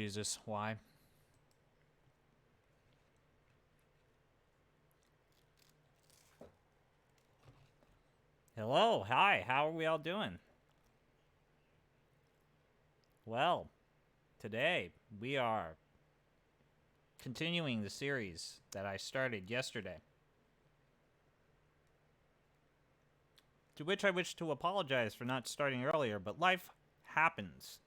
Jesus, why? Hello, hi, how are we all doing? Well, today we are continuing the series that I started yesterday. To which I wish to apologize for not starting earlier, but life happens.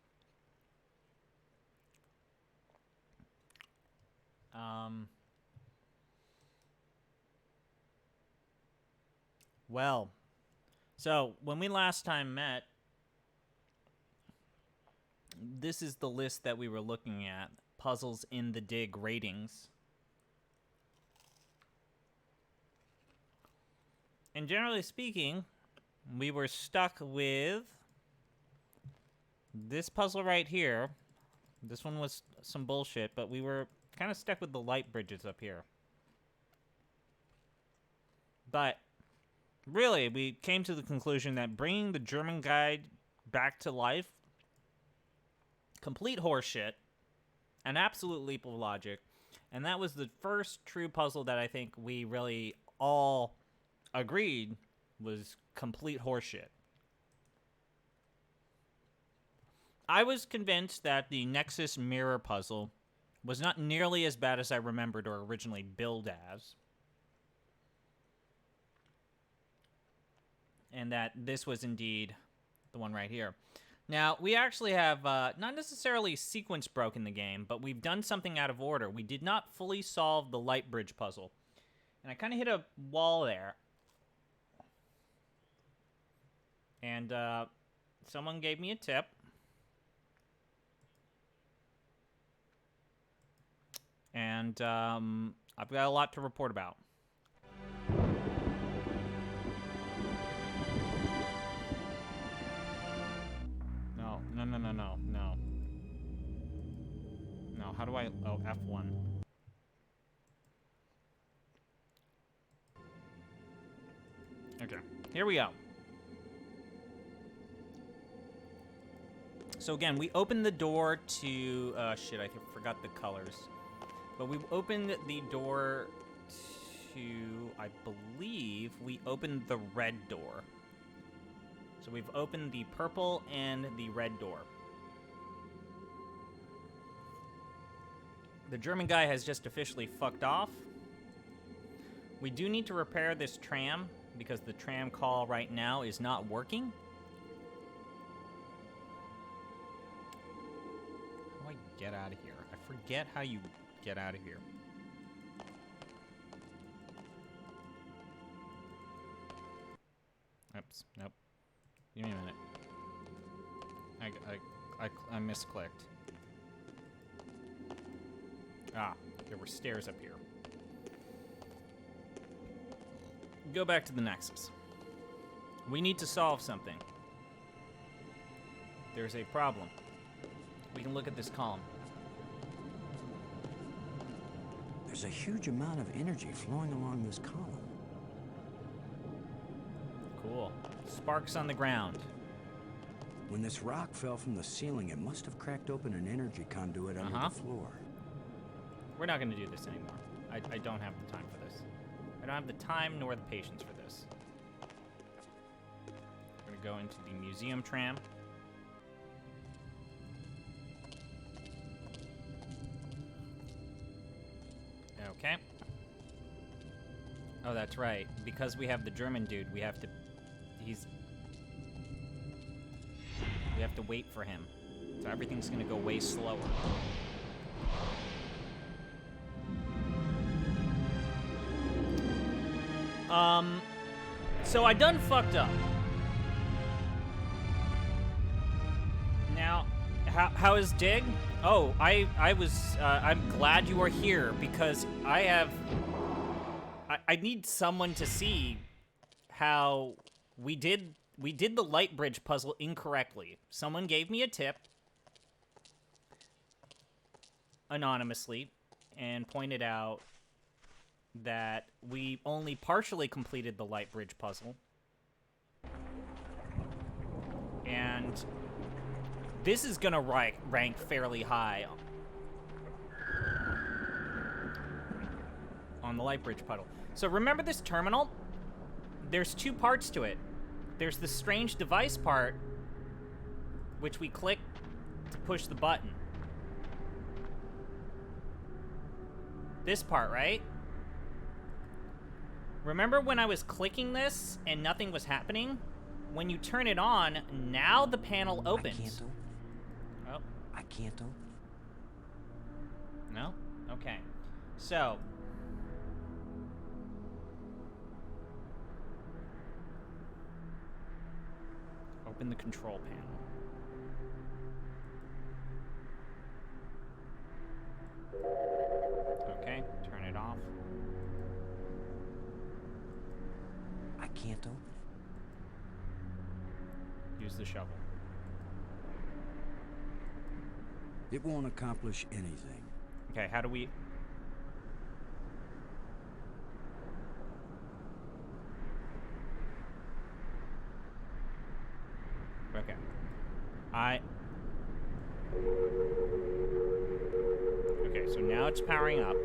Well, so when we last time met, this is the list that we were looking at. Puzzles in the Dig ratings. And generally speaking, we were stuck with this puzzle right here. This one was some bullshit, but we were kind of stuck with the light bridges up here. But really, we came to the conclusion that bringing the German guide back to life, complete horseshit, an absolute leap of logic, and that was the first true puzzle that I think we really all agreed was complete horseshit. I was convinced that the Nexus mirror puzzle was not nearly as bad as I remembered or originally billed as. And that this was indeed the one right here. Now, we actually have not necessarily sequence broken the game, but we've done something out of order. We did not fully solve the light bridge puzzle. And I kind of hit a wall there. And someone gave me a tip. And I've got a lot to report about. No. No, how do I... Oh, F1. Okay, here we go. So again, we opened the door to... shit, I forgot the colors. But we opened the door to... I believe we opened the red door. So we've opened the purple and the red door. The German guy has just officially fucked off. We do need to repair this tram because the tram call right now is not working. How do I get out of here? I forget how you get out of here. Oops, nope. Give me a minute. I misclicked. Ah, there were stairs up here. Go back to the Nexus. We need to solve something. There's a problem. We can look at this column. There's a huge amount of energy flowing along this column. Cool. Sparks on the ground. When this rock fell from the ceiling, it must have cracked open an energy conduit under the floor. We're not going to do this anymore. I don't have the time for this. I don't have the time nor the patience for this. We're going to go into the museum tram. Okay. Oh, that's right. Because we have the German dude, we have to... We have to wait for him. So everything's gonna go way slower. So I done fucked up. Now, how is Dig? Oh, I'm glad you are here because I need someone to see how we did the light bridge puzzle incorrectly. Someone gave me a tip anonymously and pointed out that we only partially completed the light bridge puzzle. And this is gonna rank fairly high on the light bridge puddle. So remember this terminal? There's two parts to it. There's the strange device part, which we click to push the button. This part, right? Remember when I was clicking this and nothing was happening? When you turn it on, now the panel opens. I can't. Oh. I can't. No? Okay. So. Open the control panel. Okay, turn it off. I can't. Use the shovel. It won't accomplish anything. Okay, how do we... Okay. Okay, so now it's powering up.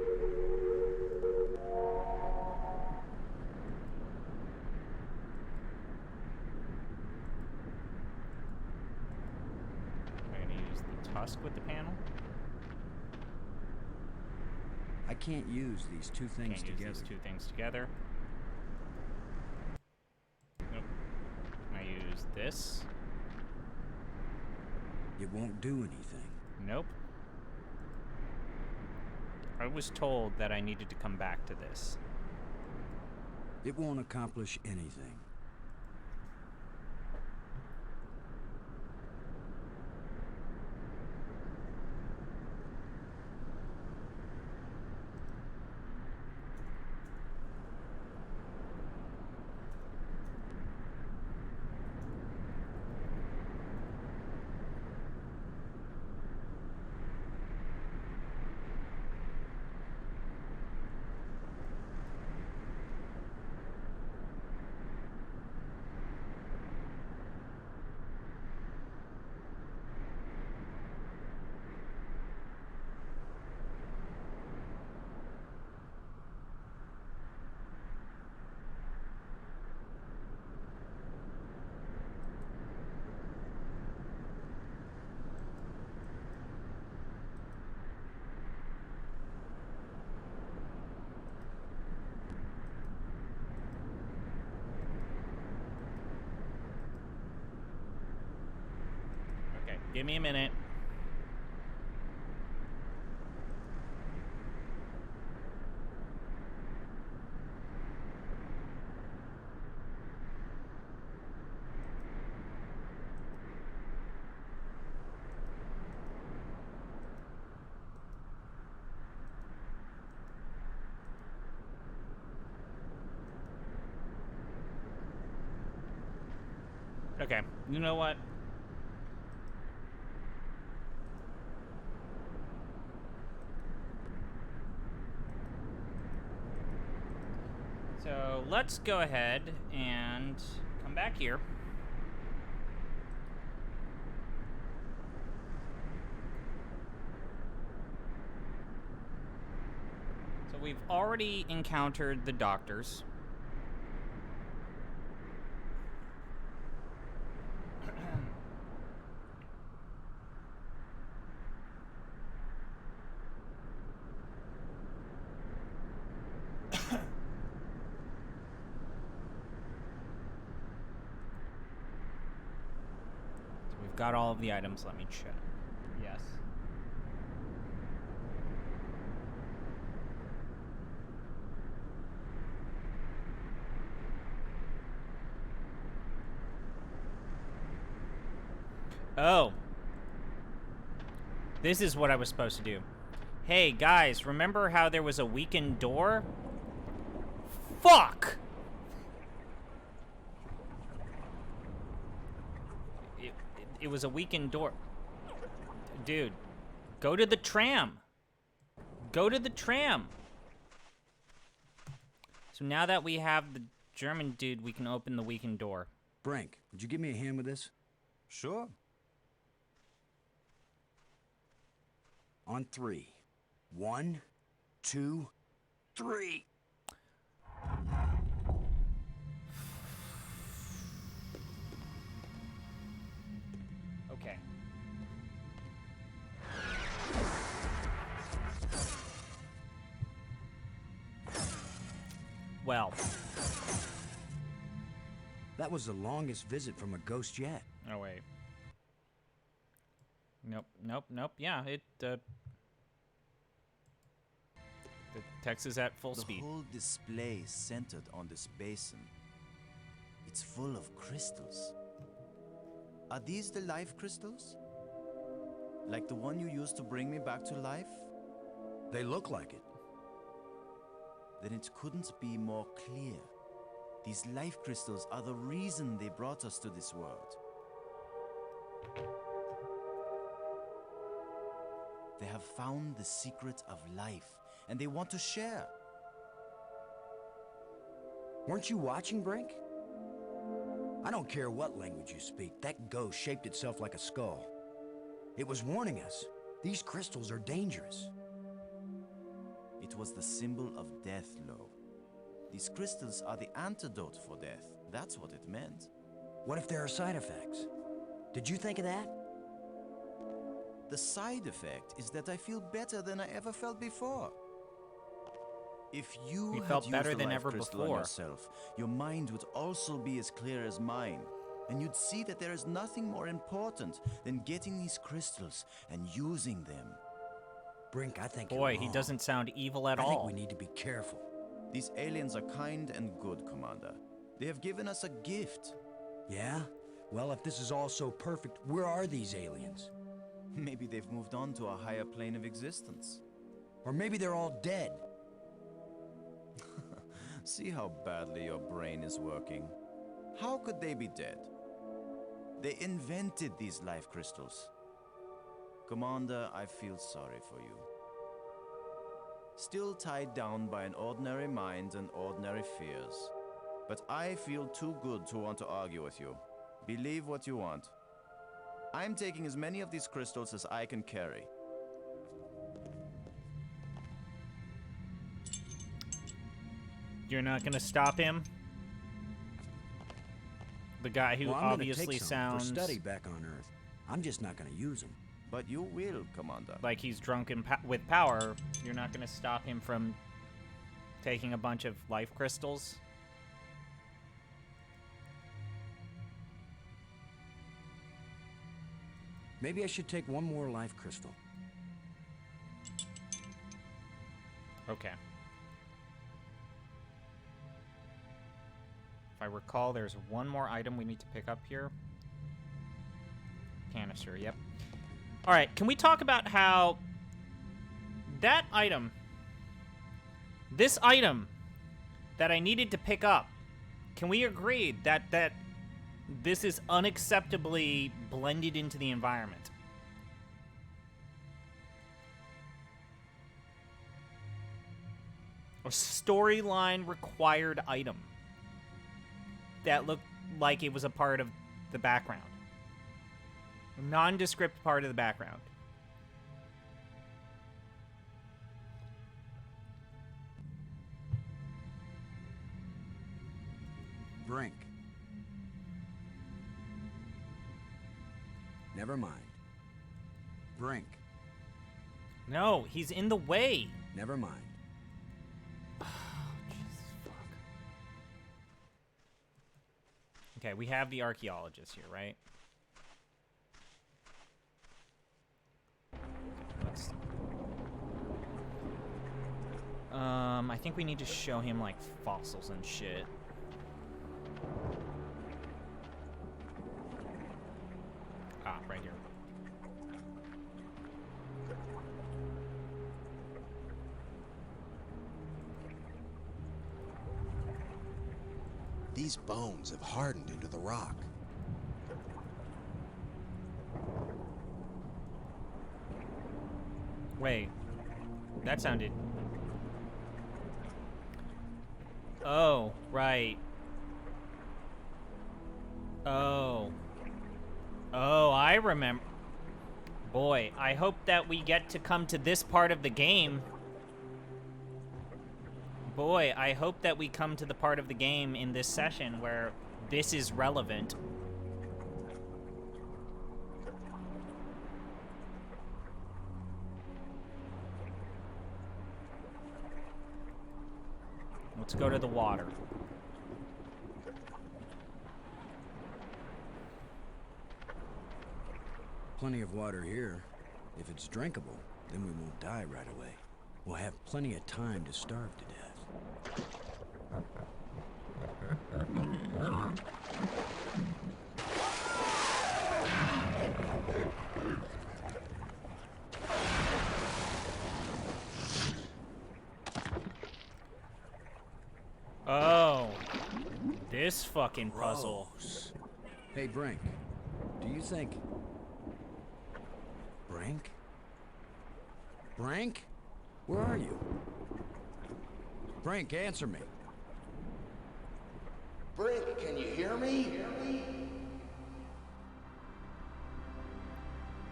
I'm gonna use the tusk with the panel. I can't use these two things Can't together. use these two things together. Nope. Can I use this? It won't do anything. Nope. I was told that I needed to come back to this. It won't accomplish anything. Okay, give me a minute. Okay, you know what? So let's go ahead and come back here. So we've already encountered the doctors. Got all of the items. Let me check. Yes. Oh. This is what I was supposed to do. Hey, guys, remember how there was a weakened door? Fuck! It was a weakened door. Dude, go to the tram. Go to the tram. So now that we have the German dude, we can open the weakened door. Frank, would you give me a hand with this? Sure. On 3. 1, 2, 3. Okay. Well. That was the longest visit from a ghost yet. Oh, wait. Nope, nope, nope. Yeah, the text is at full speed. The whole display is centered on this basin. It's full of crystals. Are these the life crystals? Like the one you used to bring me back to life? They look like it. Then it couldn't be more clear. These life crystals are the reason they brought us to this world. They have found the secret of life, and they want to share. Weren't you watching, Brink? I don't care what language you speak, that ghost shaped itself like a skull. It was warning us. These crystals are dangerous. It was the symbol of death, Lo. These crystals are the antidote for death. That's what it meant. What if there are side effects? Did you think of that? The side effect is that I feel better than I ever felt before. If you had felt used better the than life ever crystal on before. yourself, your mind would also be as clear as mine. And you'd see that there is nothing more important than getting these crystals and using them. Brink, I think Boy, you're he wrong. doesn't sound evil at I all. think we need to be careful. These aliens are kind and good, Commander. They have given us a gift. Yeah? Well, if this is all so perfect, where are these aliens? Maybe they've moved on to a higher plane of existence. Or maybe they're all dead. See how badly your brain is working. How could they be dead? They invented these life crystals. Commander, I feel sorry for you. Still tied down by an ordinary mind and ordinary fears. But I feel too good to want to argue with you. Believe what you want. I'm taking as many of these crystals as I can carry. You're not gonna stop him? The guy who Well, I'm gonna obviously take some sounds for study back on Earth. I'm just not gonna use them. But you will, Commander. like he's drunk with power. You're not gonna stop him from taking a bunch of life crystals? Maybe I should take one more life crystal. Okay. If I recall, there's one more item we need to pick up here. Canister, yep. All right, can we talk about how that item, this item that I needed to pick up, can we agree that this is unacceptably blended into the environment? A storyline required item that looked like it was a part of the background. A nondescript part of the background. Brink. Never mind. Brink. No, he's in the way. Never mind. Jesus, fuck. Okay, we have the archaeologist here, right? Okay, let's... I think we need to show him, like, fossils and shit. Ah, right here. These bones have hardened into the rock. Wait. That sounded... Oh, right. Oh. Oh, I remember. Boy, I hope that we get to come to this part of the game. Boy, I hope that we come to the part of the game in this session where this is relevant. Let's go to the water. Plenty of water here. If it's drinkable, then we won't die right away. We'll have plenty of time to starve to death. Oh. This fucking puzzle. Gross. Hey, Brink. Do you think... Brink? Brink? Where are you? Brink, answer me. Brink, can you hear me?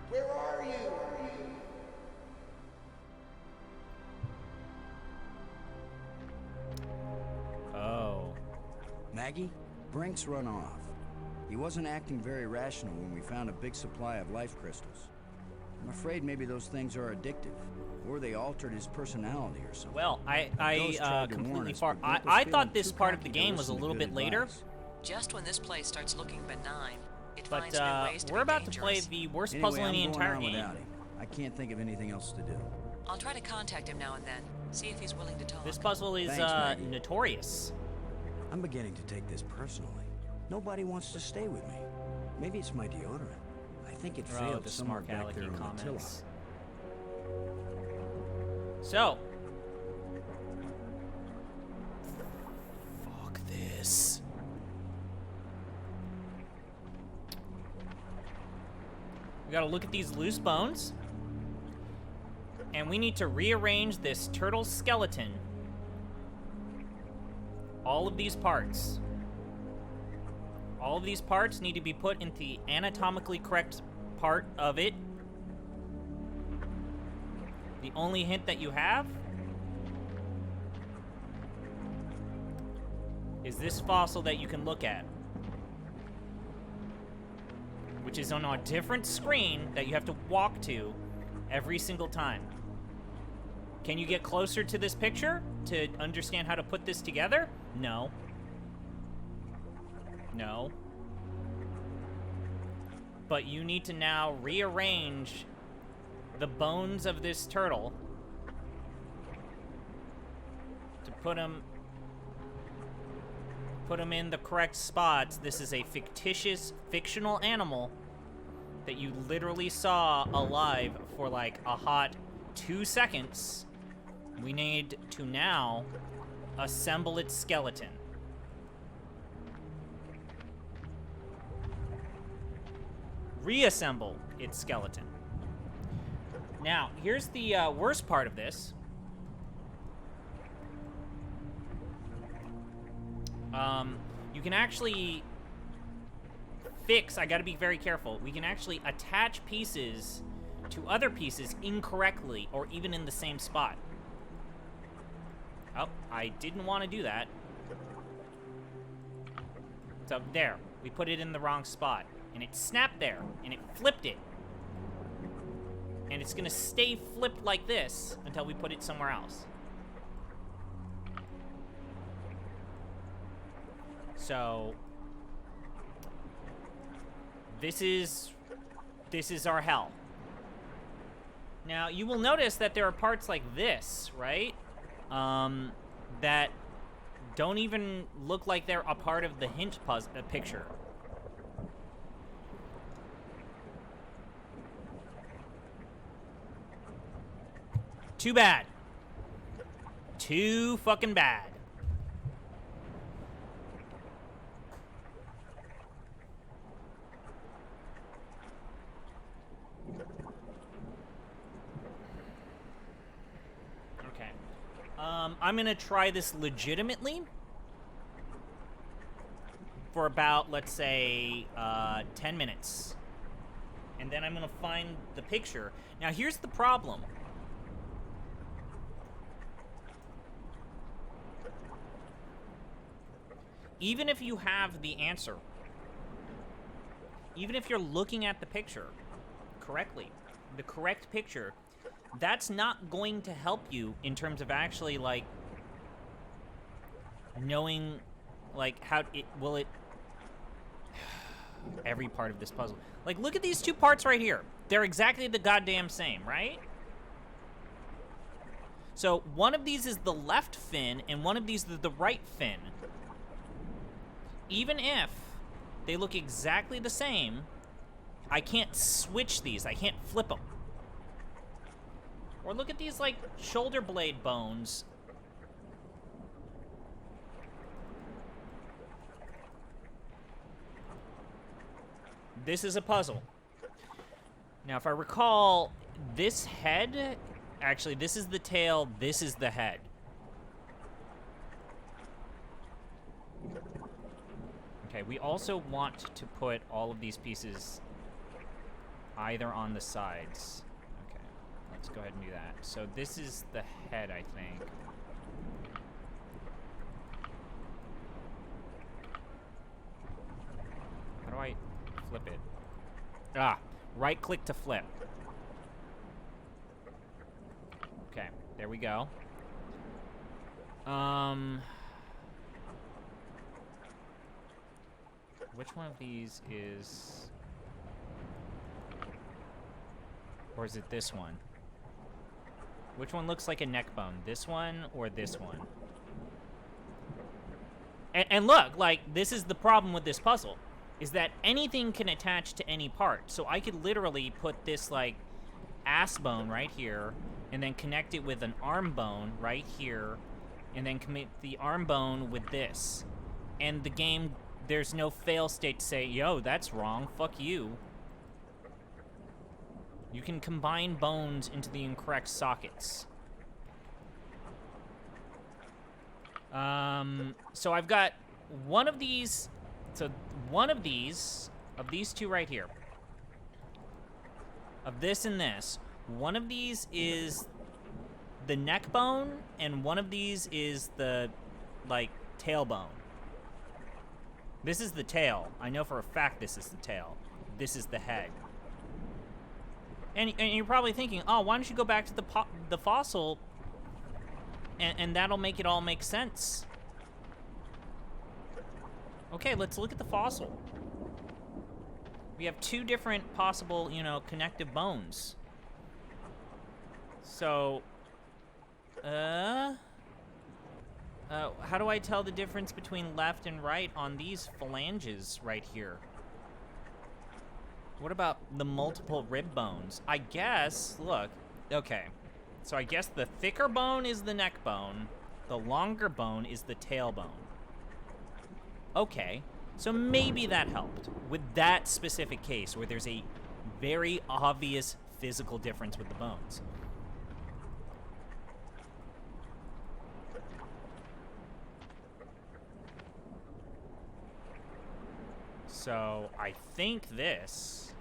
Where are you? Oh. Maggie, Brink's run off. He wasn't acting very rational when we found a big supply of life crystals. I'm afraid maybe those things are addictive, or they altered his personality or something. Well, Ghost tried to warn completely us, far. but Brink was I feeling thought this too part of the cocky to game was a listen to little good bit later, advice. Just when this place starts looking benign, it but finds new ways to we're be about dangerous. to play the worst Anyway, puzzle in the I'm going entire on game. without him. I can't think of anything else to do. I'll try to contact him now and then, see if he's willing to talk. This puzzle is Thanks, Maggie. notorious. I'm beginning to take this personally. Nobody wants to stay with me. Maybe it's my deodorant. I think it Oh, failed the somewhere smart back there alecky on the tiller. comments. So. Fuck this. We gotta look at these loose bones. And we need to rearrange this turtle skeleton. All of these parts. All of these parts need to be put into the anatomically correct part of it. The only hint that you have is this fossil that you can look at, which is on a different screen that you have to walk to every single time. Can you get closer to this picture to understand how to put this together? No. No. But you need to now rearrange the bones of this turtle to put them in the correct spots. This is a fictional animal that you literally saw alive for like a hot 2 seconds. We need to now assemble its skeleton. Reassemble its skeleton. Now, here's the worst part of this. You can actually fix, I gotta be very careful, we can actually attach pieces to other pieces incorrectly or even in the same spot. Oh, I didn't want to do that. So there, we put it in the wrong spot. And it snapped there, and it flipped it. And it's gonna stay flipped like this until we put it somewhere else. So, this is our hell. Now, you will notice that there are parts like this, right? That don't even look like they're a part of the hint picture. Too bad. Too fucking bad. Okay. I'm gonna try this legitimately for about, let's say, 10 minutes. And then I'm gonna find the picture. Now, here's the problem. Even if you have the answer, even if you're looking at the picture correctly, the correct picture, that's not going to help you in terms of actually, like, knowing, like, how it will it every part of this puzzle. Like, look at these two parts right here. They're exactly the goddamn same, right? So one of these is the left fin, and one of these is the right fin. Even if they look exactly the same, I can't switch these. I can't flip them. Or look at these, like, shoulder blade bones. This is a puzzle. Now, if I recall, this head... Actually, this is the tail, this is the head. Okay, we also want to put all of these pieces either on the sides. Okay, let's go ahead and do that. So this is the head, I think. How do I flip it? Ah, right-click to flip. Okay, there we go. Which one of these is... Or is it this one? Which one looks like a neck bone? This one or this one? And look, like, this is the problem with this puzzle, is that anything can attach to any part. So I could literally put this, like, ass bone right here, and then connect it with an arm bone right here, and then connect the arm bone with this. And the game, there's no fail state to say, yo, that's wrong, fuck you. You can combine bones into the incorrect sockets. So I've got one of these, so one of these two right here, of this and this, one of these is the neck bone, and one of these is the, like, tailbone. This is the tail. I know for a fact this is the tail. This is the head. And you're probably thinking, oh, why don't you go back to the fossil, and that'll make it all make sense. Okay, let's look at the fossil. We have two different possible, you know, connective bones. So, how do I tell the difference between left and right on these phalanges right here? What about the multiple rib bones? I guess, look, okay. So I guess the thicker bone is the neck bone, the longer bone is the tailbone. Okay, so maybe that helped with that specific case where there's a very obvious physical difference with the bones. So I think this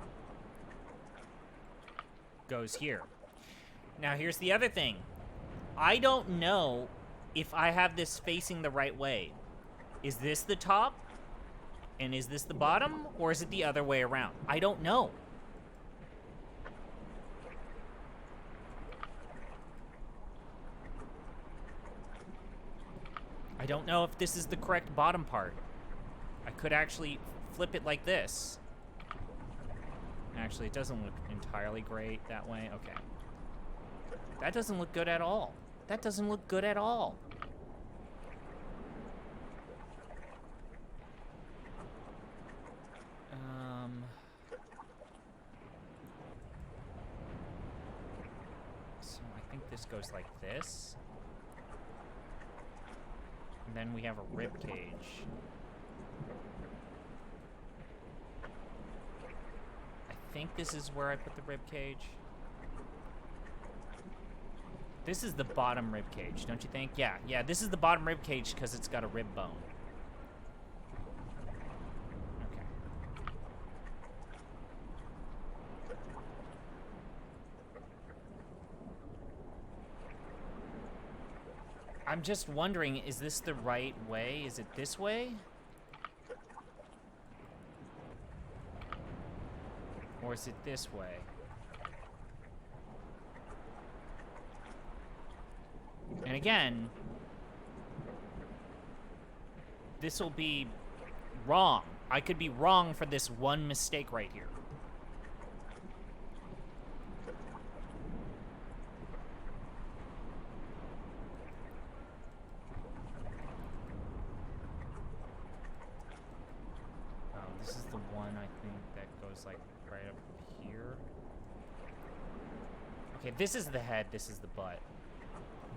goes here. Now here's the other thing. I don't know if I have this facing the right way. Is this the top? And is this the bottom? Or is it the other way around? I don't know. I don't know if this is the correct bottom part. I could actually flip it like this. Actually, it doesn't look entirely great that way. Okay. That doesn't look good at all. That doesn't look good at all. So I think this goes like this. And then we have a rib cage. I think this is where I put the rib cage. This is the bottom rib cage, don't you think? Yeah, this is the bottom rib cage because it's got a rib bone. Okay. I'm just wondering, is this the right way? Is it this way? Or is it this way? And again, this will be wrong. I could be wrong for this one mistake right here. Oh, this is the one I think that goes like right up here. Okay, this is the head, this is the butt.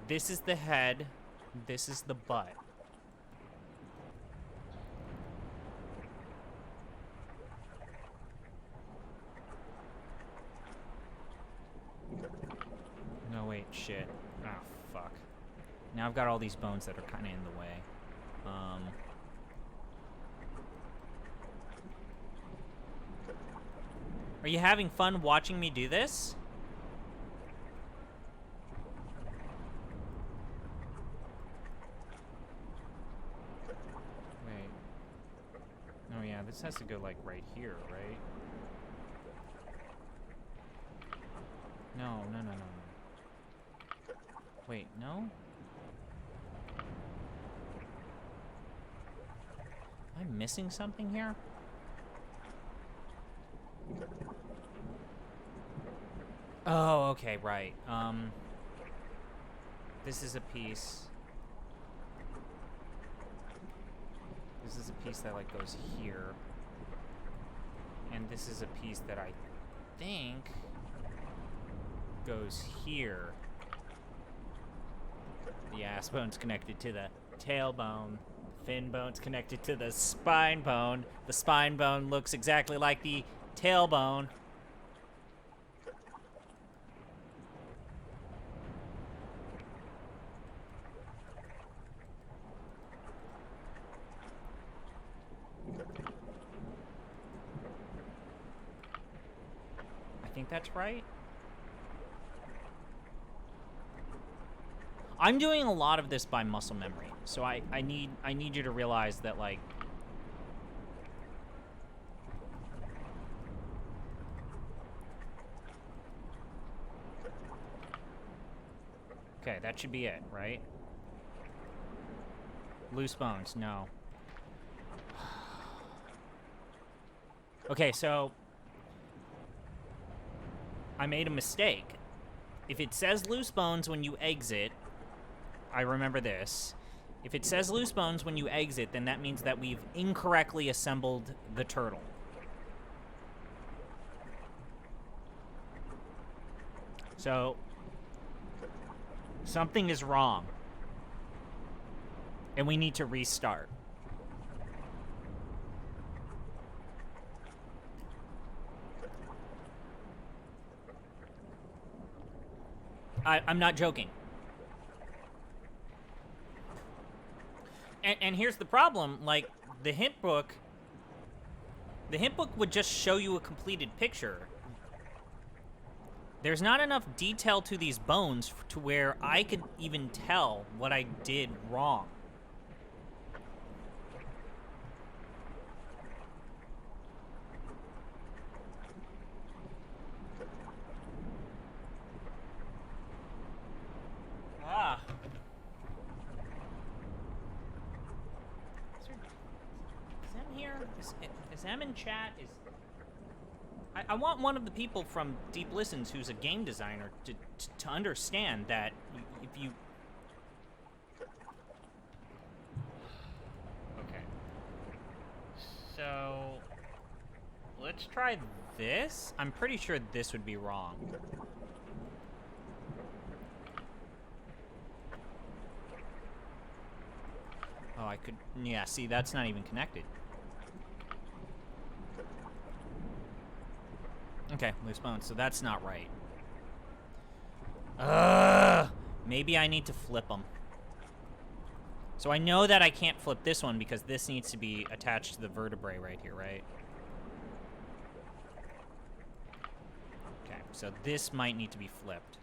This is the head, this is the butt. No, wait, shit. Oh, fuck. Now I've got all these bones that are kind of in the way. Are you having fun watching me do this? Wait. Oh, yeah, this has to go, like, right here, right? No. Wait, no? Am I missing something here? Oh, okay, right. This is a piece. This is a piece that, like, goes here. And this is a piece that I think goes here. The ass bone's connected to the tailbone. Fin bone's connected to the spine bone. The spine bone looks exactly like the tailbone. I think that's right. I'm doing a lot of this by muscle memory, so I need you to realize that, like, okay, that should be it, right? Loose bones, no. Okay, so I made a mistake. If it says loose bones when you exit, I remember this. If it says loose bones when you exit, then that means that we've incorrectly assembled the turtle. So, something is wrong. And we need to restart. I'm not joking. And here's the problem, like, the hint book would just show you a completed picture. There's not enough detail to these bones to where I could even tell what I did wrong. Ah. Is Em here? Is Em in chat? I want one of the people from Deep Listens who's a game designer to understand that if you... Okay. So... let's try this. I'm pretty sure this would be wrong. Oh, I could... yeah, see, that's not even connected. Okay, loose bones, so that's not right. Maybe I need to flip them. So I know that I can't flip this one because this needs to be attached to the vertebrae right here, right? Okay, so this might need to be flipped.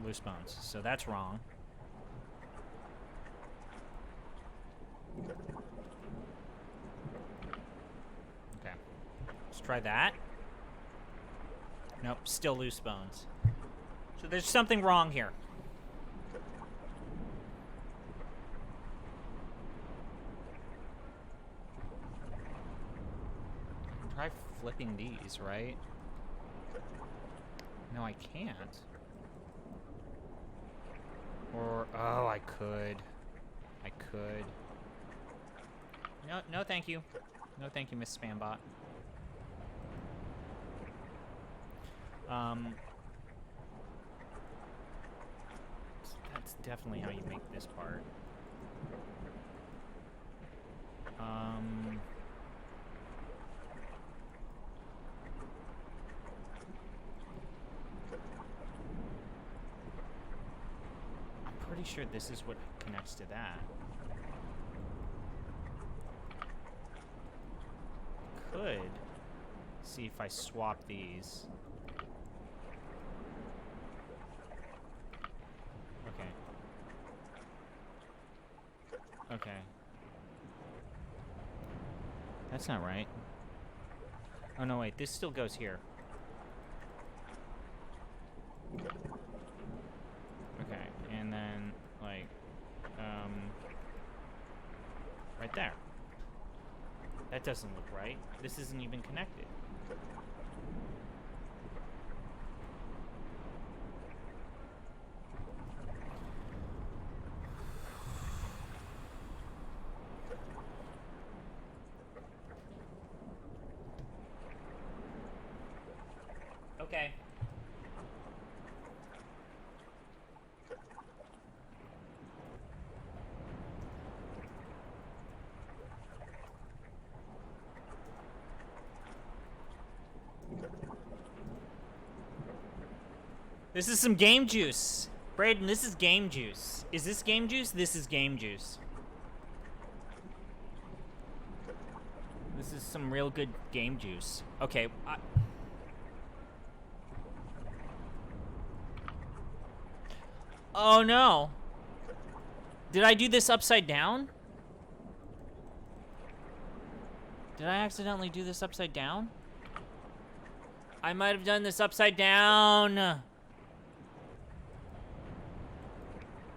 Loose bones, so that's wrong. Okay, let's try that. Nope, still loose bones. So there's something wrong here. try flipping these, right? No, I can't. Or, oh, I could. I could. No, thank you. No, thank you, Miss Spambot. That's definitely how you make this part. I'm pretty sure this is what connects to that. Could see if I swap these. Okay. Okay. That's not right. Oh no, wait, this still goes here. Okay, and then, like, right there. That doesn't look right. This isn't even connected. Okay. This is some game juice. Braden, this is game juice. Is this game juice? This is game juice. This is some real good game juice. Okay, oh no. Did I do this upside down? Did I accidentally do this upside down? I might have done this upside down.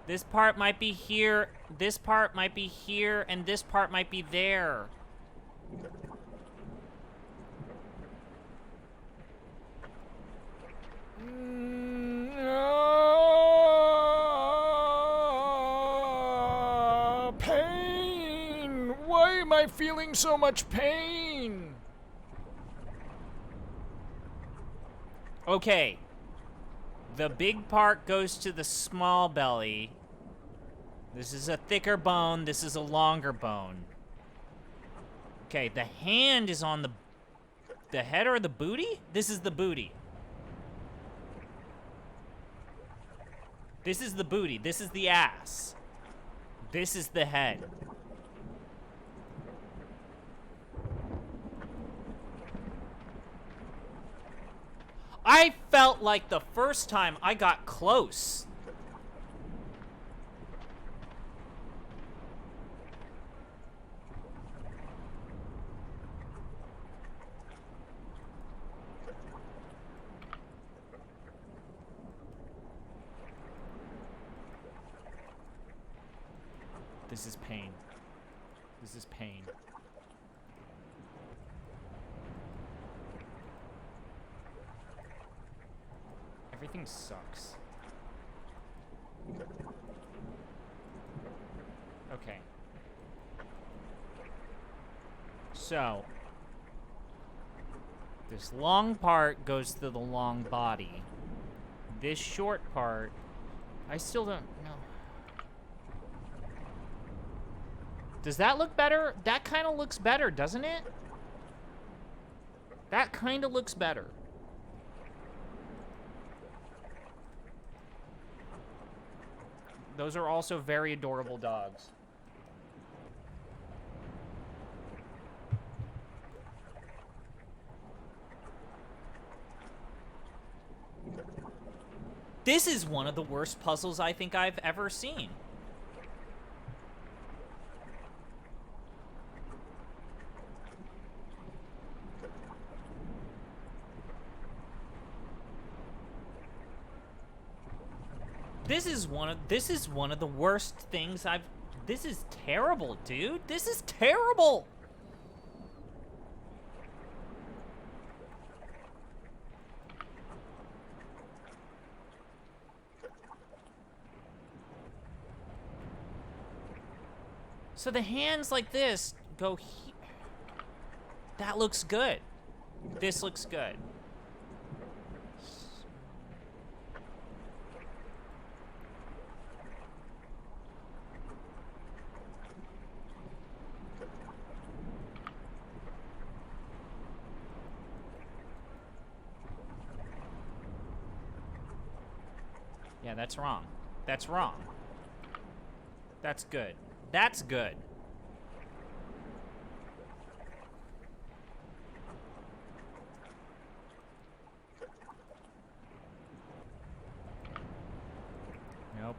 This part might be here, this part might be here, and this part might be there. Pain! Why am I feeling so much pain? Okay. The big part goes to the small belly. This is a thicker bone. This is a longer bone. Okay, the hand is on the head or the booty? This is the booty. This is the booty. This is the ass. This is the head. I felt like the first time I got close. This is pain. This is pain. Everything sucks. Okay. So, this long part goes to the long body. This short part, I still don't know. Does that look better? That kind of looks better, doesn't it? That kind of looks better. Those are also very adorable dogs. This is one of the worst puzzles I think I've ever seen. This is one of the worst things I've... This is terrible, dude. This is terrible. So the hands like this go here. That looks good. This looks good. Yeah, that's wrong. That's wrong. That's good. That's good. Nope.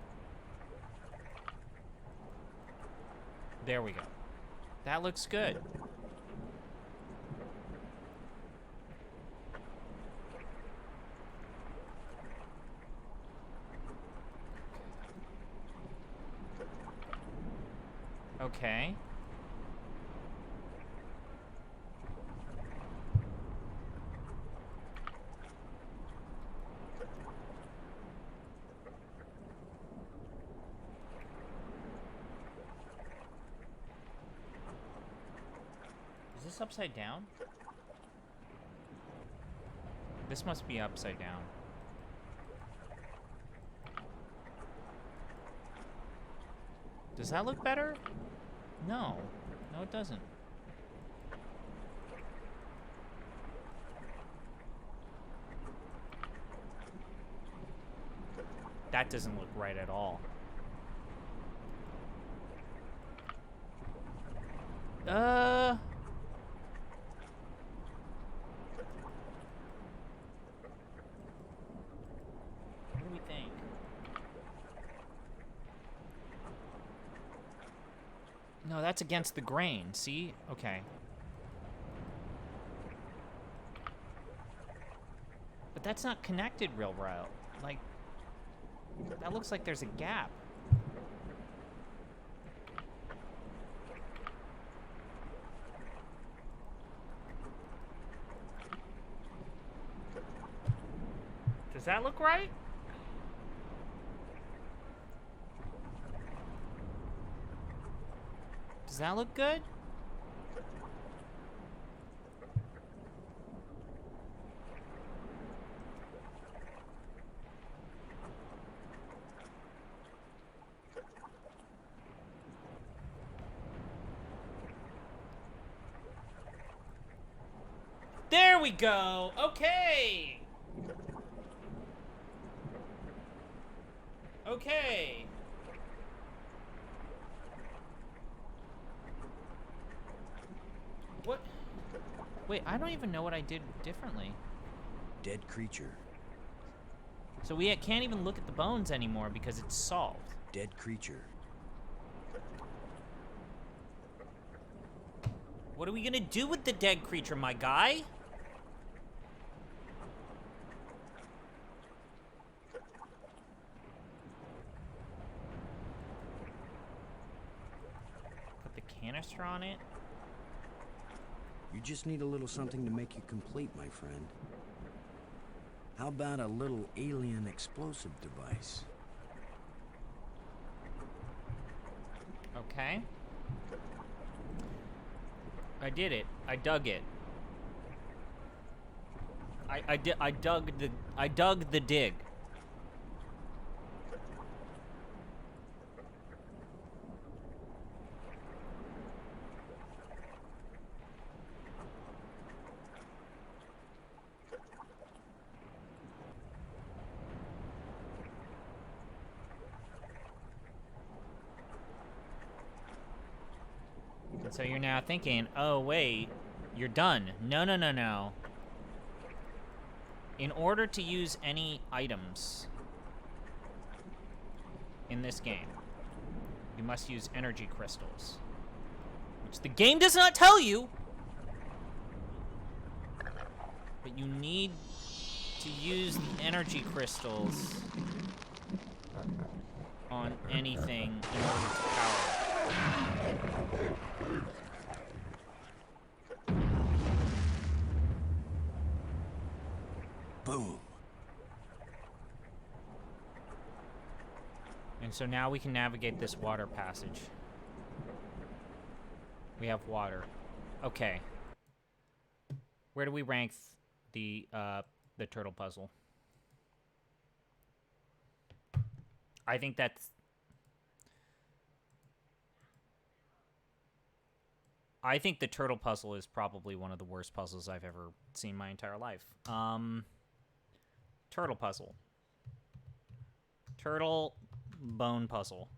There we go. That looks good. Okay. Is this upside down? This must be upside down. Does that look better? No. No, it doesn't. That doesn't look right at all. What do we think? No, that's against the grain, see? Okay. But that's not connected real well. Like, that looks like there's a gap. Does that look right? Does that look good? There we go. Okay. Okay. What? Wait, I don't even know what I did differently. Dead creature. So we can't even look at the bones anymore because it's solved. Dead creature. What are we gonna do with the dead creature, my guy? Put the canister on it. You just need a little something to make you complete, my friend. How about a little alien explosive device? Okay. I did it. I dug it. I dug the dig. And so you're now thinking, oh wait, you're done. No, no, no, no. In order to use any items in this game, you must use energy crystals, which the game does not tell you, but you need to use the energy crystals on anything in order to power it. Boom. And so now we can navigate this water passage. We have water. Okay. Where do we rank the turtle puzzle? I think that's... I think the turtle puzzle is probably one of the worst puzzles I've ever seen in my entire life. Turtle puzzle. Turtle bone puzzle.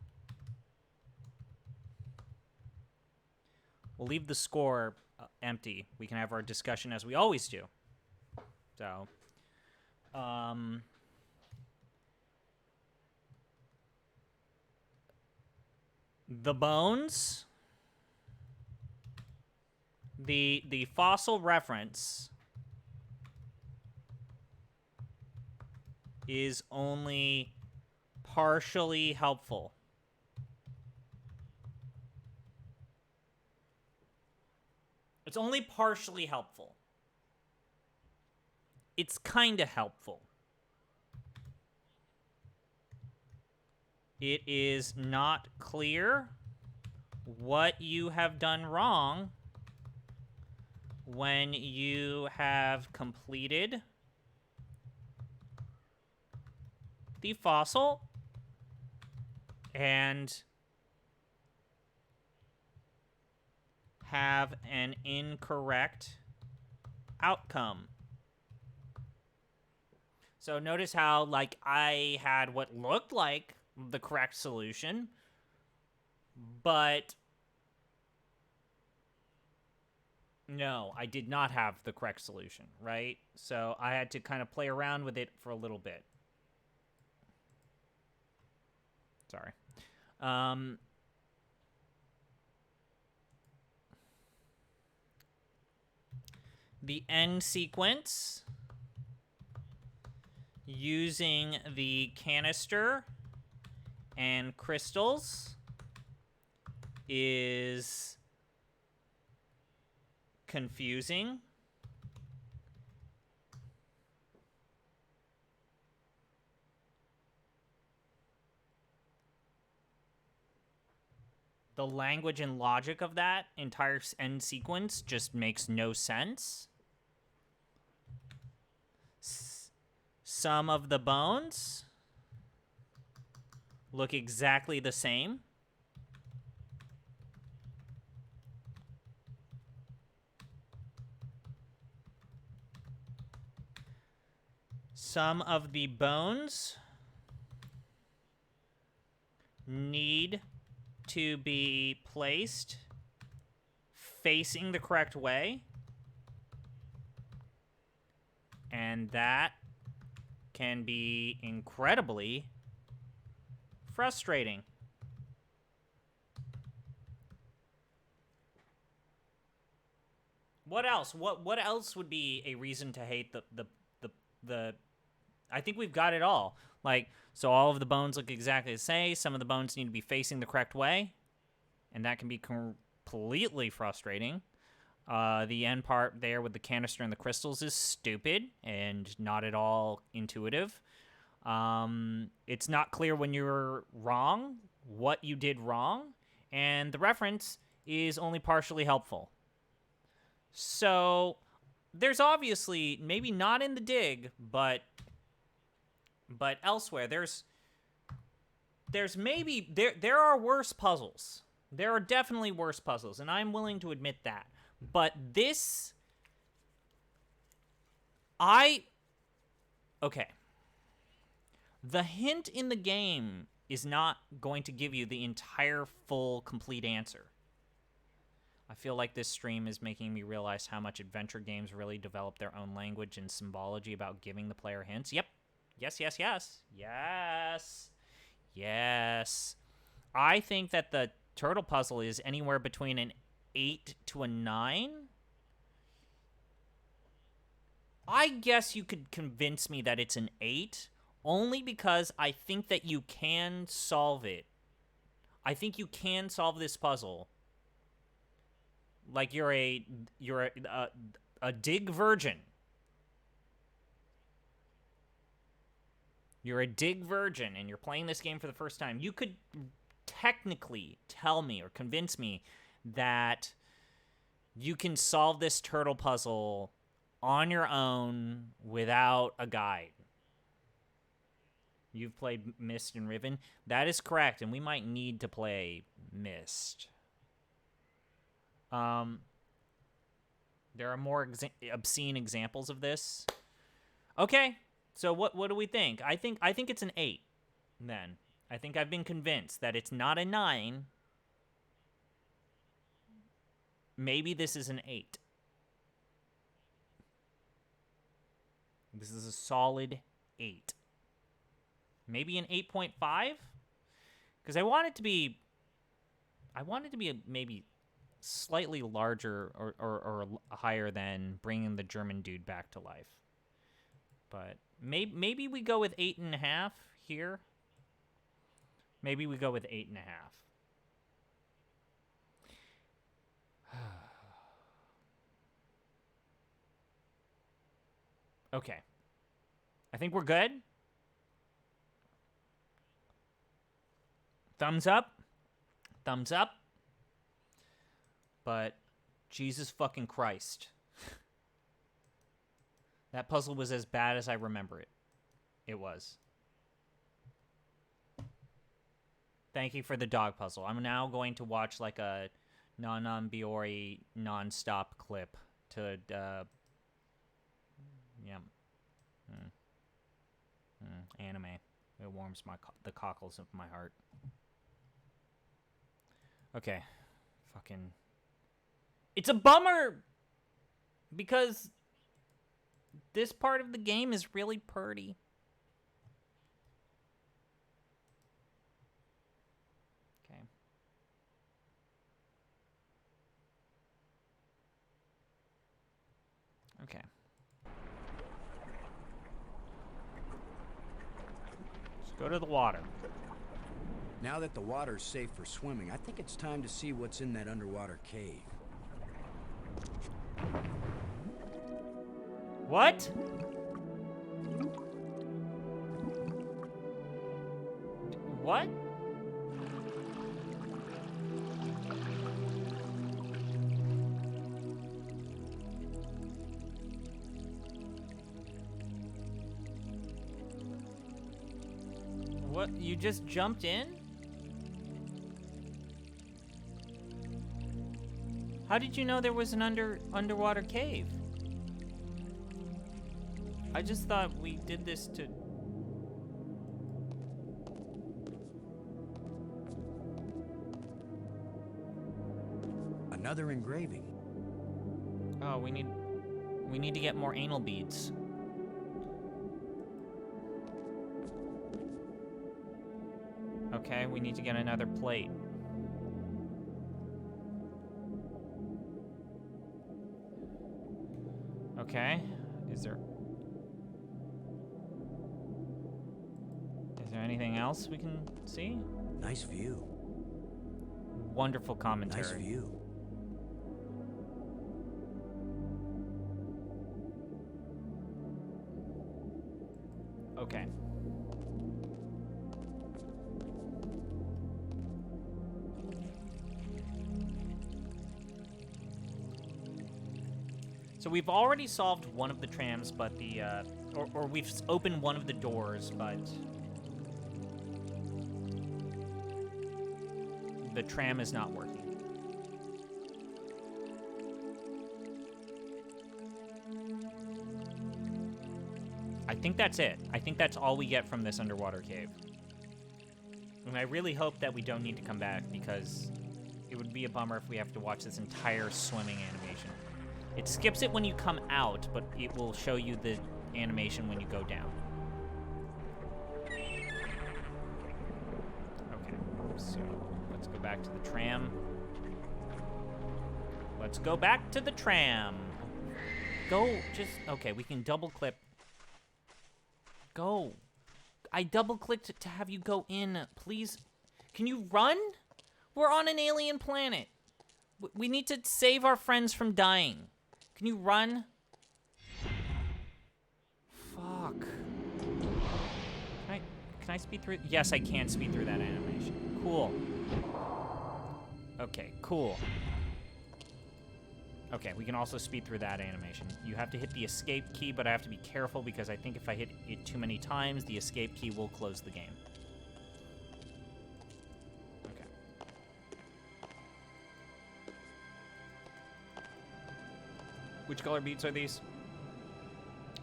We'll leave the score empty. We can have our discussion as we always do. So, the bones, the fossil reference is only partially helpful. It's only partially helpful. It's kind of helpful. It is not clear what you have done wrong when you have completed the fossil and have an incorrect outcome. So notice how, like, I had what looked like the correct solution, but no, I did not have the correct solution, right? So I had to kind of play around with it for a little bit. Sorry. The end sequence using the canister and crystals is confusing. The language and logic of that entire end sequence just makes no sense. Some of the bones look exactly the same. Some of the bones need to be placed facing the correct way, and that can be incredibly frustrating. What else? What else would be a reason to hate the I think we've got it all. Like, so all of the bones look exactly the same. Some of the bones need to be facing the correct way, and that can be completely frustrating. The end part there with the canister and the crystals is stupid and not at all intuitive. It's not clear when you're wrong, what you did wrong, and the reference is only partially helpful. So there's obviously, maybe not in the dig, but elsewhere, there's maybe, there are worse puzzles. There are definitely worse puzzles, and I'm willing to admit that. But this, okay. The hint in the game is not going to give you the entire, full, complete answer. I feel like this stream is making me realize how much adventure games really develop their own language and symbology about giving the player hints. Yep. Yes, yes, yes. Yes. Yes. I think that the turtle puzzle is anywhere between an 8 to a 9. I guess you could convince me that it's an 8, only because I think that you can solve it. I think you can solve this puzzle. Like you're a dig virgin. You're a dig virgin and you're playing this game for the first time. You could technically tell me or convince me that You can solve this turtle puzzle on your own without a guide. You've played Myst and Riven? That is correct, and we might need to play Myst. There are more obscene examples of this. Okay, so what do we think? I think it's an 8, then. I think I've been convinced that it's not a 9. Maybe this is an 8. This is a solid 8. Maybe an 8.5? Because I want it to be maybe slightly larger or higher than bringing the German dude back to life. But maybe we go with 8.5 here. Maybe we go with 8.5. Okay. I think we're good. Thumbs up. Thumbs up. But Jesus fucking Christ. That puzzle was as bad as I remember it. It was. Thank you for the dog puzzle. I'm now going to watch like a Non Biori non-stop clip to anime. It warms the cockles of my heart. Okay. Fucking... It's a bummer! Because this part of the game is really purty. Okay. Okay. Let's go to the water. Now that the water's safe for swimming, I think it's time to see what's in that underwater cave. What? What? What? You just jumped in? How did you know there was an underwater cave? I just thought we did this to... Another engraving. Oh, we need to get more anal beads. Okay, we need to get another plate. Okay, is there anything else we can see? Nice view. Wonderful commentary. Nice view. Okay. So we've already solved one of the trams, but the, or we've opened one of the doors, but the tram is not working. I think that's it. I think that's all we get from this underwater cave. And I really hope that we don't need to come back, because it would be a bummer if we have to watch this entire swimming animation. It skips it when you come out, but it will show you the animation when you go down. Okay, so let's go back to the tram. Let's go back to the tram. Go, just, okay, we can double click. Go. I double clicked to have you go in. Please, can you run? We're on an alien planet. We need to save our friends from dying. Can you run? Fuck. Can I speed through? Yes, I can speed through that animation. Cool. Okay, cool. Okay, we can also speed through that animation. You have to hit the escape key, but I have to be careful because I think if I hit it too many times, the escape key will close the game. Okay. Which color beads are these?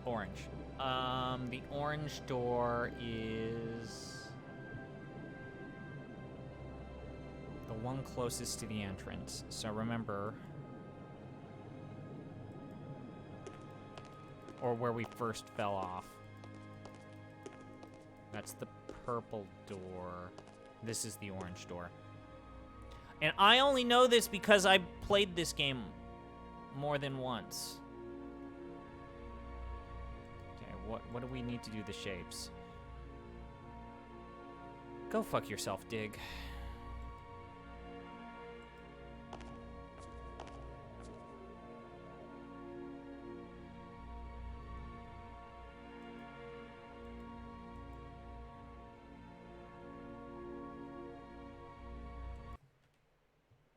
Orange. The orange door is the one closest to the entrance. So remember... Or where we first fell off. That's the purple door. This is the orange door. And I only know this because I played this game more than once. Okay, what do we need to do the shapes? Go fuck yourself, Dig.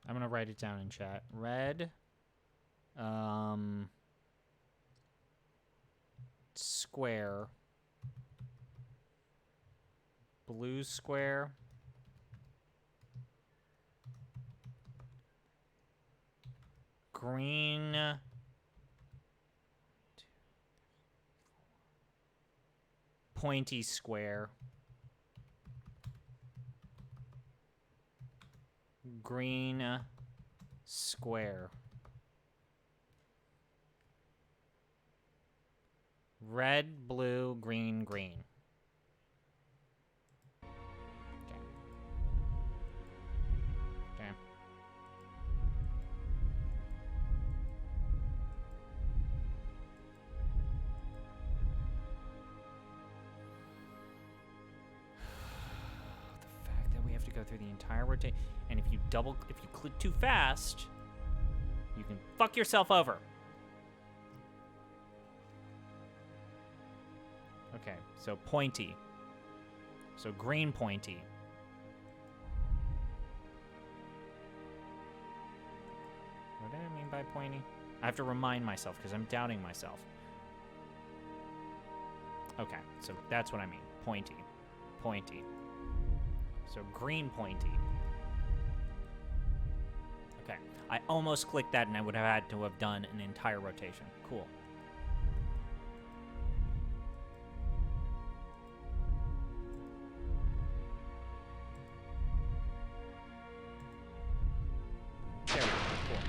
I'm gonna write it down in chat. Red, square, blue square, green, pointy square, green square, red, blue, green, green. Okay. Okay. The fact that we have to go through the entire rotation, and if you click too fast, you can fuck yourself over. Okay, so pointy. So green pointy. What did I mean by pointy? I have to remind myself because I'm doubting myself. Okay, so that's what I mean. Pointy. Pointy. So green pointy. Okay, I almost clicked that and I would have had to have done an entire rotation. Cool. There we go. Cool.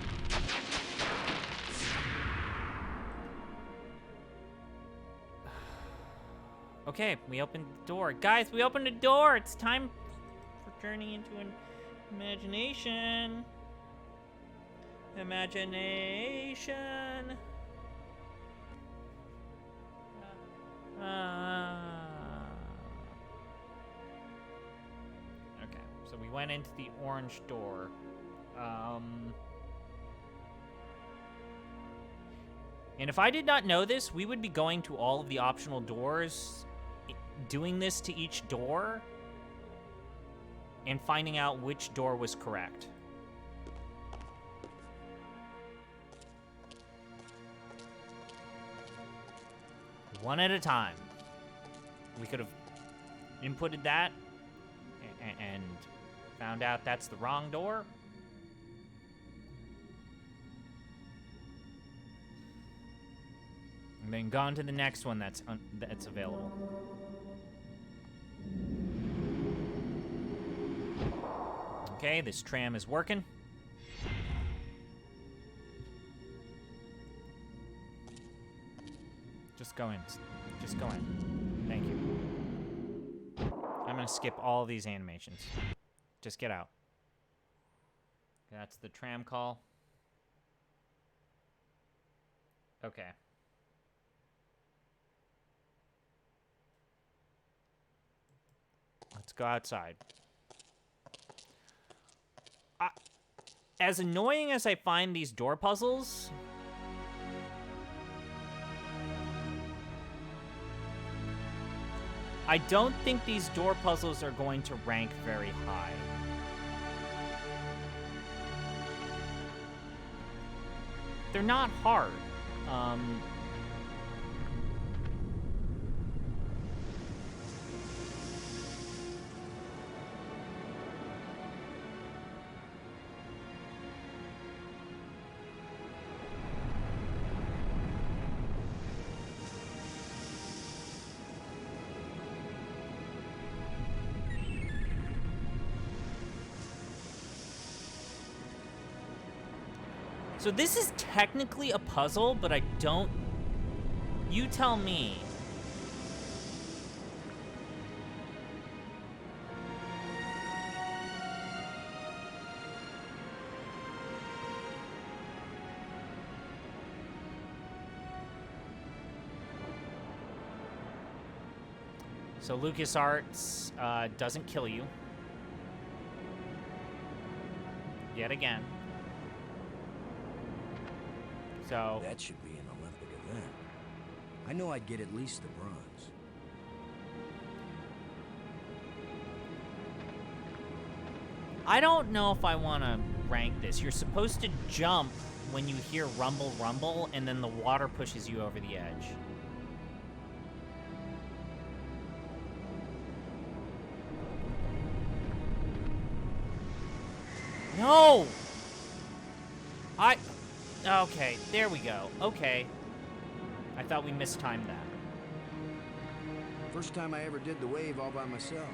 Okay, we opened the door. Guys, we opened the door. It's time for journey into an imagination. Imagination. Okay, so we went into the orange door. And if I did not know this, we would be going to all of the optional doors, doing this to each door, and finding out which door was correct. One at a time. We could have inputted that and found out that's the wrong door. And then gone to the next one that's available. Okay, this tram is working. Just go in. Just go in. Thank you. I'm gonna skip all of these animations. Just get out. That's the tram call. Okay. Let's go outside. As annoying as I find these door puzzles, I don't think these door puzzles are going to rank very high. they're not hard. So this is technically a puzzle, but I don't... You tell me. So LucasArts doesn't kill you. Yet again. So That should be an Olympic event. I know I'd get at least the bronze. I don't know if I want to rank this. You're supposed to jump when you hear rumble, rumble, and then the water pushes you over the edge. No! Okay, there we go. Okay. I thought we mistimed that. First time I ever did the wave all by myself.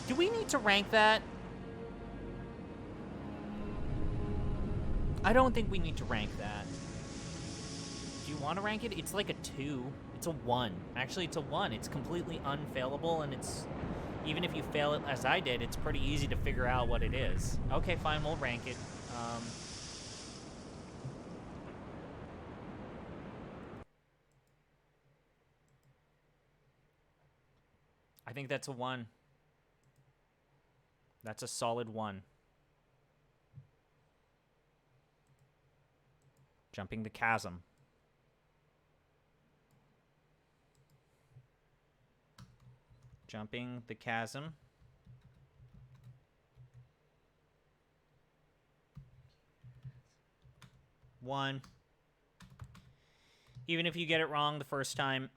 Do we need to rank that? I don't think we need to rank that. Do you want to rank it? It's like a 2. It's a 1. Actually, it's a 1. It's completely unfailable, and it's... Even if you fail it as I did, it's pretty easy to figure out what it is. Okay, fine, we'll rank it. I think that's a 1. That's a solid 1. Jumping the chasm. Jumping the chasm. One. Even if you get it wrong the first time,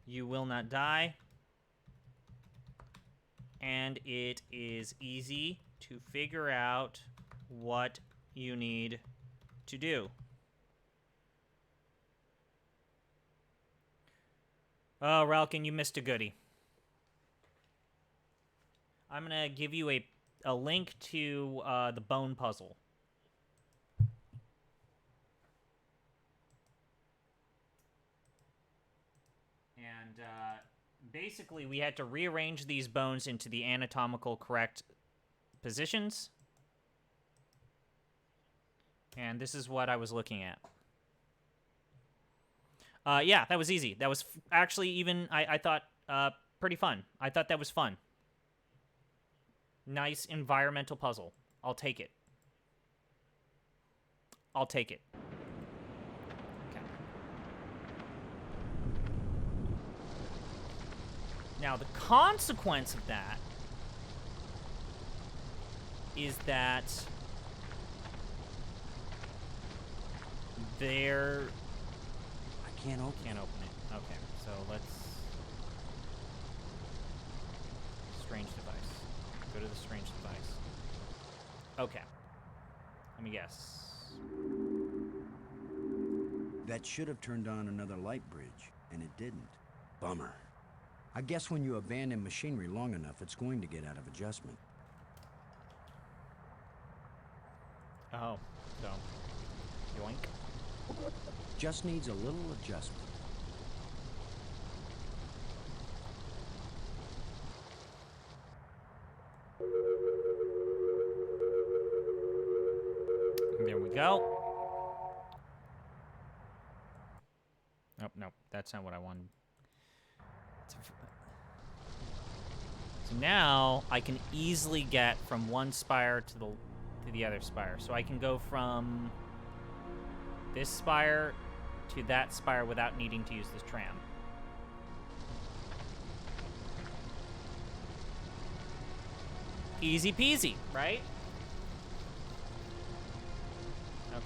you will not die. And it is easy to figure out what you need to do. Oh, Ralkin, you missed a goodie. I'm going to give you a link to the bone puzzle. And basically, we had to rearrange these bones into the anatomical correct positions. And this is what I was looking at. Yeah, that was easy. That was actually even, I thought, pretty fun. I thought that was fun. Nice environmental puzzle. I'll take it. I'll take it. Okay. Now, the consequence of that is that there... Can't open it. Okay, so let's... Strange device. Go to the strange device. Okay. Let me guess. That should have turned on another light bridge, and it didn't. Bummer. I guess when you abandon machinery long enough, it's going to get out of adjustment. Oh, so... Yoink. Just needs a little adjustment. There we go. Oh, no, that's not what I wanted. So now I can easily get from one spire to the other spire. So I can go from this spire to that spire without needing to use this tram. Easy peasy, right? Okay.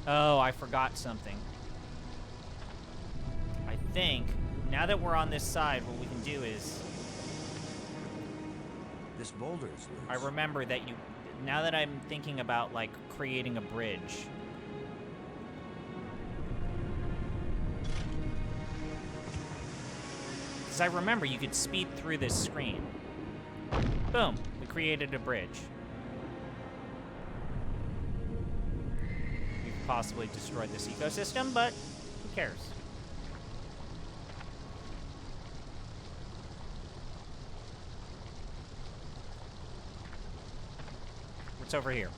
Oh, I forgot something. I think, now that we're on this side, what we can do is... This boulder is loose. I remember that you... Now that I'm thinking about, like, creating a bridge... Because I remember you could speed through this screen. Boom. We created a bridge. We've possibly destroyed this ecosystem, but who cares? What's over here?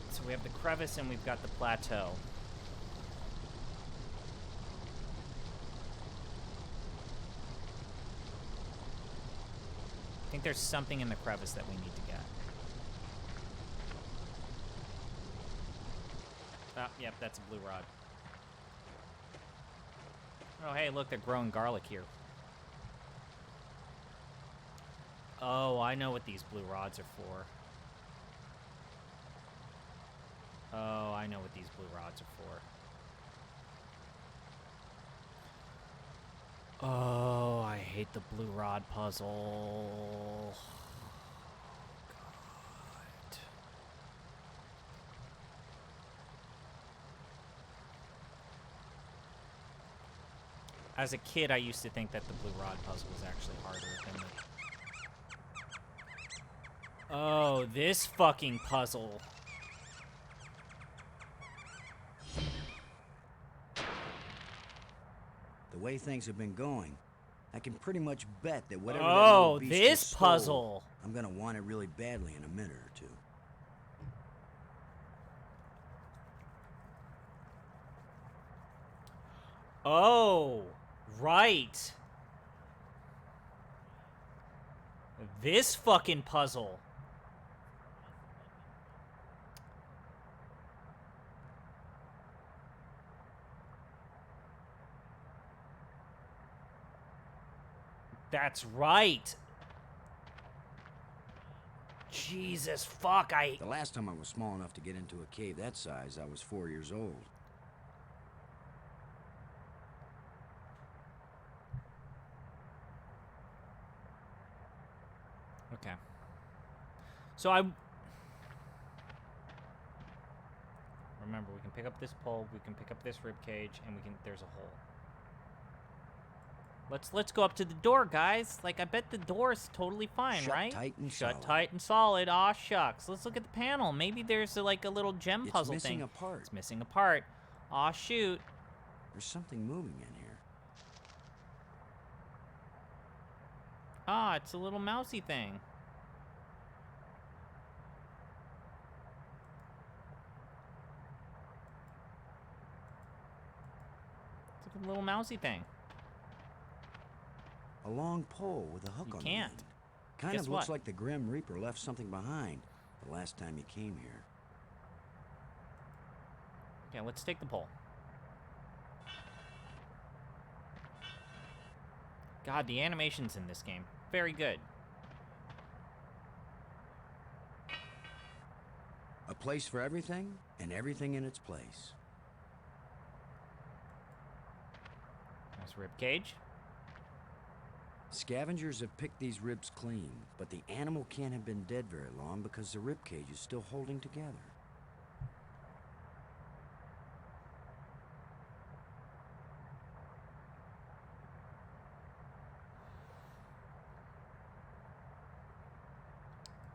So we have the crevice and we've got the plateau. I think there's something in the crevice that we need to get. Oh, yep, that's a blue rod. Oh, hey, look, they're growing garlic here. Oh, I know what these blue rods are for. Oh, I know what these blue rods are for. Oh, I hate the blue rod puzzle. God. As a kid, I used to think that the blue rod puzzle was actually harder than the... Oh, this fucking puzzle. The way things have been going, I can pretty much bet that whatever that Oh, little beast this just stole, puzzle. I'm gonna want it really badly in a minute or two. Oh, right. This fucking puzzle. That's right. Jesus, fuck, The last time I was small enough to get into a cave that size, I was 4 years old. Okay. So remember, we can pick up this pole, we can pick up this rib cage, and there's a hole. Let's go up to the door, guys. Like, I bet the door's totally fine, Shut right? tight and Shut solid. tight and solid. Aw, shucks. Let's look at the panel. Maybe there's like a little gem puzzle It's missing thing. a part. It's missing a part. Aw, shoot. There's something moving in here. Ah, it's a little mousy thing. It's like a little mousy thing. A long pole with a hook You on can't. the end. Kind Guess of looks what? like the Grim Reaper left something behind the last time he came here. Okay, let's take the pole. God, the animations in this game, very good. A place for everything, and everything in its place. Nice rib cage. Scavengers have picked these ribs clean, but the animal can't have been dead very long because the rib cage is still holding together.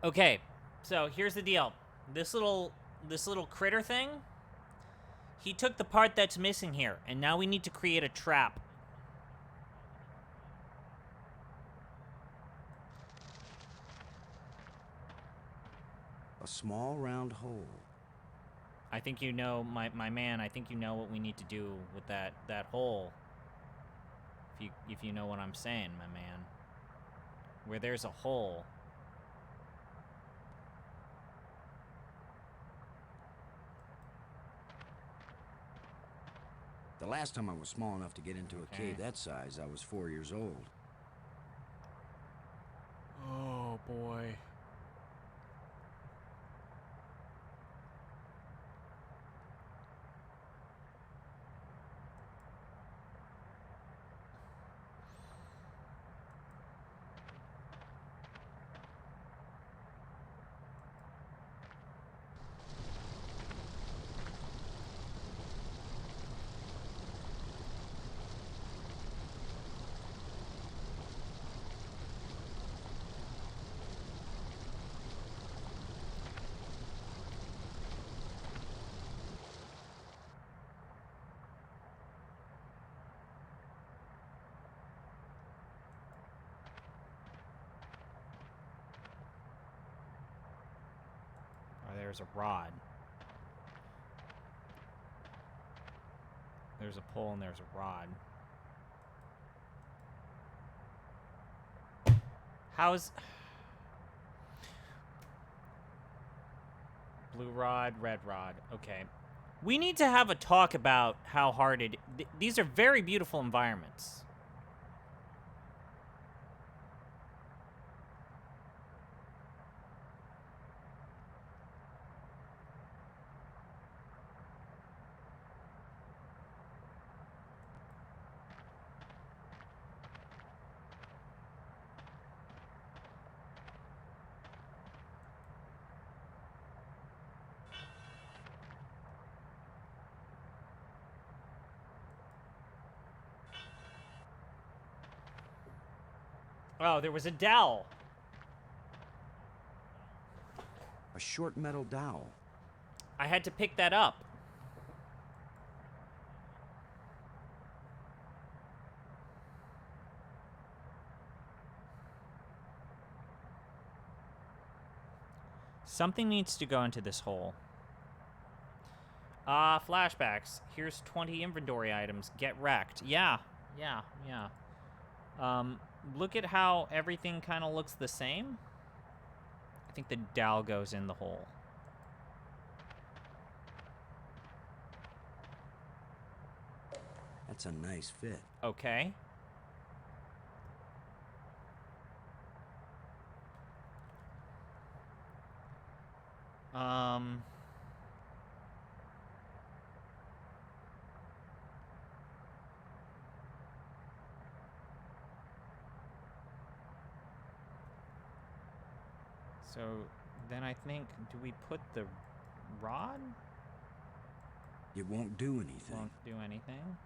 Okay, so here's the deal. This little critter thing, he took the part that's missing here, and now we need to create a trap. A small round hole. I think you know, my man, I think you know what we need to do with that hole. if you know what I'm saying, my man. Where there's a hole. The last time I was small enough to get into a Okay. cave that size, I was 4 years old. Oh boy. Oh, there's a rod. There's a pole and there's a rod. How's... Blue rod, red rod. Okay. We need to have a talk about how hard it... these are very beautiful environments. Oh, there was a dowel. A short metal dowel. I had to pick that up. Something needs to go into this hole. Flashbacks. Here's 20 inventory items. Get wrecked. Yeah. Look at how everything kind of looks the same. I think the dowel goes in the hole. That's a nice fit. Okay. So then I think, do we put the rod? It won't do anything. Won't do anything.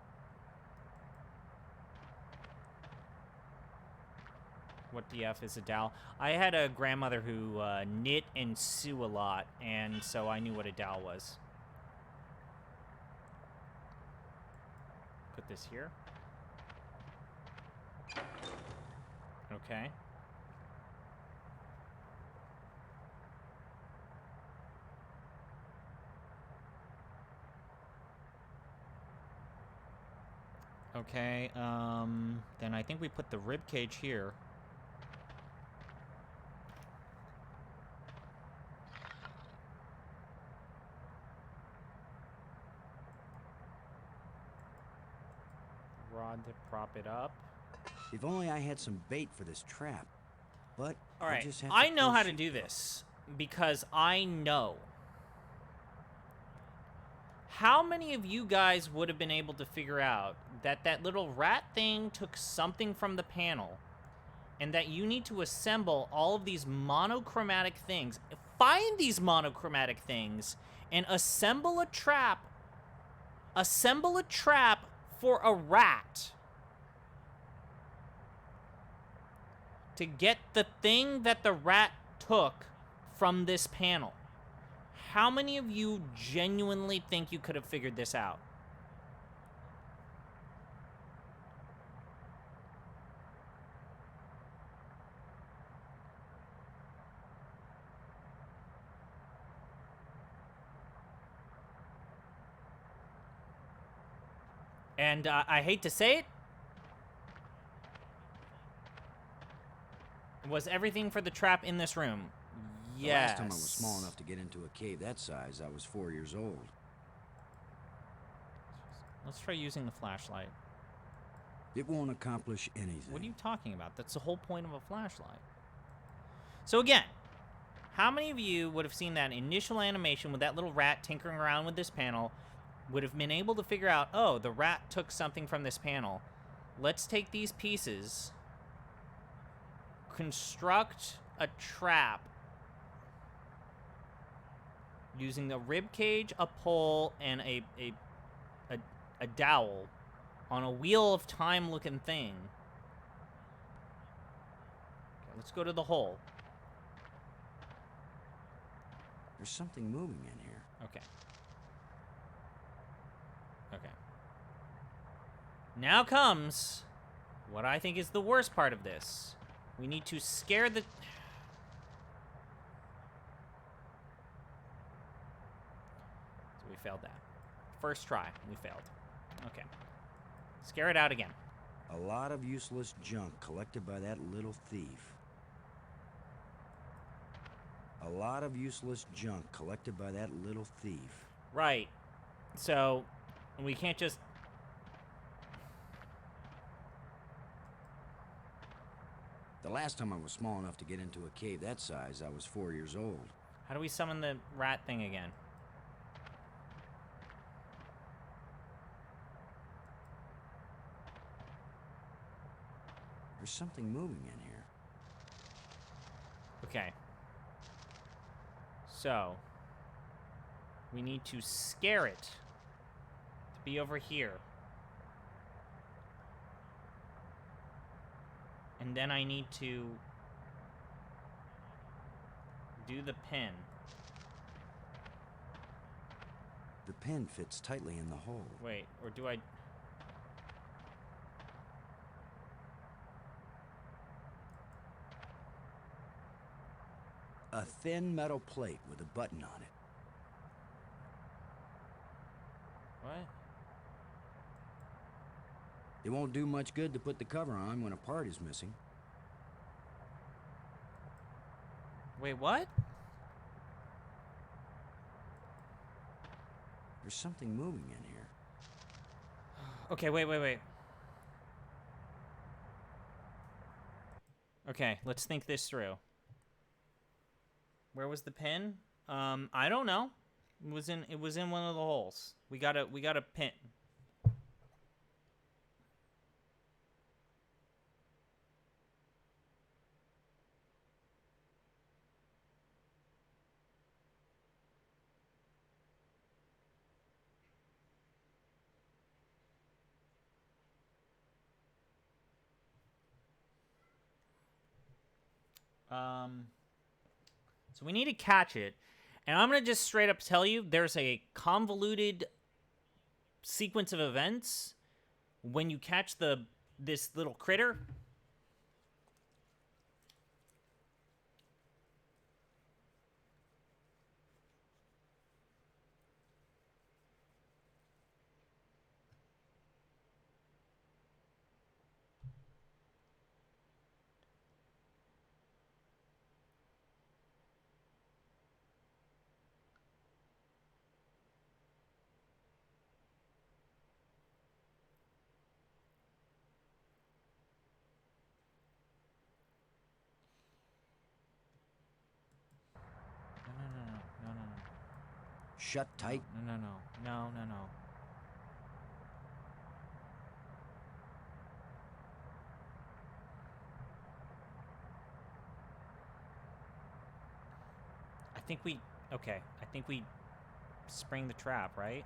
What DF is a dowel? I had a grandmother who knit and sew a lot, and so I knew what a dowel was. Put this here. Okay. Okay, then I think we put the rib cage here. Rod to prop it up. If only I had some bait for this trap. But All I right, just have I to know how push to do this because I know. How many of you guys would have been able to figure out that that little rat thing took something from the panel and that you need to assemble all of these monochromatic things, find these monochromatic things, and assemble a trap for a rat to get the thing that the rat took from this panel? How many of you genuinely think you could have figured this out? And I hate to say it, Was everything for the trap in this room? The Yes. last time I was small enough to get into a cave that size, I was 4 years old. Let's try using the flashlight. It won't accomplish anything. What are you talking about? That's the whole point of a flashlight. So again, how many of you would have seen that initial animation with that little rat tinkering around with this panel, would have been able to figure out, oh, the rat took something from this panel. Let's take these pieces, construct a trap using a rib cage, a pole, and a dowel on a wheel of time looking thing. Okay, let's go to the hole. There's something moving in here. Okay. Okay. Now comes what I think is the worst part of this. We need to scare the... So we failed that. First try, we failed. Okay. Scare it out again. A lot of useless junk collected by that little thief. A lot of useless junk collected by that little thief. Right. So, we can't just... The last time I was small enough to get into a cave that size, I was 4 years old. How do we summon the rat thing again? There's something moving in here. Okay. So, we need to scare it to be over here. And then I need to do the pin. The pin fits tightly in the hole. Wait, or do I... A thin metal plate with a button on it. What? It won't do much good to put the cover on when a part is missing. Wait, what? There's something moving in here. Okay, wait. Okay, let's think this through. Where was the pin? I don't know. It was in one of the holes. We got a pin. So we need to catch it. And I'm going to just straight up tell you, there's a convoluted sequence of events when you catch this little critter. No. Shut tight. No. I think we spring the trap, right?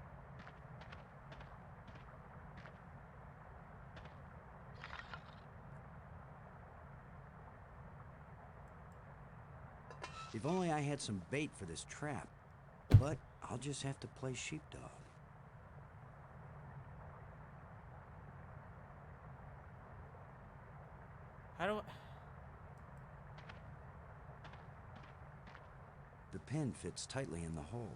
If only I had some bait for this trap. But I'll just have to play sheepdog. How do I... The pin fits tightly in the hole.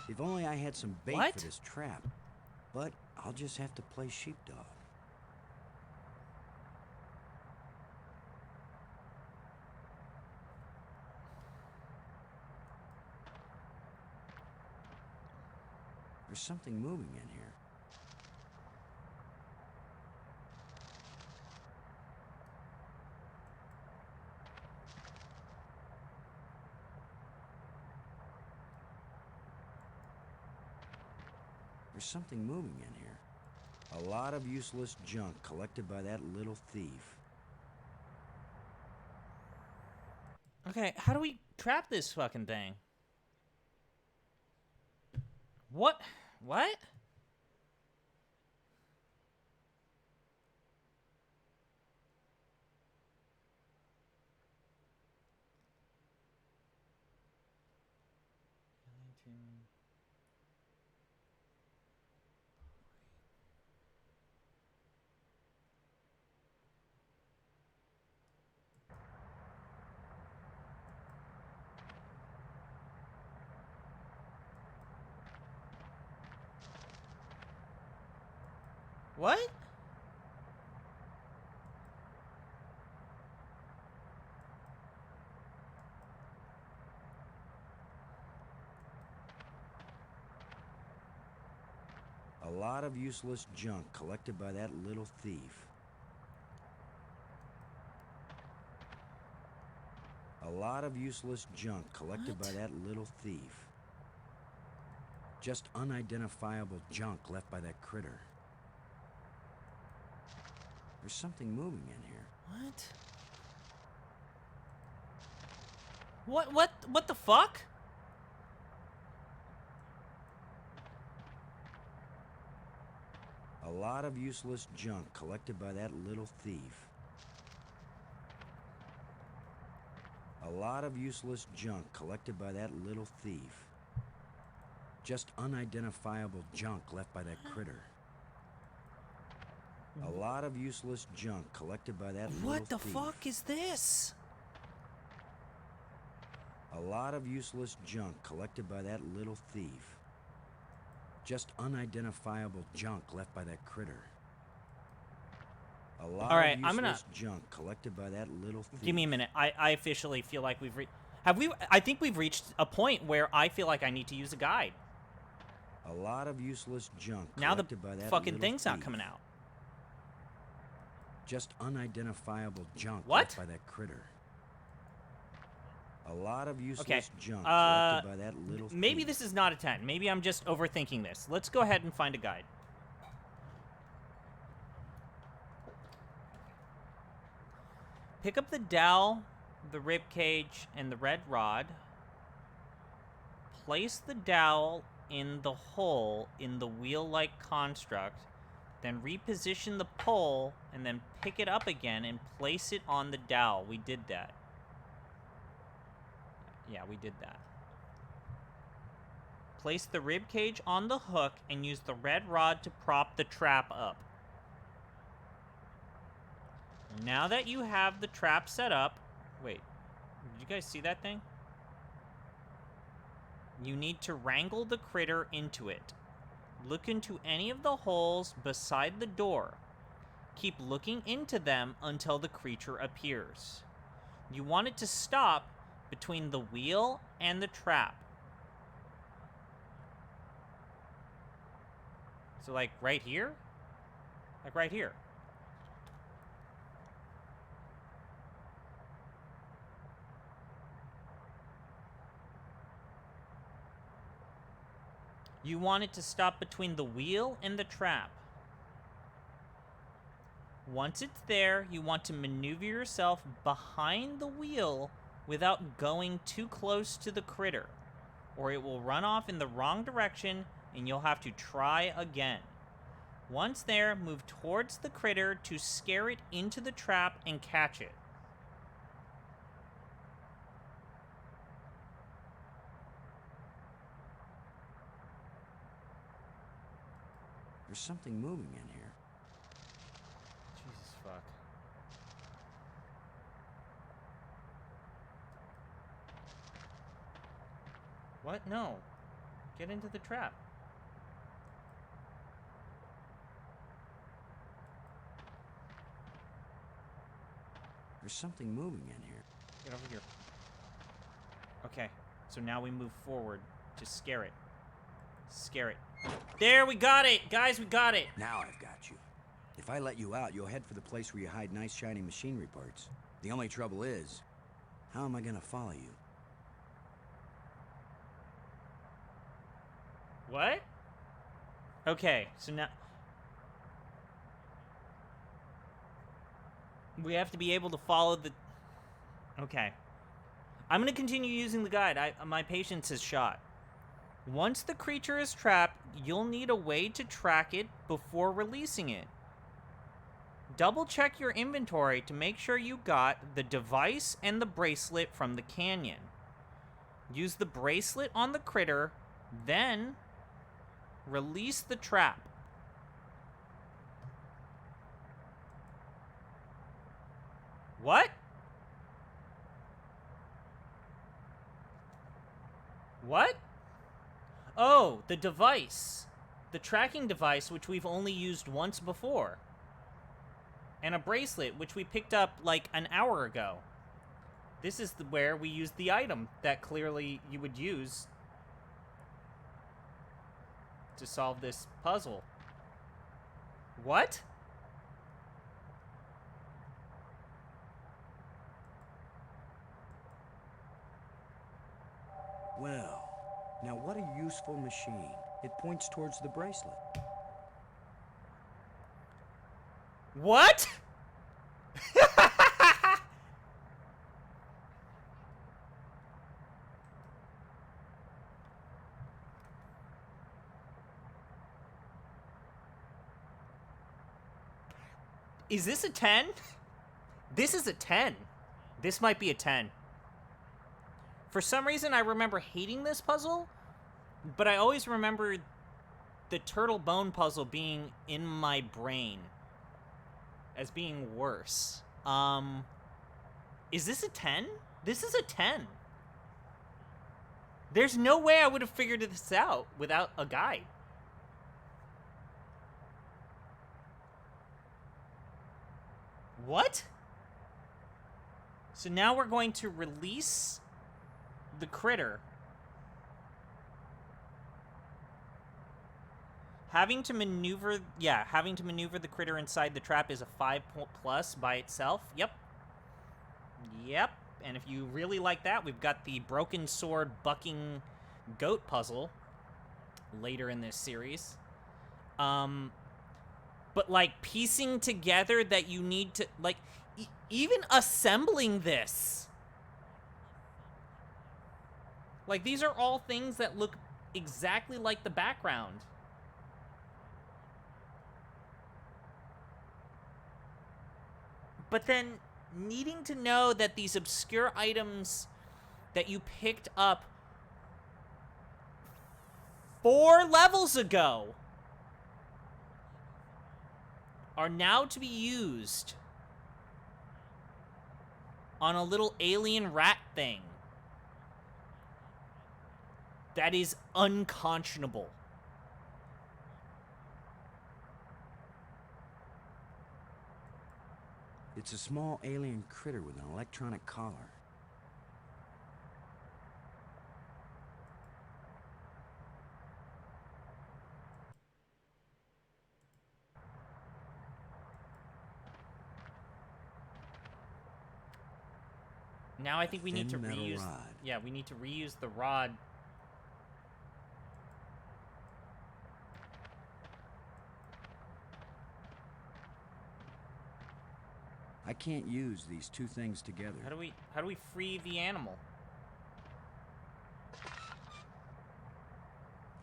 If only I had some bait What? for this trap. But I'll just have to play sheepdog. There's something moving in here. There's something moving in here. A lot of useless junk collected by that little thief. Okay, how do we trap this fucking thing? What? What? What? A lot of useless junk collected by that little thief. A lot of useless junk collected by that little thief. Just unidentifiable junk left by that critter. There's something moving in here. What? What the fuck? A lot of useless junk collected by that little thief. A lot of useless junk collected by that little thief. Just unidentifiable junk left by that critter. A lot of useless junk collected by that little thief. What the fuck is this? A lot of useless junk collected by that little thief. Just unidentifiable junk left by that critter. A lot All right, of I'm gonna- useless junk collected by that little thief. Give me a minute. I officially feel like we've reached... Have we... I think we've reached a point where I feel like I need to use a guide. A lot of useless junk Now the collected by that fucking little thing's not thief. coming out. Just unidentifiable junk What? left by that critter. A lot of useless Okay, junk collected by that little maybe thief. this is not a 10. Maybe I'm just overthinking this. Let's go ahead and find a guide. Pick up the dowel, the rib cage, and the red rod. Place the dowel in the hole in the wheel-like construct. Then reposition the pole, and then pick it up again and place it on the dowel. We did that. Yeah, we did that. Place the rib cage on the hook and use the red rod to prop the trap up. Now that you have the trap set up... Wait, did you guys see that thing? You need to wrangle the critter into it. Look into any of the holes beside the door. Keep looking into them until the creature appears. You want it to stop between the wheel and the trap. So, like, right here? Like, right here. You want it to stop between the wheel and the trap. Once it's there, you want to maneuver yourself behind the wheel without going too close to the critter, or it will run off in the wrong direction and you'll have to try again. Once there, move towards the critter to scare it into the trap and catch it. There's something moving in here. Jesus fuck. What? No. Get into the trap. There's something moving in here. Get over here. Okay, so now we move forward. Just scare it. Scare it. There, we got it! Guys, we got it! Now I've got you. If I let you out, you'll head for the place where you hide nice shiny machinery parts. The only trouble is, how am I gonna follow you? What? Okay, so now... we have to be able to follow the... Okay. I'm gonna continue using the guide. My patience is shot. Once the creature is trapped, you'll need a way to track it before releasing it. Double check your inventory to make sure you got the device and the bracelet from the canyon. Use the bracelet on the critter, then release the trap. What? What? Oh, the device. The tracking device, which we've only used once before. And a bracelet, which we picked up like an hour ago. This is where we use the item that clearly you would use to solve this puzzle. What? Well, now what a useful machine. It points towards the bracelet. What? Is this a 10? This is a 10. This might be a 10. For some reason, I remember hating this puzzle, but I always remember the turtle bone puzzle being in my brain as being worse. Is this a 10? This is a 10. There's no way I would have figured this out without a guide. What? So now we're going to release the critter. Having to maneuver the critter inside the trap is a 5+ by itself. Yep. And if you really like that, we've got the broken sword bucking goat puzzle later in this series. But like piecing together that you need to like even assembling this. Like these are all things that look exactly like the background. But then needing to know that these obscure items that you picked up 4 levels ago are now to be used on a little alien rat thing. That is unconscionable. It's a small alien critter with an electronic collar. Now I think we need to Thin metal reuse... rod. Yeah, we need to reuse the rod. I can't use these two things together. How do we free the animal?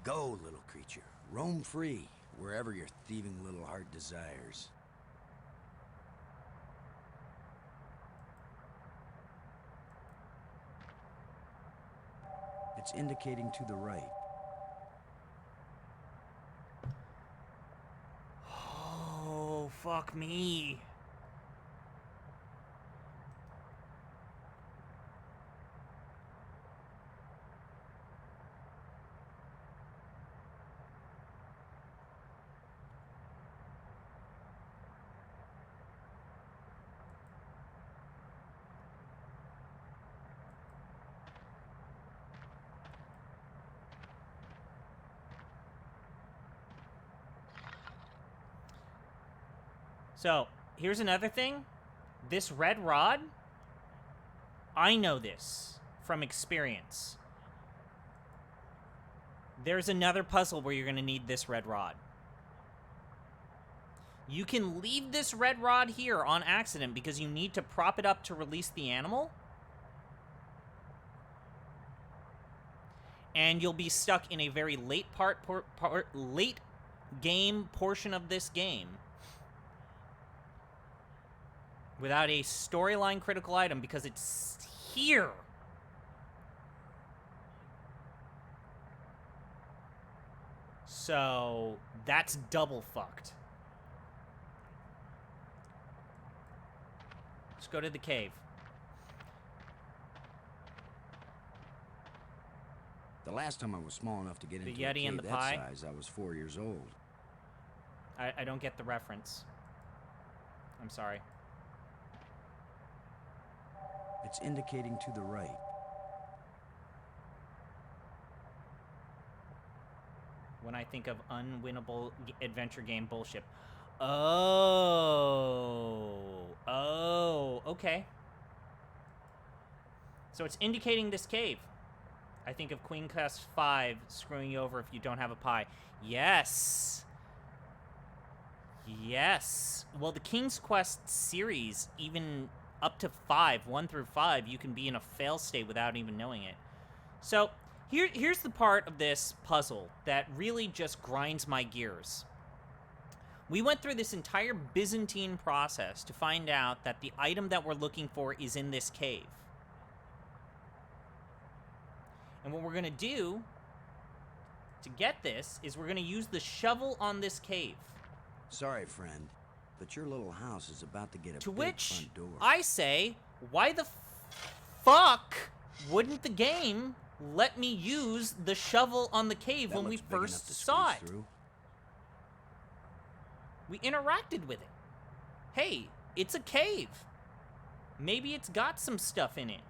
Go, little creature. Roam free, wherever your thieving little heart desires. It's indicating to the right. Oh, fuck me. So, here's another thing. This red rod, I know this from experience. There's another puzzle where you're going to need this red rod. You can leave this red rod here on accident because you need to prop it up to release the animal. And you'll be stuck in a very late late game portion of this game without a storyline critical item because it's here. So that's double fucked. Let's go to the cave. The last time I was small enough to get The into Yeti a cave and the that pie? size, I was 4 years old. I don't get the reference. I'm sorry. It's indicating to the right. When I think of unwinnable adventure game bullshit. Oh, okay. So it's indicating this cave. I think of Queen Quest 5 screwing you over if you don't have a pie. Yes. Yes. Well, the King's Quest series, even up to 5, 1 through 5, you can be in a fail state without even knowing it. So, here's the part of this puzzle that really just grinds my gears. We went through this entire Byzantine process to find out that the item that we're looking for is in this cave. And what we're going to do to get this is we're going to use the shovel on this cave. Sorry, friend, but your little house is about to get a To big which front door. I say, why the fuck wouldn't the game let me use the shovel on the cave That when we looks big enough first to saw squeeze it? through. We interacted with it. Hey, it's a cave. Maybe it's got some stuff in it.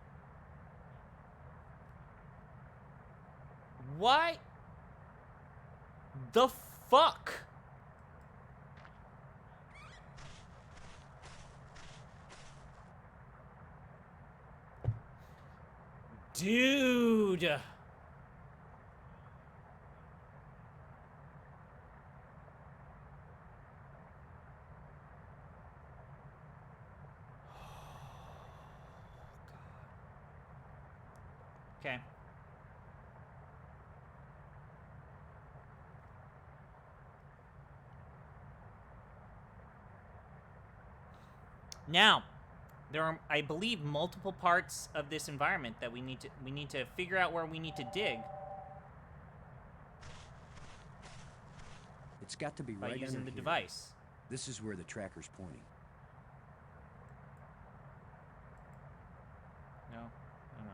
Why the fuck? Dude. Okay. Now, there are, I believe, multiple parts of this environment that we need to figure out where we need to dig It's got to be by right using under the here. device. This is where the tracker's pointing. No, no, no.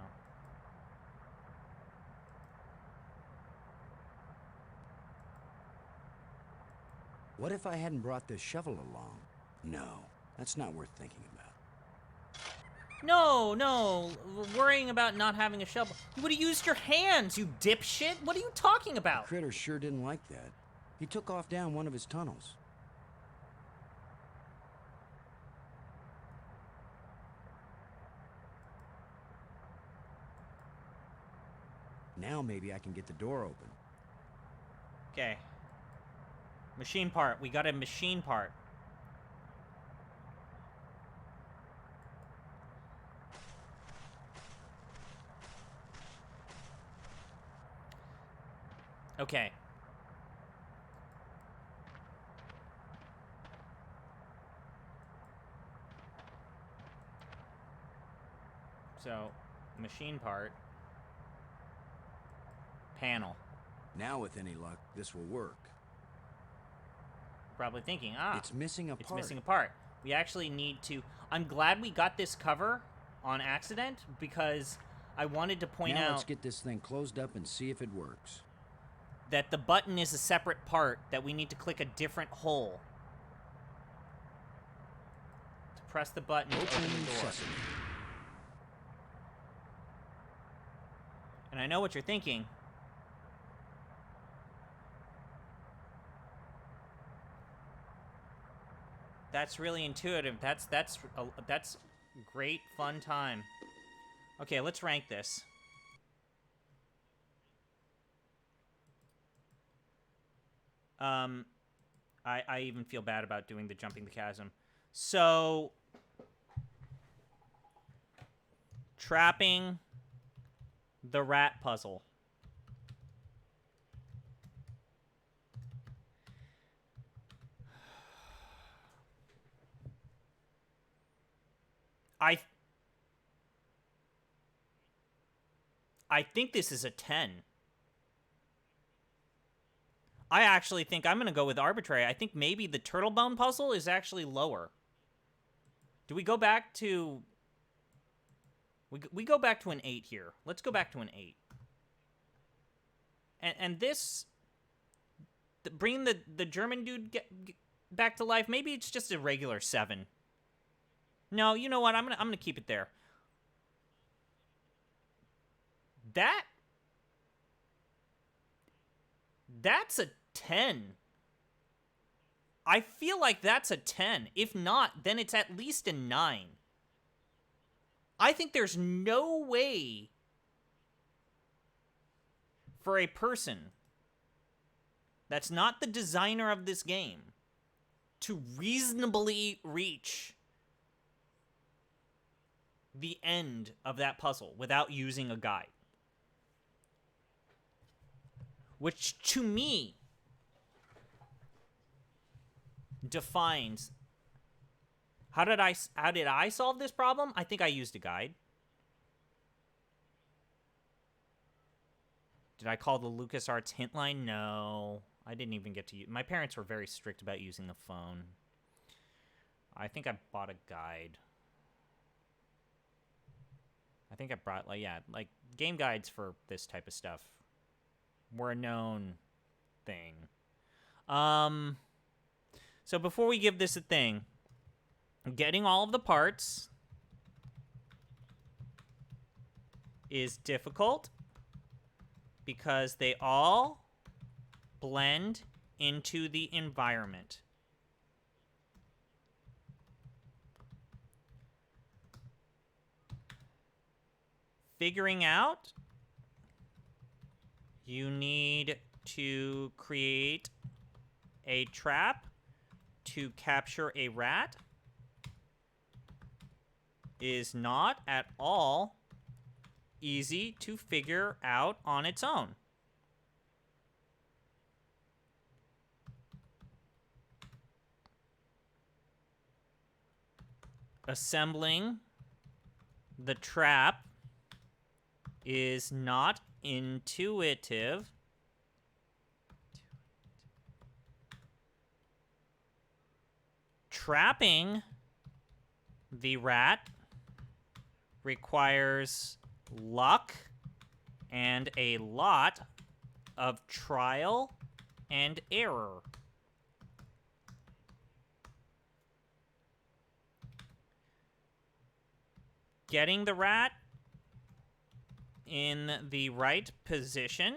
What if I hadn't brought this shovel along? No, that's not worth thinking about. No, worrying about not having a shovel. You would have used your hands, you dipshit. What are you talking The about? critter sure didn't like that. He took off down one of his tunnels. Now maybe I can get the door open. Okay. Machine part. We got a machine part. Okay. So, machine part. Panel. Now with any luck, this will work. Probably thinking, It's missing a it's part. missing a part. We actually need to... I'm glad we got this cover on accident because I wanted to point Now out let's get this thing closed up and see if it works. that the button is a separate part, that we need to click a different hole. To press the button to open the door. Sesame. And I know what you're thinking. That's really intuitive. That's great fun time. Okay, let's rank this. I even feel bad about doing the jumping the chasm. So, trapping the rat puzzle. I think this is a 10. I actually think I'm going to go with arbitrary. I think maybe the turtle bone puzzle is actually lower. Do we go back to... We go back to an 8 here. Let's go back to an 8. And this... bringing the German dude back to life, maybe it's just a regular 7. No, you know what? I'm gonna keep it there. That's a 10. I feel like that's a 10. If not, then it's at least a 9. I think there's no way for a person that's not the designer of this game to reasonably reach the end of that puzzle without using a guide. Which, to me, defines... How did I solve this problem? I think I used a guide. Did I call the LucasArts hint line? No. I didn't even get to use... My parents were very strict about using the phone. I think I bought a guide. I think I brought, like game guides for this type of stuff were a known thing. So before we give this a thing, getting all of the parts is difficult because they all blend into the environment. Figuring out, you need to create a trap to capture a rat is not at all easy to figure out on its own. Assembling the trap is not intuitive. Trapping the rat requires luck and a lot of trial and error. Getting the rat in the right position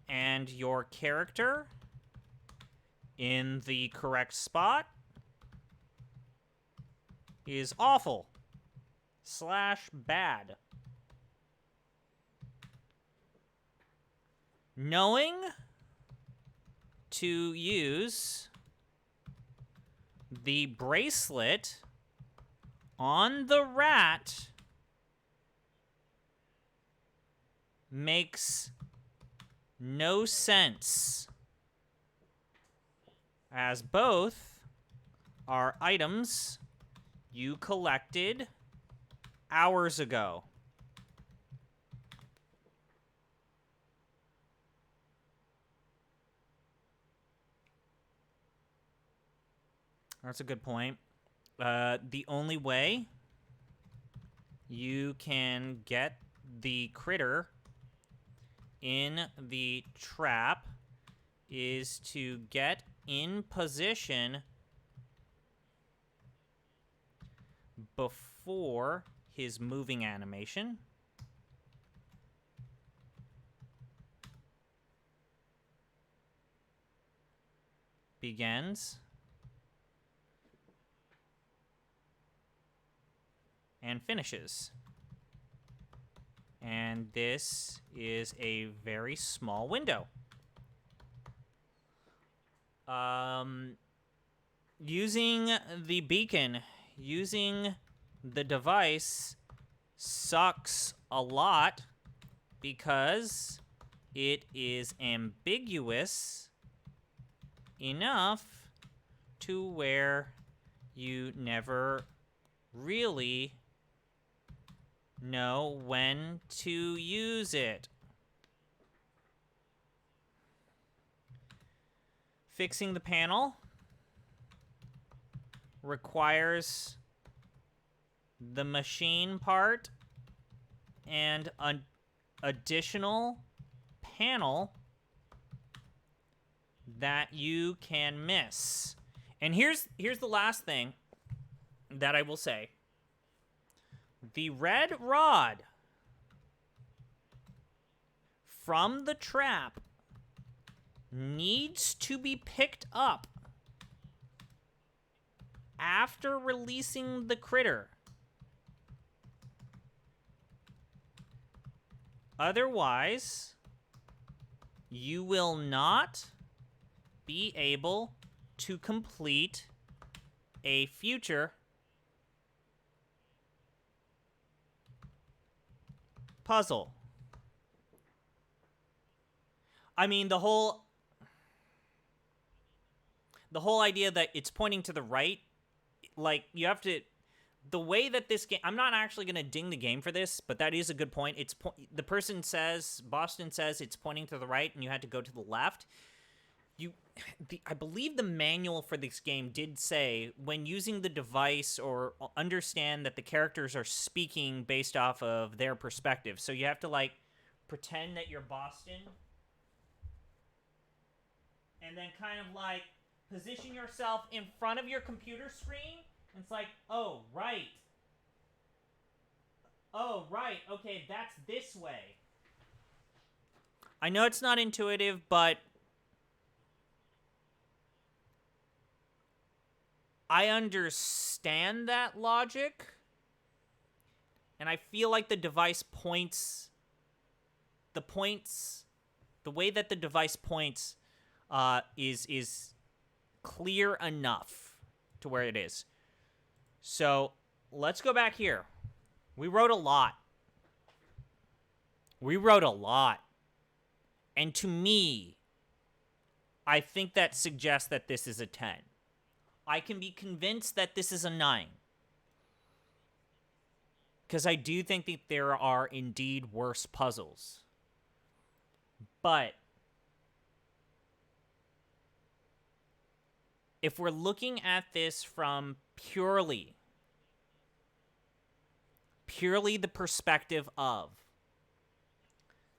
and your character in the correct spot is awful / bad. Knowing to use the bracelet on the rat makes no sense, as both are items you collected hours ago. That's a good point. The only way you can get the critter in the trap is to get in position before his moving animation. Begins. and finishes. And this is a very small window. Using the beacon, using the device sucks a lot because it is ambiguous enough to where you never really know when to use it. Fixing the panel requires the machine part and an additional panel that you can miss. And here's the last thing that I will say. The red rod from the trap needs to be picked up after releasing the critter. Otherwise, you will not be able to complete a future puzzle. I mean, the whole idea that it's pointing to the right, like, you have to, the way that this game, I'm not actually going to ding the game for this, but that is a good point. The person says, Boston says it's pointing to the right and you had to go to the left. I believe the manual for this game did say when using the device or understand that the characters are speaking based off of their perspective. So you have to, like, pretend that you're Boston and then kind of, like, position yourself in front of your computer screen. And it's like, oh, right. Oh, right. Okay, that's this way. I know it's not intuitive, but I understand that logic. And I feel like the device points, the way that the device points is clear enough to where it is. So let's go back here. We wrote a lot. And to me, I think that suggests that this is a 10. I can be convinced that this is a 9. Because I do think that there are indeed worse puzzles. But if we're looking at this from purely the perspective of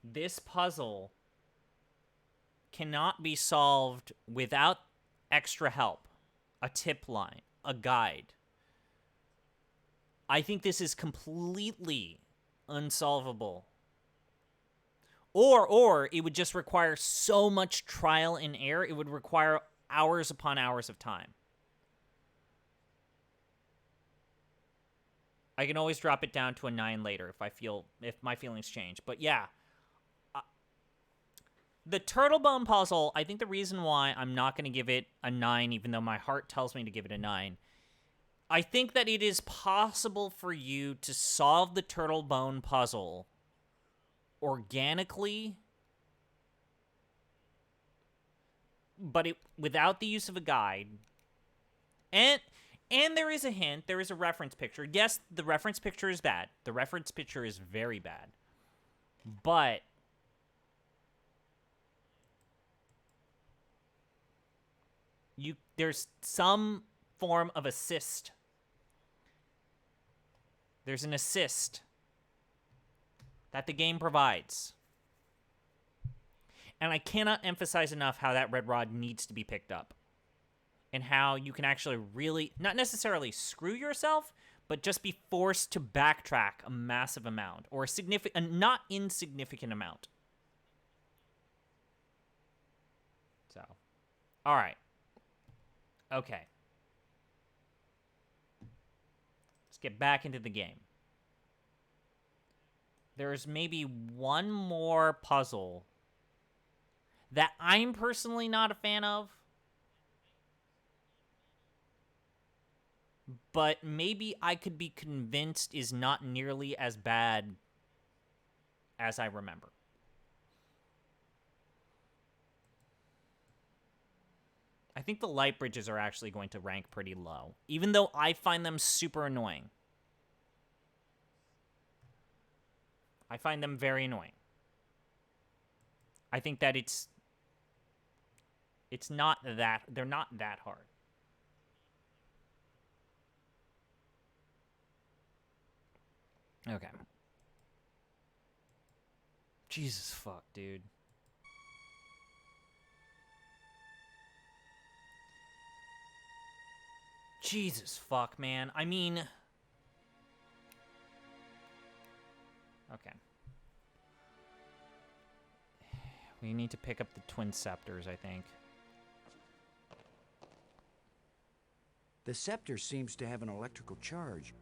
this puzzle cannot be solved without extra help, a tip line, a guide. I think this is completely unsolvable. Or it would just require so much trial and error, it would require hours upon hours of time. I can always drop it down to a 9 later if my feelings change. But yeah, the turtle bone puzzle, I think the reason why I'm not going to give it a 9, even though my heart tells me to give it a 9, I think that it is possible for you to solve the turtle bone puzzle organically, but without the use of a guide. And there is a hint, there is a reference picture. Yes, the reference picture is bad. The reference picture is very bad. But there's some form of assist. There's an assist that the game provides. And I cannot emphasize enough how that red rod needs to be picked up. And how you can actually really, not necessarily screw yourself, but just be forced to backtrack a massive amount. Or a not insignificant amount. So, alright. Okay. Let's get back into the game. there's maybe one more puzzle that I'm personally not a fan of, but maybe I could be convinced is not nearly as bad as I remember. I think the light bridges are actually going to rank pretty low, even though I find them super annoying. I find them very annoying. I think that it's not that, they're not that hard. Okay. Jesus fuck, dude. Jesus fuck, man. I mean... Okay. We need to pick up the twin scepters, I think. The scepter seems to have an electrical charge.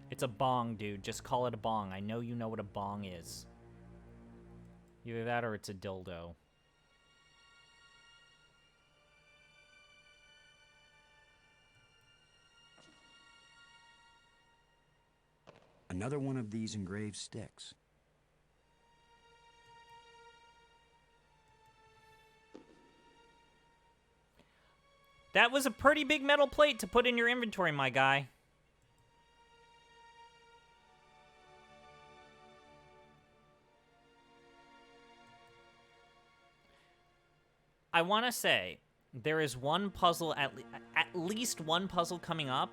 It's a bong, dude. Just call it a bong. I know you know what a bong is. Either that or it's a dildo. Another one of these engraved sticks. That was a pretty big metal plate to put in your inventory, my guy. I want to say, there is one puzzle, at least one puzzle coming up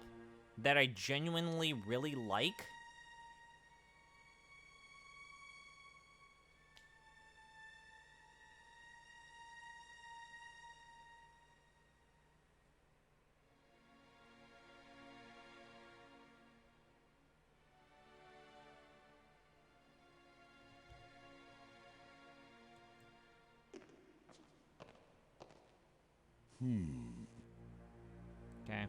that I genuinely really like. Okay.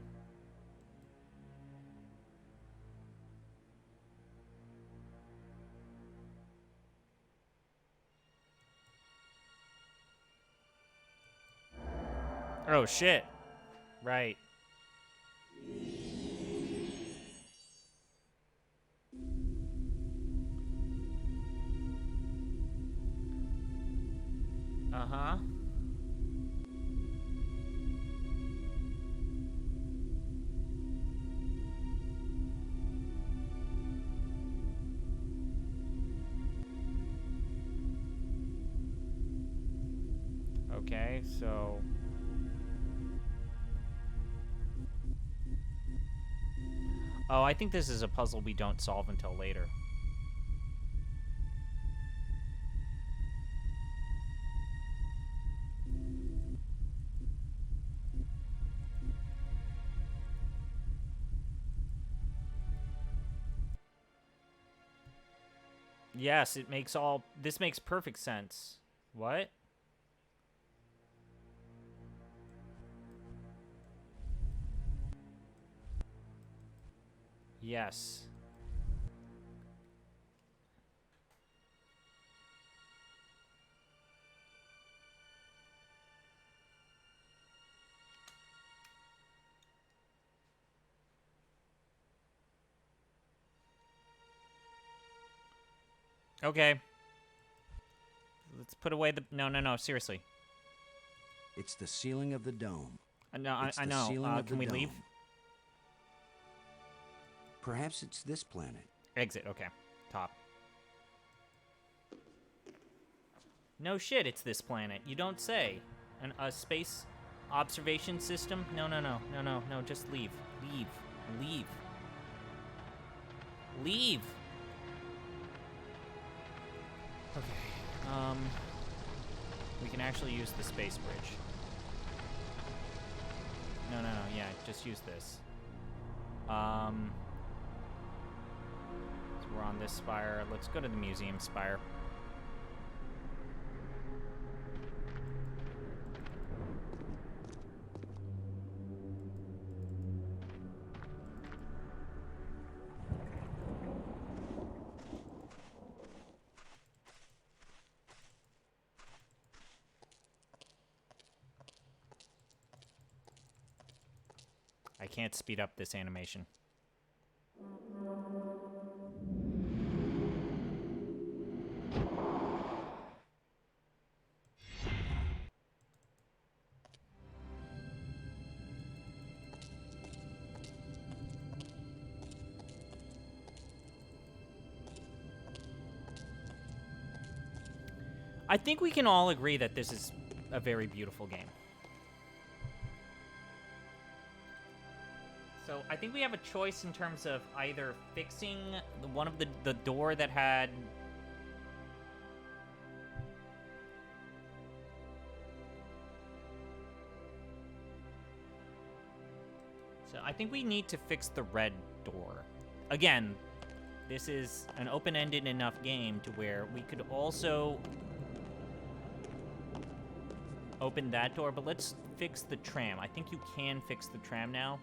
Oh, shit. Right. Uh-huh. Okay, so... Oh, I think this is a puzzle we don't solve until later. Yes, it makes all... This makes perfect sense. What? Yes. Okay. Let's put away the... No, seriously. It's the ceiling of the dome. No, It's I the know. ceiling of Can the we leave? dome. Perhaps it's this planet. Exit, okay. Top. No shit, it's this planet. You don't say. A space observation system? No, just leave. Leave. Okay, we can actually use the space bridge. No, yeah, just use this. So we're on this spire. Let's go to the museum spire. I can't speed up this animation. I think we can all agree that this is a very beautiful game. So I think we have a choice in terms of either fixing one of the door that had... So I think we need to fix the red door. Again, this is an open-ended enough game to where we could also open that door, but let's fix the tram. I think you can fix the tram now.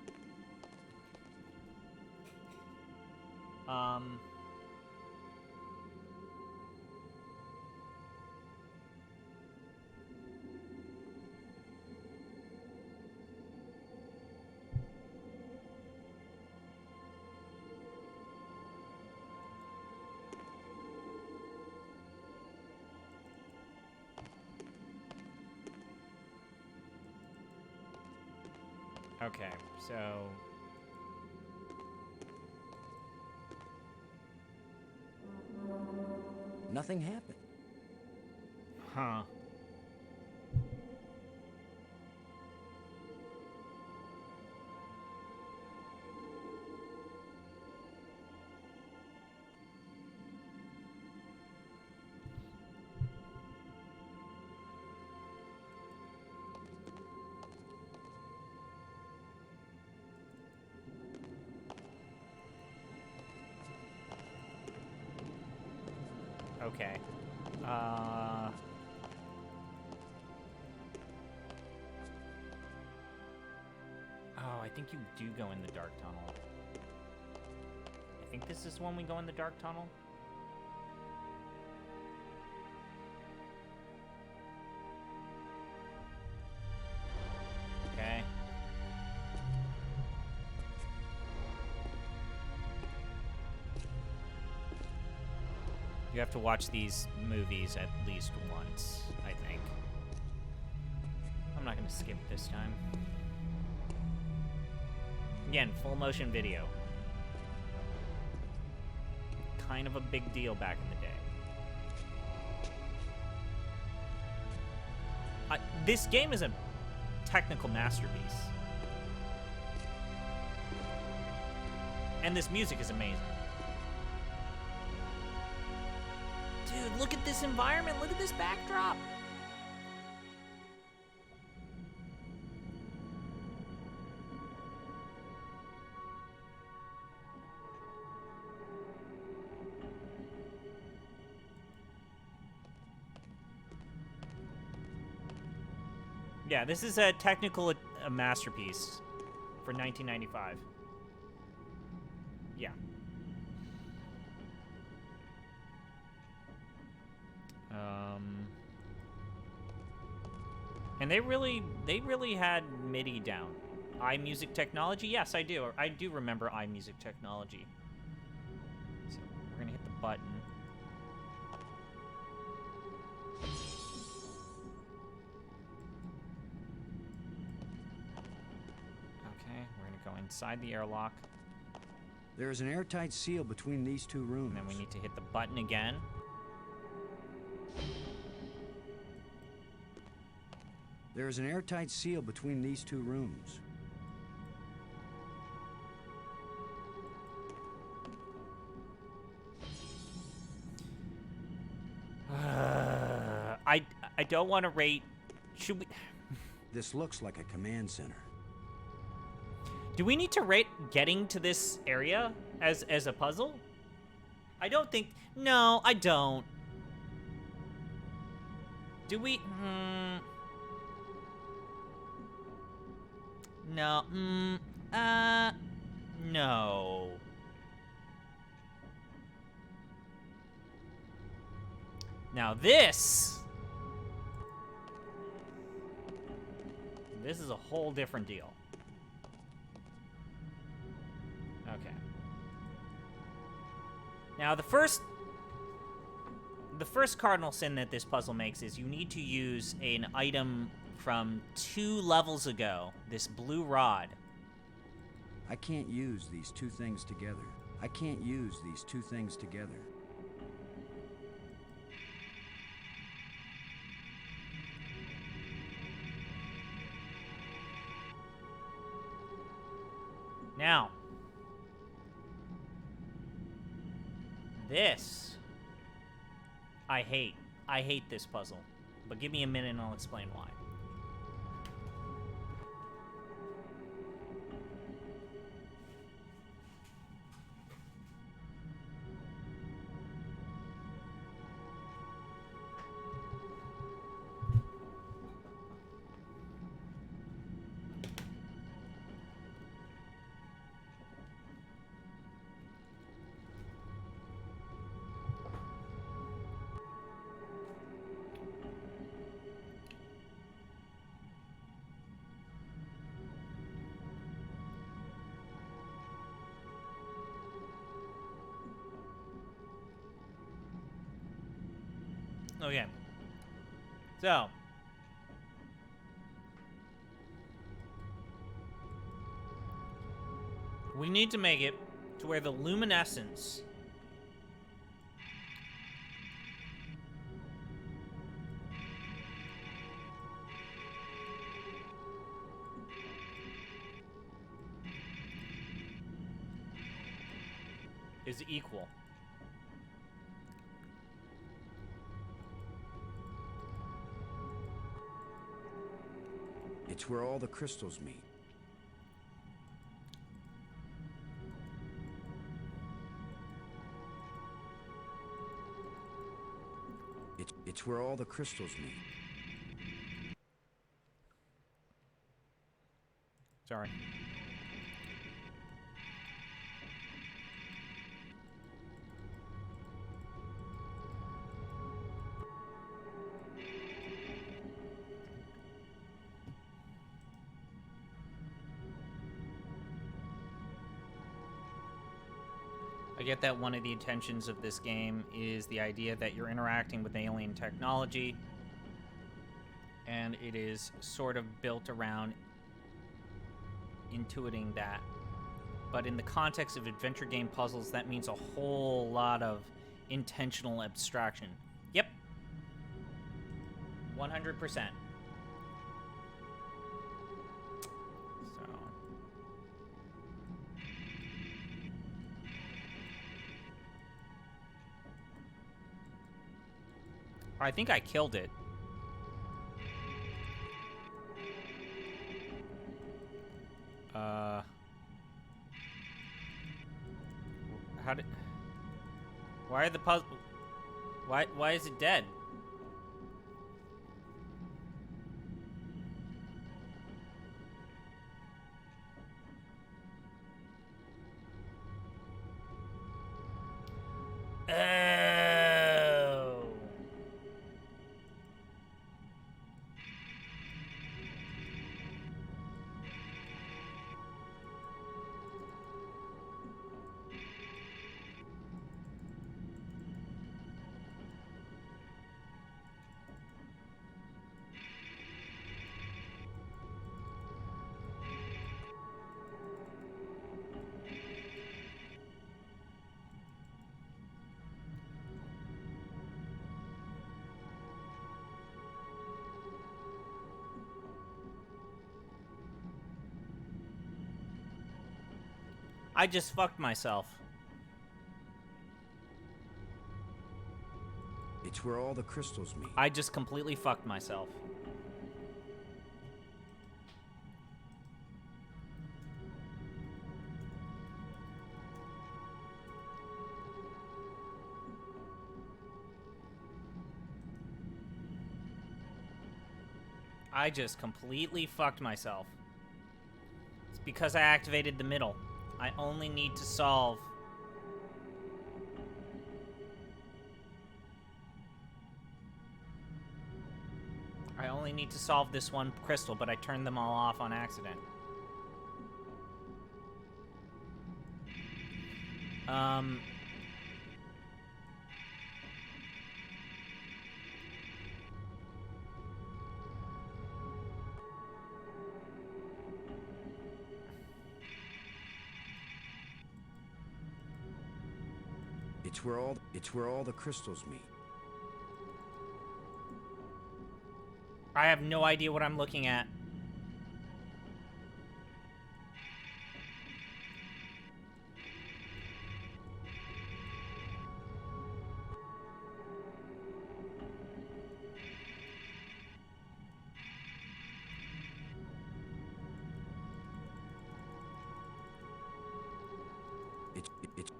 Okay, so... Nothing happened. Huh. Okay. Oh, I think you do go in the dark tunnel. I think this is when we go in the dark tunnel. Okay. You have to watch these movies at least once, I think. I'm not gonna skip this time. Again, full motion video. Kind of a big deal back in the day. This game is a technical masterpiece. And this music is amazing. Dude, look at this environment. Look at this backdrop. Yeah, this is a technical masterpiece for 1995. Yeah. And they really had MIDI down. iMusic technology? Yes, I do. I do remember iMusic technology. So we're gonna hit the button. Okay, we're gonna go inside the airlock. There is an airtight seal between these two rooms. And then we need to hit the button again. There is an airtight seal between these two rooms. I don't want to rate. Should we? This looks like a command center. Do we need to rate getting to this area as a puzzle? I don't think. No, I don't. Do we? No. No. Now this is a whole different deal. Okay. Now, the first cardinal sin that this puzzle makes is you need to use an item from 2 levels ago, this blue rod. I can't use these two things together. I can't use these two things together. Now, this I hate. I hate this puzzle. But give me a minute and I'll explain why. Okay. So. We need to make it to where the luminescence is equal. It's where all the crystals meet. It's where all the crystals meet. Sorry. I get that one of the intentions of this game is the idea that you're interacting with alien technology, and it is sort of built around intuiting that. But in the context of adventure game puzzles, that means a whole lot of intentional abstraction. Yep. 100%. I think I killed it. How did... Why are the puzzle... Why is it dead? Oh. I just fucked myself. It's where all the crystals meet. I just completely fucked myself. I just completely fucked myself. It's because I activated the middle. I only need to solve... I only need to solve this one crystal, but I turned them all off on accident. Um... It's where all the crystals meet. I have no idea what I'm looking at.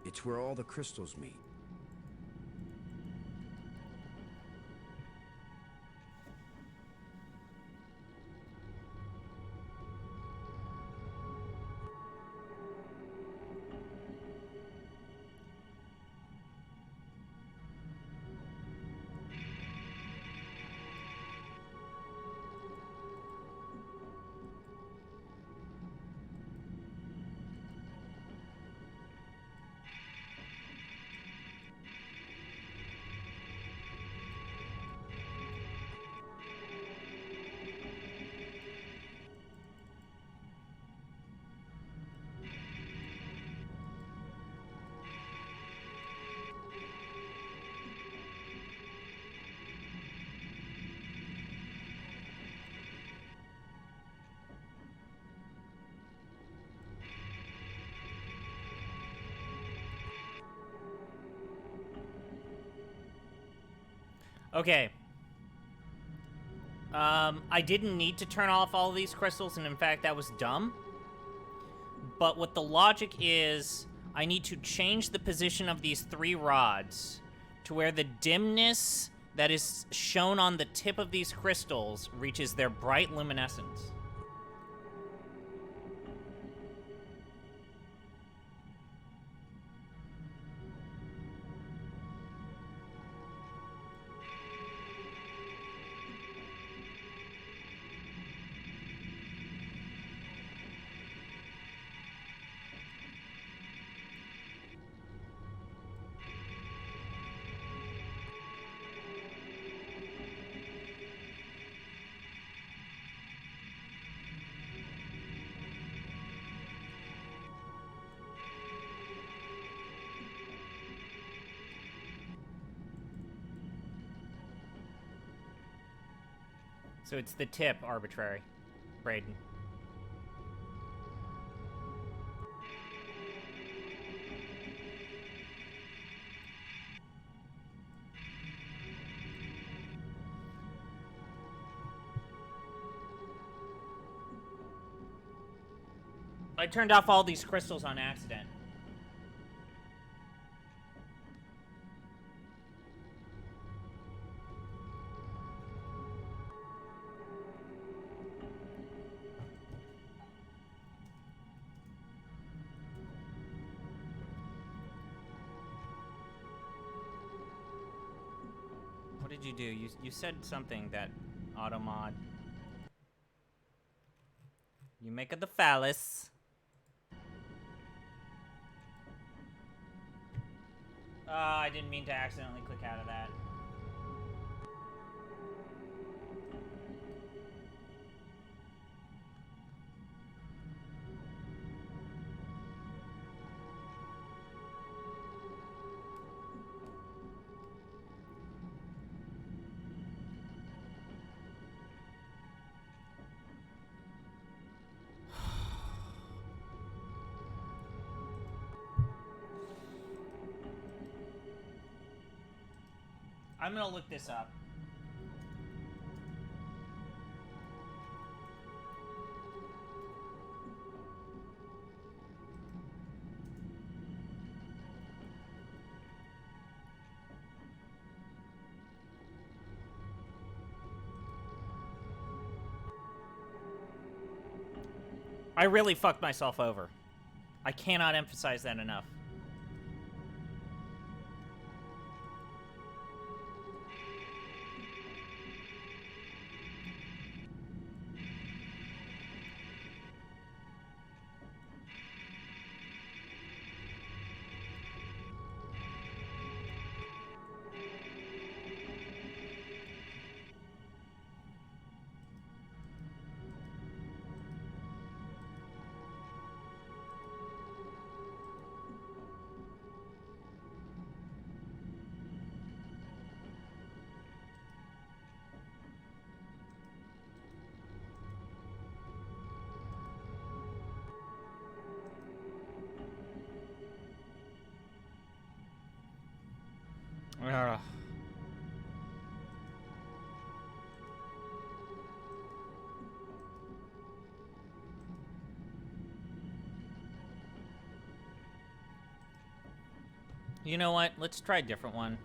It's where all the crystals meet. Okay. I didn't need to turn off all of these crystals, and in fact, that was dumb. But what the logic is, I need to change the position of these 3 rods to where the dimness that is shown on the tip of these crystals reaches their bright luminescence. So it's the tip, arbitrary. Braden. I turned off all these crystals on accident. What did you do? You said something that automod. You make it the phallus. I didn't mean to accidentally click out of that. I'm gonna look this up. I really fucked myself over. I cannot emphasize that enough. You know what? Let's try a different one.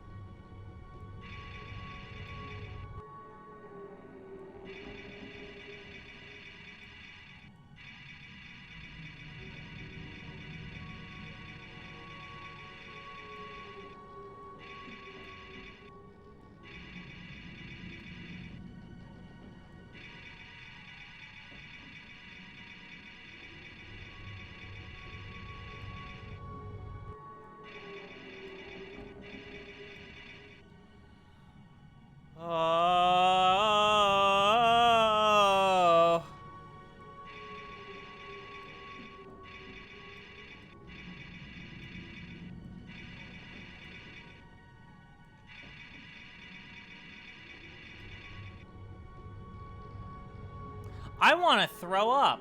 Oh. I want to throw up.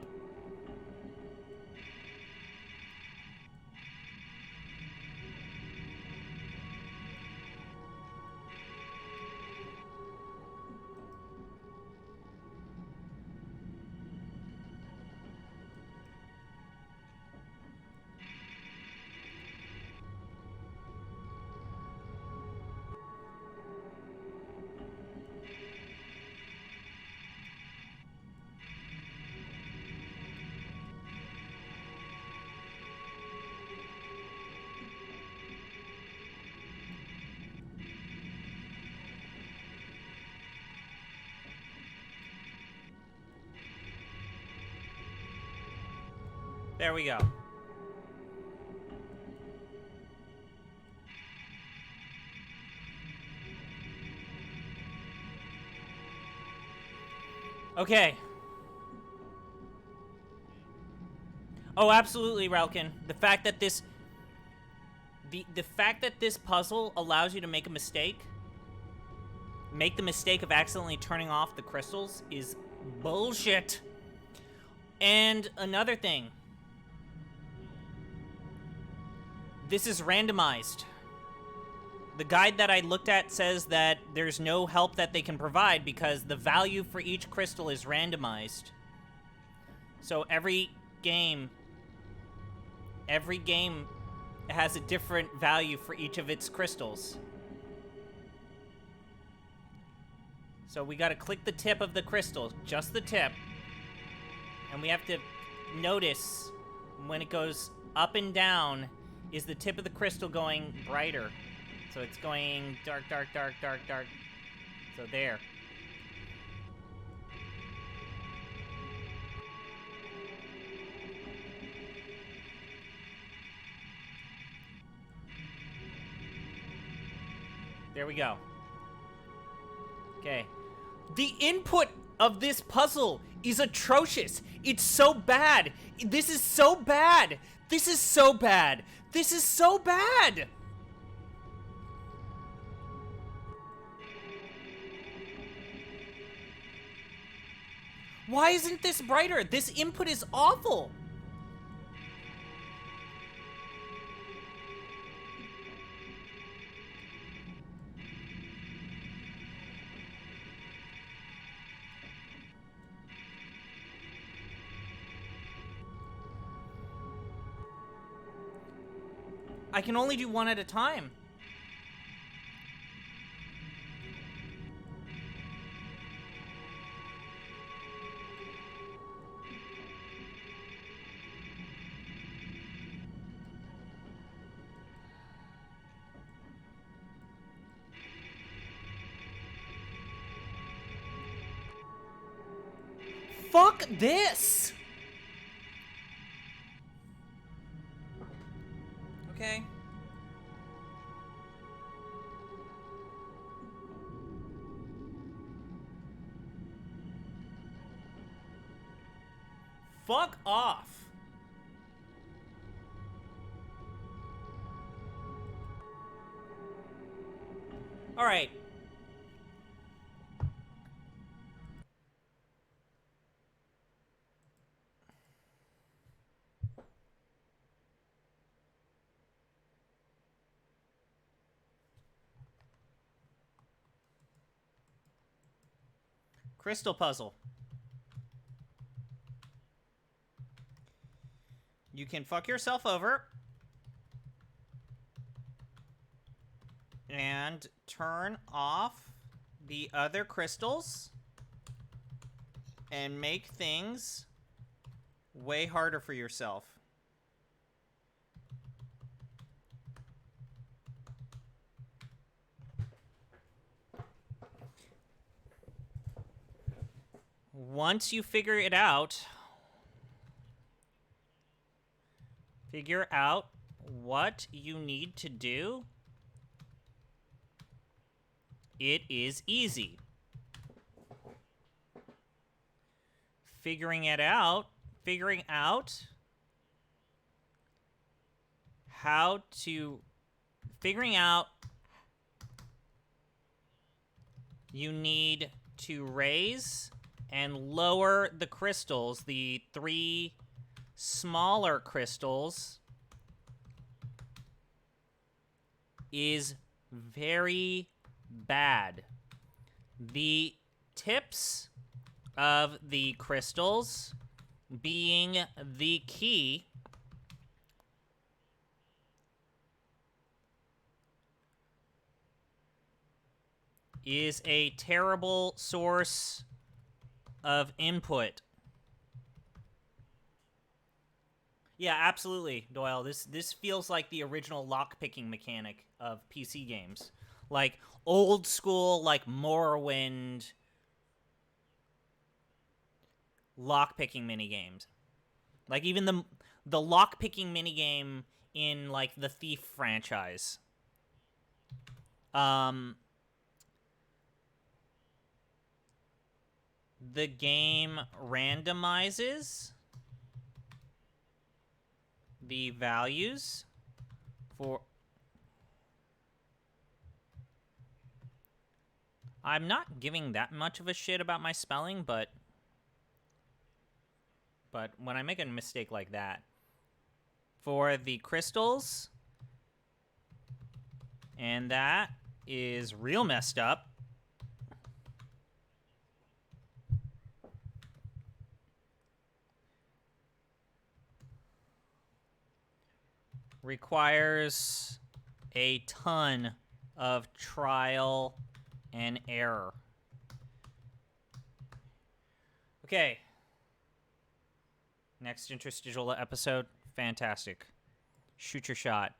There we go. Okay. Oh, absolutely, Ralkin. The fact that this puzzle allows you to make a mistake, make the mistake of accidentally turning off the crystals, is bullshit. And another thing, this is randomized. The guide that I looked at says that there's no help that they can provide because the value for each crystal is randomized. So every game has a different value for each of its crystals. So we gotta click the tip of the crystal, just the tip. And we have to notice when it goes up and down, is the tip of the crystal going brighter? So it's going dark, dark, dark, dark, dark. So there. There we go. Okay. The input of this puzzle is atrocious. It's so bad. This is so bad. This is so bad. This is so bad. Why isn't this brighter? This input is awful. I can only do one at a time. Fuck this! Okay. Fuck off. All right. Crystal puzzle. You can fuck yourself over. and turn off the other crystals and make things way harder for yourself. Once you figure out what you need to do, it is easy. Figuring out you need to raise and lower the crystals, the 3 smaller crystals, is very bad. The tips of the crystals being the key is a terrible source of input. Yeah, absolutely, Doyle. This feels like the original lockpicking mechanic of PC games. Like old school, like Morrowind lockpicking minigames. Like even the lockpicking minigame in like the Thief franchise. The game randomizes the values for... I'm not giving that much of a shit about my spelling, but when I make a mistake like that, for the crystals, and that is real messed up. Requires a ton of trial and error. Okay. Next interstitial episode. Fantastic. Shoot your shot.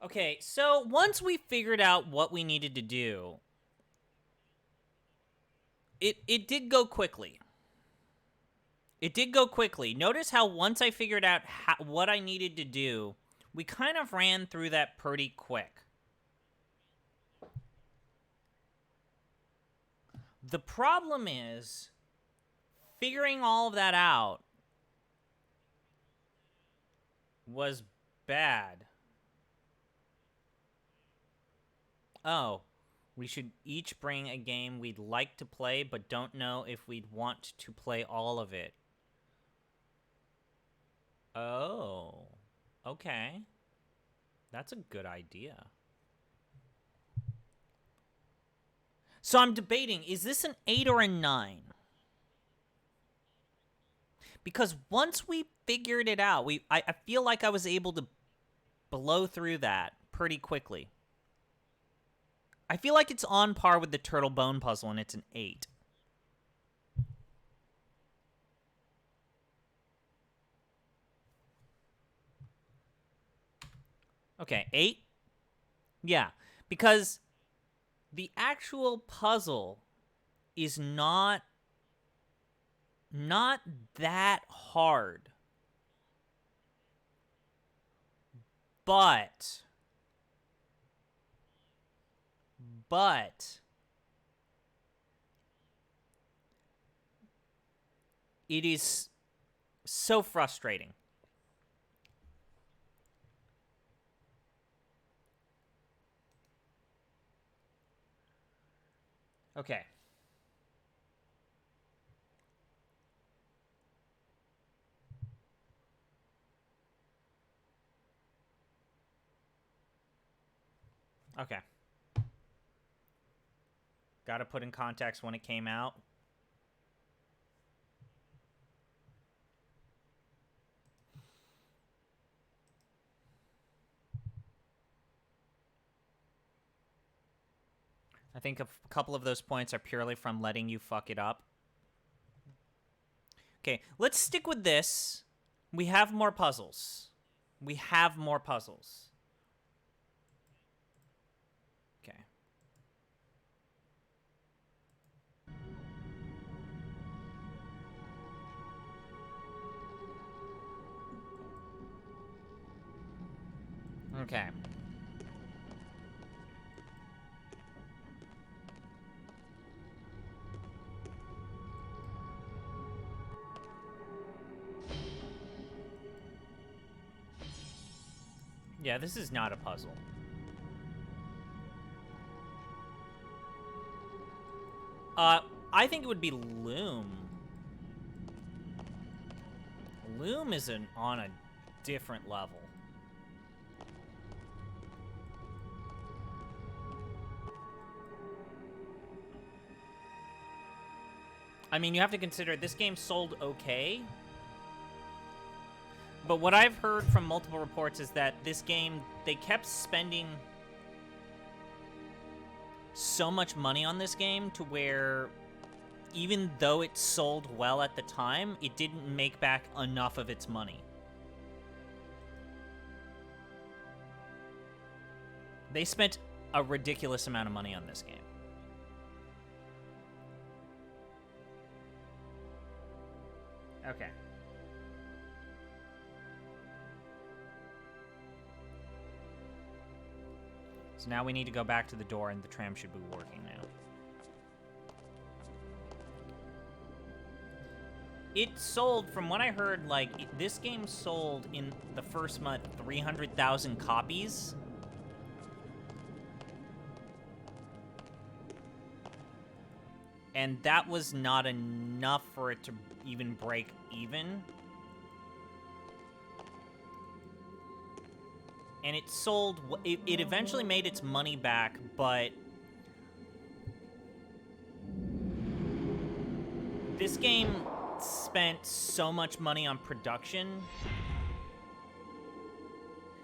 Okay, so once we figured out what we needed to do, it did go quickly. It did go quickly. Notice how once I figured out what I needed to do, we kind of ran through that pretty quick. The problem is figuring all of that out was bad. Oh, we should each bring a game we'd like to play but don't know if we'd want to play all of it. Oh, okay. That's a good idea. So I'm debating, is this an 8 or a 9? Because once we figured it out, I feel like I was able to blow through that pretty quickly. I feel like it's on par with the Turtle Bone puzzle, and it's an 8. Okay, 8? Yeah, because the actual puzzle is not that hard. But it is so frustrating. Okay. Okay. Got to put in context when it came out. I think a couple of those points are purely from letting you fuck it up. Okay, let's stick with this. We have more puzzles. We have more puzzles. Okay. Okay. Yeah, this is not a puzzle. I think it would be Loom. Loom is on a different level. I mean, you have to consider this game sold okay. But what I've heard from multiple reports is that this game, they kept spending so much money on this game to where even though it sold well at the time, it didn't make back enough of its money. They spent a ridiculous amount of money on this game. Okay. So now we need to go back to the door and the tram should be working now. It sold, from what I heard, like, this game sold in the first month 300,000 copies. And that was not enough for it to even break even. And it sold, it eventually made its money back, but this game spent so much money on production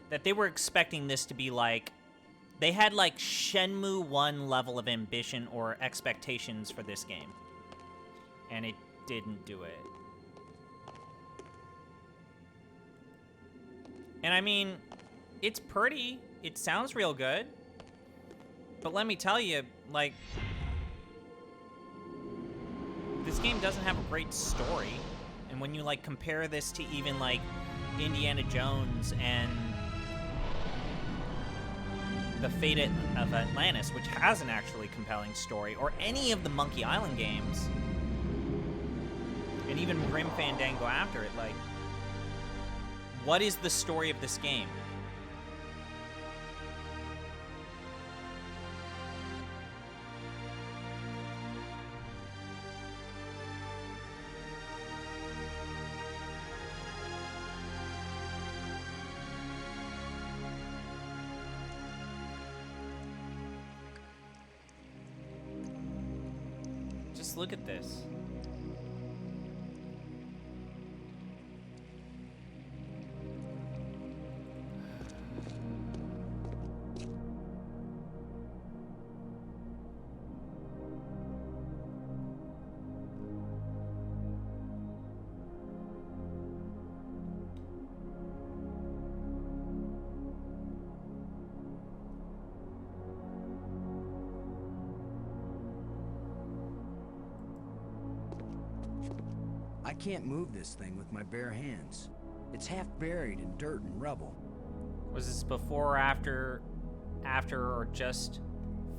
that they were expecting this to be like, they had like Shenmue 1 level of ambition or expectations for this game. And it didn't do it. And I mean, it's pretty. It sounds real good. But let me tell you, like, this game doesn't have a great story. And when you, like, compare this to even, like, Indiana Jones and The Fate of Atlantis, which has an actually compelling story, or any of the Monkey Island games, and even Grim Fandango after it, like, what is the story of this game? Just look at this. I can't move this thing with my bare hands. It's half buried in dirt and rubble. Was this before or after or just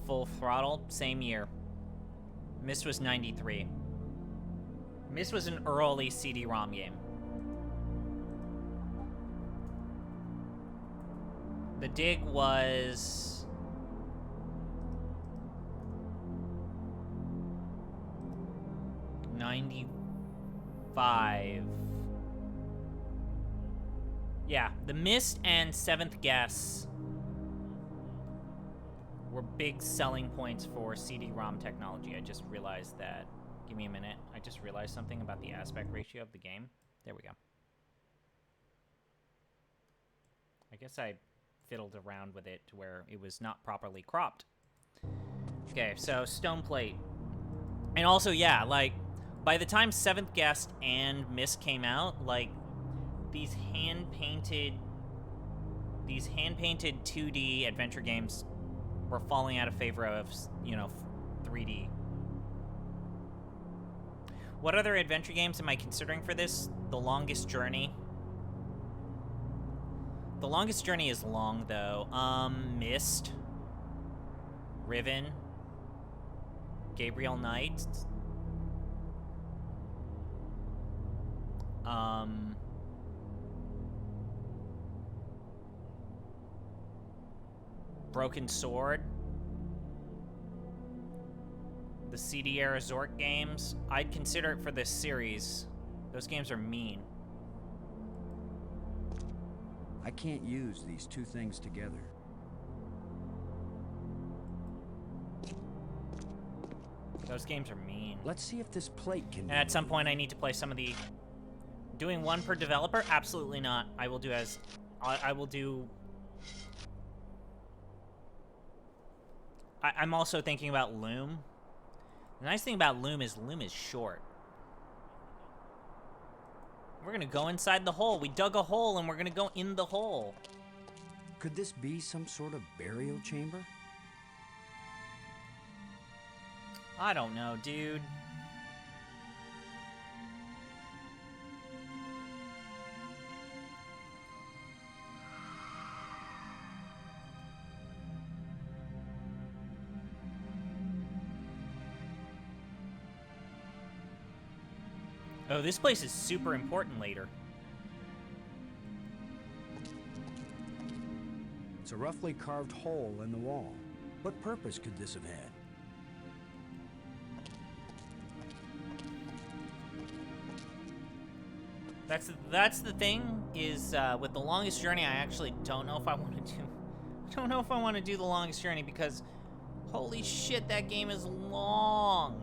full throttle? Same year. Myst was 93. Myst was an early CD-ROM game. The Dig was... '95. Yeah, the Myst and Seventh Guess were big selling points for CD-ROM technology. I just realized that. Give me a minute. I just realized something about the aspect ratio of the game. There we go. I guess I fiddled around with it to where it was not properly cropped. Okay, so stone plate. And also, yeah, like, by the time 7th Guest and Mist came out, like, these hand-painted 2D adventure games were falling out of favor of, you know, 3D. What other adventure games am I considering for this? The Longest Journey. The Longest Journey is long, though. Mist. Riven. Gabriel Knight. Broken Sword. The CDR Resort games. I'd consider it for this series. Those games are mean. I can't use these two things together. Those games are mean. Let's see if this plate can... And at some point I need to play some of the... Doing one per developer? Absolutely not. I will do as... I will do... I'm also thinking about Loom. The nice thing about Loom is short. We're gonna go inside the hole. We dug a hole and we're gonna go in the hole. Could this be some sort of burial chamber? I don't know, dude. Oh, this place is super important later. It's a roughly carved hole in the wall. What purpose could this have had? That's the thing is with the Longest Journey, I actually don't know if I want to do. I don't know if I want to do the Longest Journey because, holy shit, that game is long.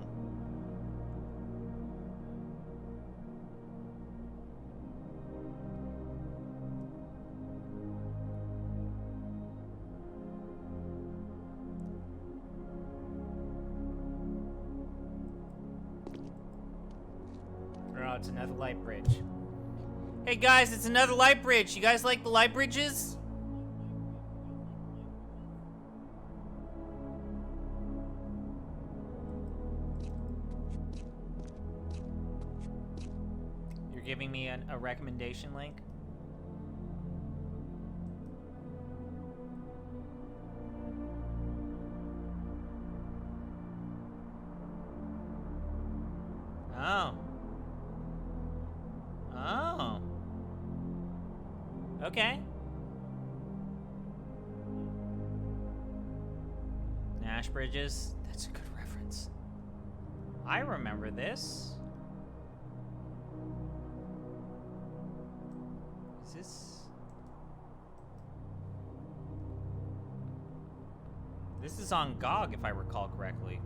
Oh, it's another light bridge. Hey guys, it's another light bridge. You guys like the light bridges? You're giving me a recommendation link? Oh. Oh. Okay. Nash Bridges. That's a good reference. I remember this. Is this... This is on GOG, if I recall correctly.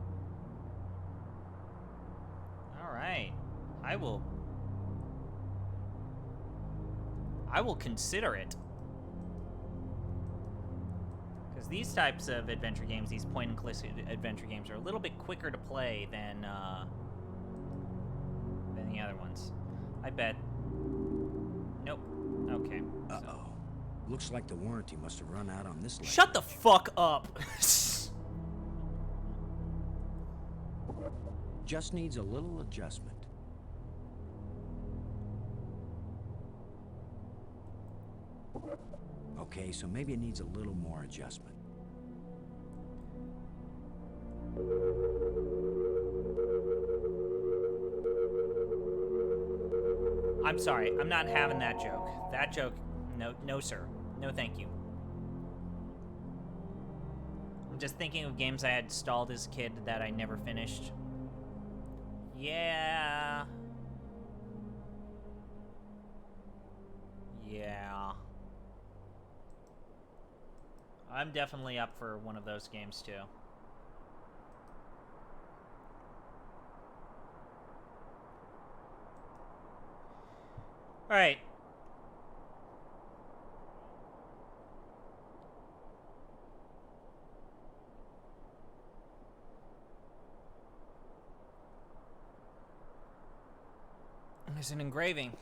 Alright. I will consider it. Because these types of adventure games, these point-and-click adventure games, are a little bit quicker to play than the other ones. I bet. Nope. Okay. Uh-oh. Looks like the warranty must have run out on this light. Shut the fuck up! Just needs a little adjustment. Okay, so maybe it needs a little more adjustment. I'm sorry, I'm not having that joke. That joke, no sir. No thank you. I'm just thinking of games I had installed as a kid that I never finished. Yeah. Yeah. I'm definitely up for one of those games too. All right. There's an engraving.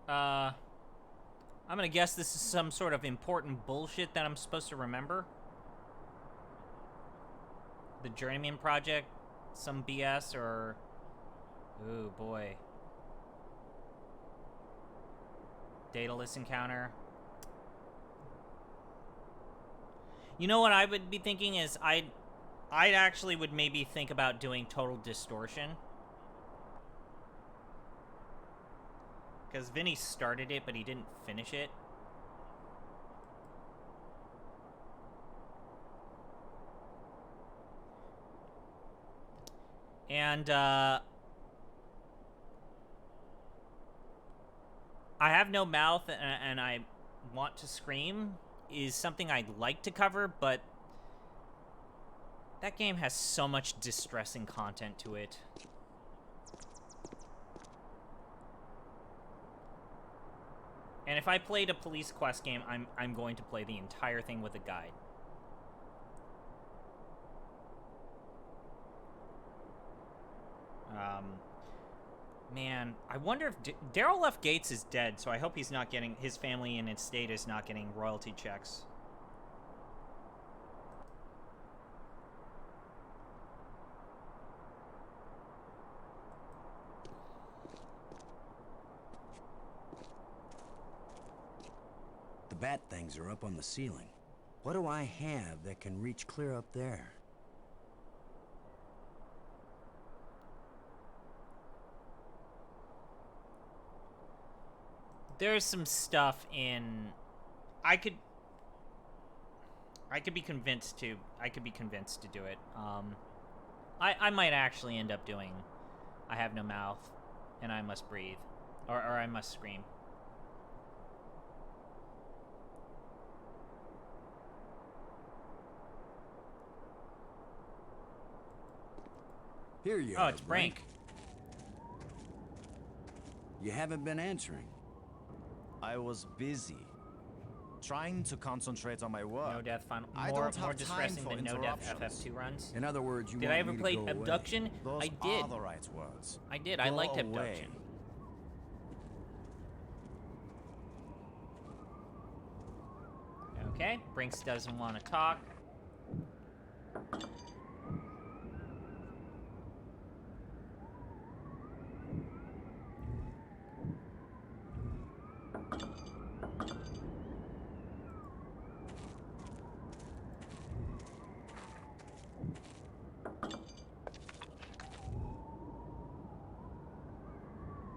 I'm gonna guess this is some sort of important bullshit that I'm supposed to remember. The Journeyman Project, some BS, or... Ooh, boy. Dataless encounter. You know what I would be thinking is I actually would maybe think about doing Total Distortion. Because Vinny started it, but he didn't finish it. And, I have no mouth, and I want to scream is something I'd like to cover, but that game has so much distressing content to it. And if I played a police quest game, I'm going to play the entire thing with a guide. Man, I wonder if Daryl F. Gates is dead, so I hope he's not getting, his family and its estate is not getting royalty checks. The bat things are up on the ceiling. What do I have that can reach clear up there? There's some stuff in... I could be convinced to do it. I might actually end up doing I Have No Mouth and I Must Breathe. Or I Must Scream. Here you Oh, are, it's Brink. You haven't been answering. I was busy. Trying to concentrate on my work. No Death Final. I More don't have distressing time for than No Death interruptions. FF2 runs. In other words, you Did want I ever me to play go away. Abduction? Those I did. are the right words. I did. I Go liked away. Abduction. Okay, Brinks doesn't want to talk.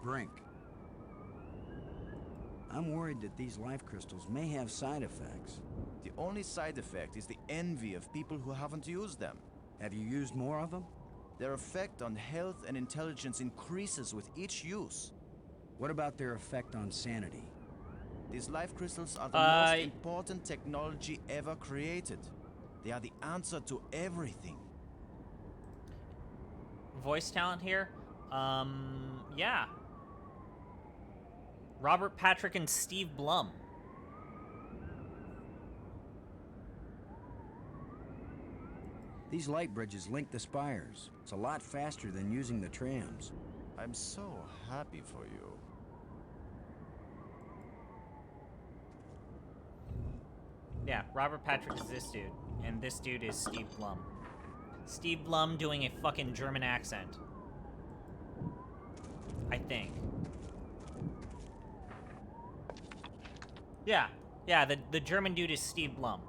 Brink. I'm worried that these life crystals may have side effects. The only side effect is the envy of people who haven't used them. Have you used more of them? Their effect on health and intelligence increases with each use. What about their effect on sanity? These life crystals are the most important technology ever created. They are the answer to everything. Voice talent here? Yeah. Robert Patrick and Steve Blum. These light bridges link the spires. It's a lot faster than using the trams. I'm so happy for you. Yeah, Robert Patrick is this dude, and this dude is Steve Blum. Steve Blum doing a fucking German accent. I think. Yeah, the German dude is Steve Blum.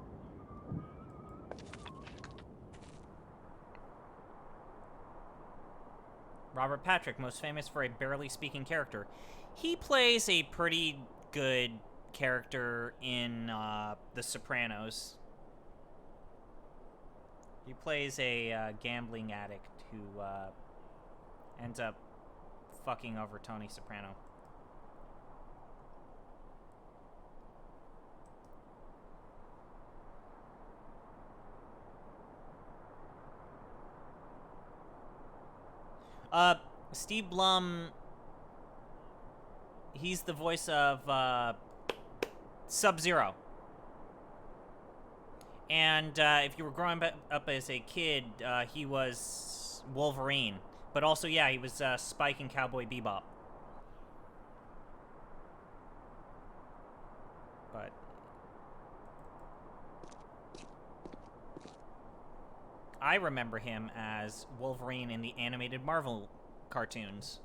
Robert Patrick, most famous for a barely speaking character. He plays a pretty good character in The Sopranos. He plays a gambling addict who ends up fucking over Tony Soprano. Steve Blum, he's the voice of Sub-Zero. And if you were growing up as a kid, he was Wolverine. But also, yeah, he was Spike in Cowboy Bebop. But I remember him as Wolverine in the animated Marvel cartoons.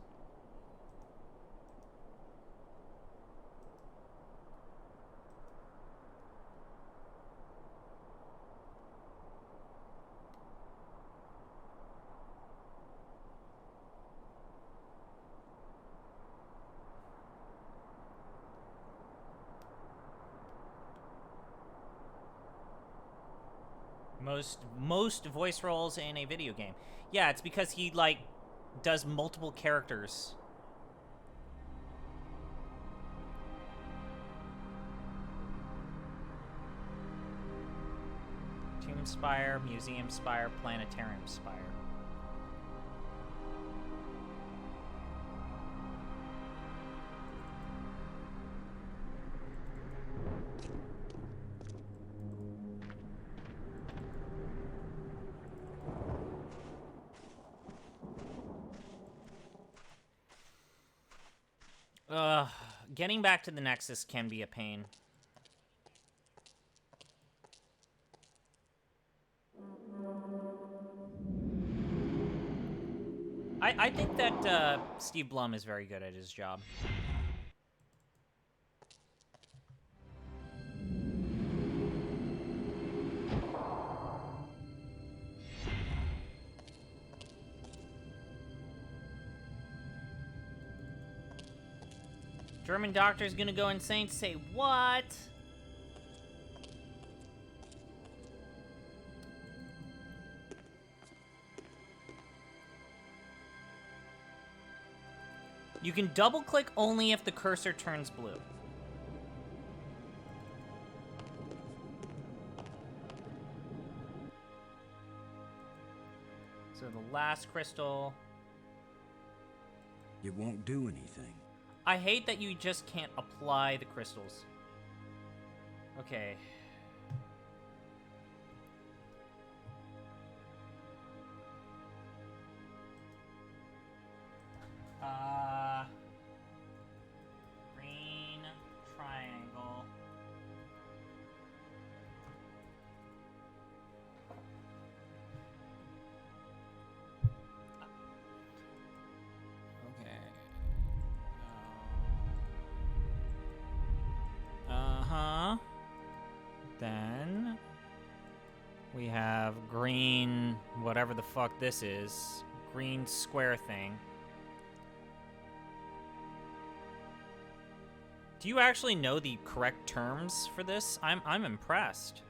Most voice roles in a video game. Yeah, it's because he, like, does multiple characters. Tomb Spire, Museum Spire, Planetarium Spire. Getting back to the Nexus can be a pain. I think that Steve Blum is very good at his job. German doctor's gonna go insane. Say what? You can double click only if the cursor turns blue. So the last crystal. It won't do anything. I hate that you just can't apply the crystals. Okay. Green triangle. Okay. Then we have green, whatever the fuck this is, green square thing. Do you actually know the correct terms for this? I'm impressed.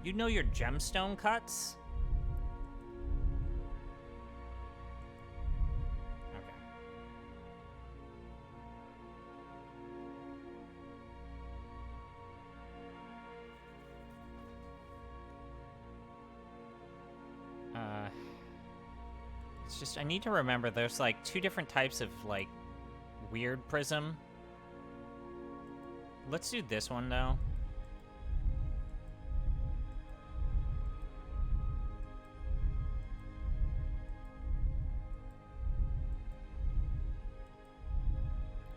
You know your gemstone cuts? It's just, I need to remember there's like two different types of like weird prism. Let's do this one though.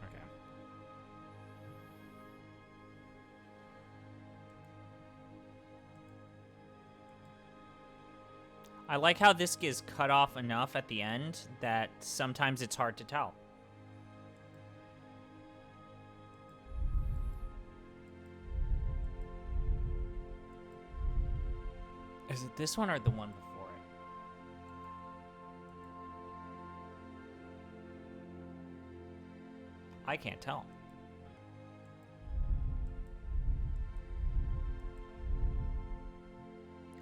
Okay. I like how this is cut off enough at the end that sometimes it's hard to tell. Is it this one or the one before it? I can't tell.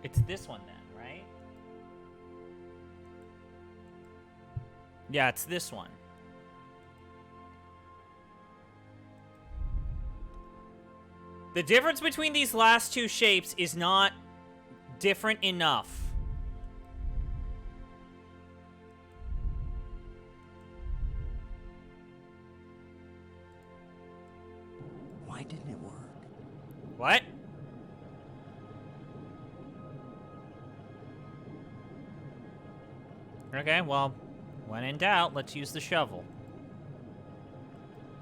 It's this one then, right? Yeah, it's this one. The difference between these last two shapes is not different enough. Why didn't it work? Okay, well, when in doubt, let's use the shovel.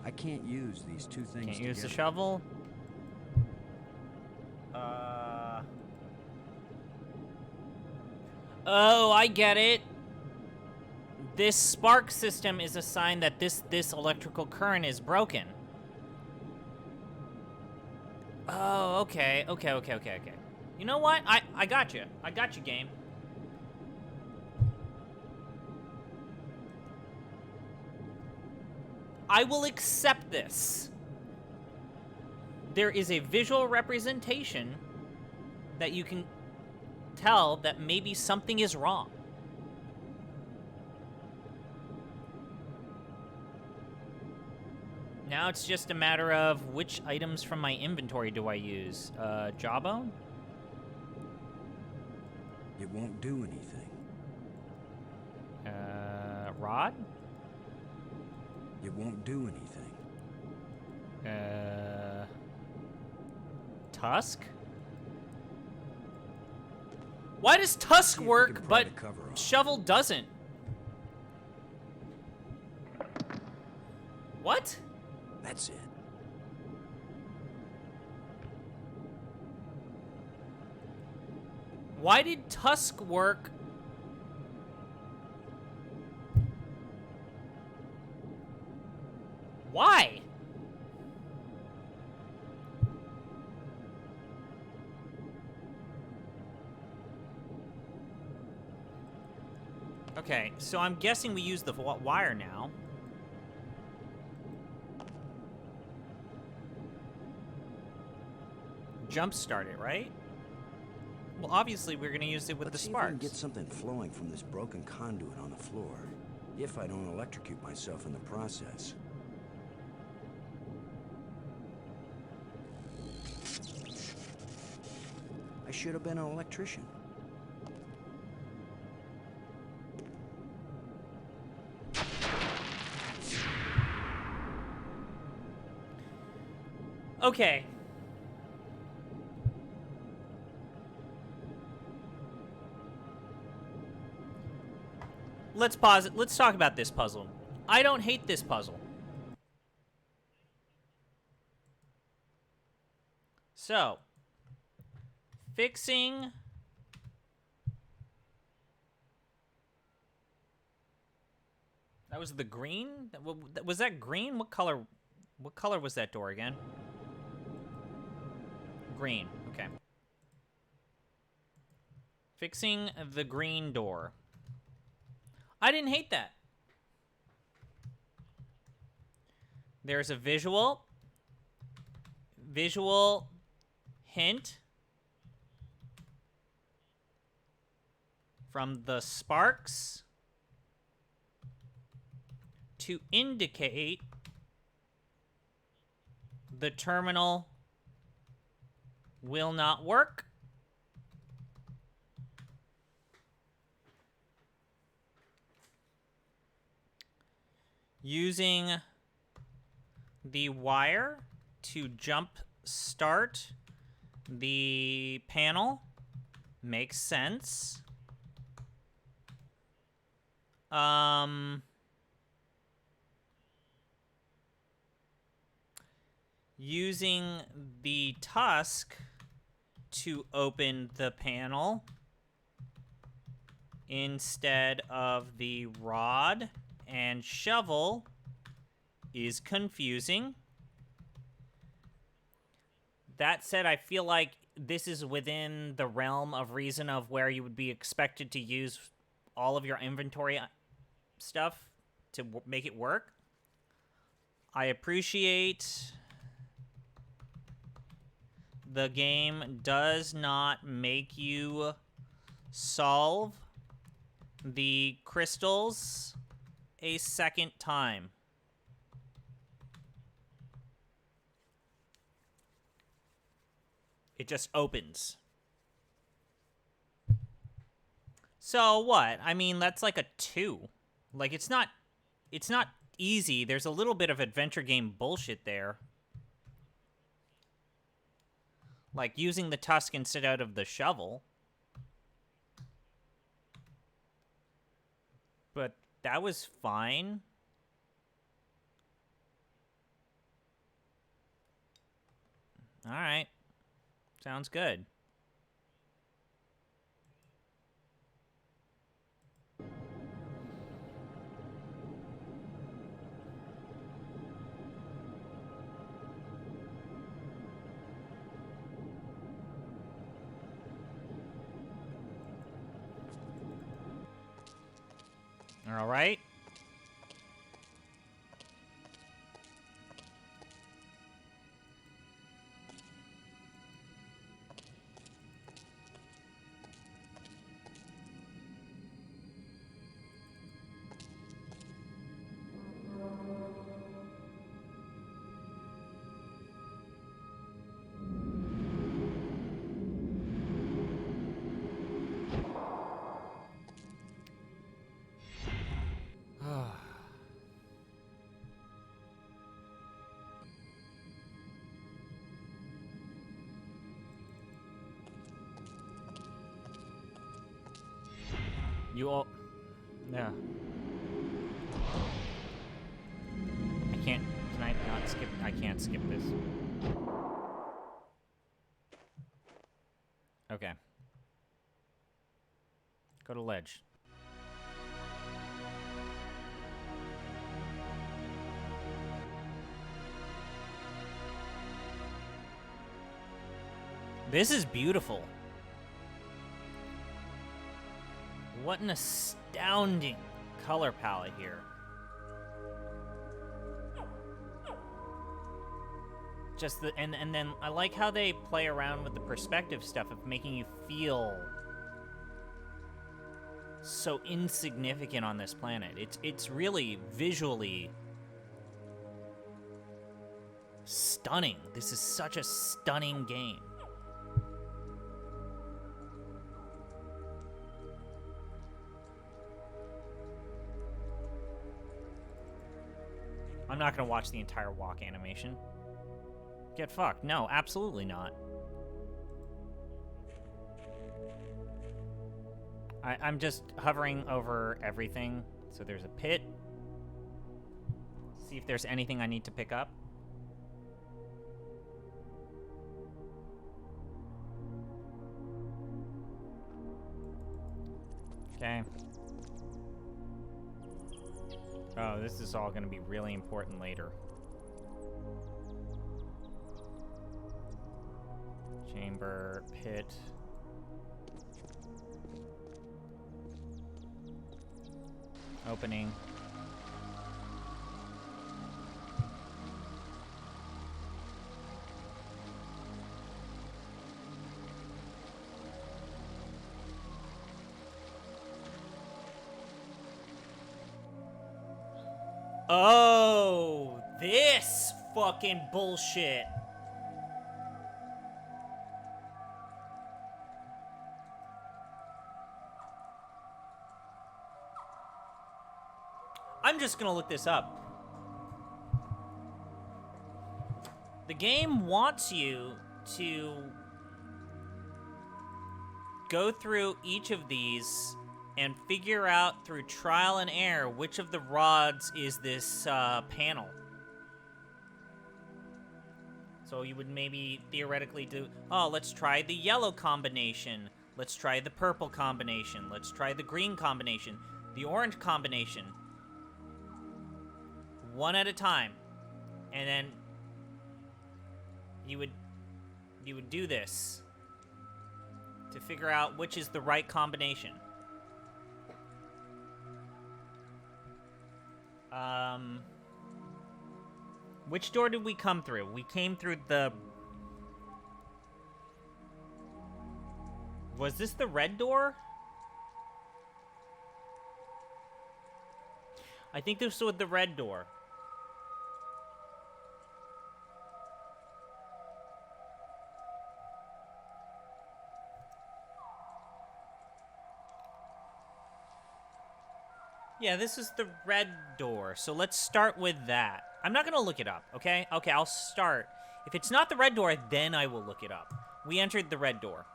I can't use these two things Can't use the together. shovel. Oh, I get it. This spark system is a sign that this electrical current is broken. Oh, okay. You know what? I got you. I got you, game. I will accept this. There is a visual representation that you can tell that maybe something is wrong. Now it's just a matter of which items from my inventory do I use? Jawbone? It won't do anything. Rod? It won't do anything. Tusk? Why does Tusk See if we work, can pry but the cover off. Shovel doesn't? What? That's it. Why did Tusk work? Why? Okay, so I'm guessing we use the wire now. Jumpstart it, right? Well, obviously we're gonna use it with Let's the see if I can sparks. get something flowing from this broken conduit on the floor. If I don't electrocute myself in the process. I should have been an electrician. Okay. Let's pause it. Let's talk about this puzzle. I don't hate this puzzle. So, fixing that was the green? Was that green? What color was that door again? Green. Okay. Fixing the green door. I didn't hate that. There's a visual hint from the sparks to indicate the terminal will not work. Using the wire to jump start the panel makes sense. Using the tusk to open the panel instead of the rod and shovel is confusing. That said, I feel like this is within the realm of reason of where you would be expected to use all of your inventory stuff to make it work. I appreciate the game does not make you solve the crystals a second time. It just opens. So what? I mean, that's like a 2. Like, it's not easy. There's a little bit of adventure game bullshit there. Like using the tusk instead of the shovel. that was fine. All right. Sounds good. All right. You all... Yeah. I can't... Can I not skip... I can't skip this. Okay. Go to ledge. This is beautiful. What an astounding color palette here. Just the and then I like how they play around with the perspective stuff of making you feel so insignificant on this planet. It's really visually stunning. This is such a stunning game. I'm not gonna watch the entire walk animation. Get fucked. No, absolutely not. I'm just hovering over everything. So there's a pit. See if there's anything I need to pick up. Okay. Oh, this is all going to be really important later. Chamber, pit. Opening. Oh, this fucking bullshit. I'm just gonna look this up. The game wants you to go through each of these and figure out through trial and error which of the rods is this panel. So you would maybe theoretically do, oh, let's try the yellow combination. Let's try the purple combination. Let's try the green combination. The orange combination. One at a time. And then you would do this to figure out which is the right combination. Which door did we come through? We came through the... Was this the red door? I think this was the red door. Yeah, this is the red door, so let's start with that. I'm not gonna look it up, okay? Okay, I'll start. If it's not the red door, then I will look it up. We entered the red door.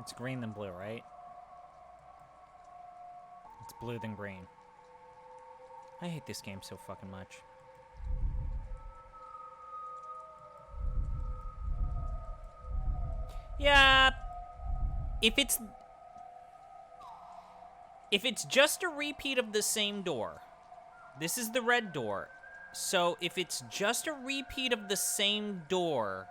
It's green then blue, right? It's blue then green. I hate this game so fucking much. Yeah. If it's just a repeat of the same door, this is the red door. So if it's just a repeat of the same door,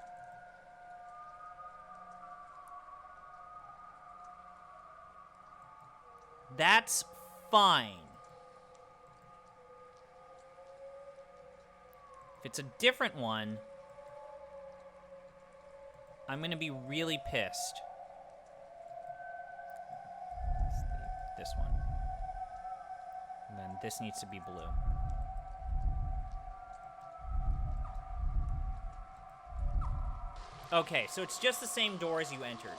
that's fine. If it's a different one, I'm gonna be really pissed. This one. And then this needs to be blue. Okay, so it's just the same door as you entered.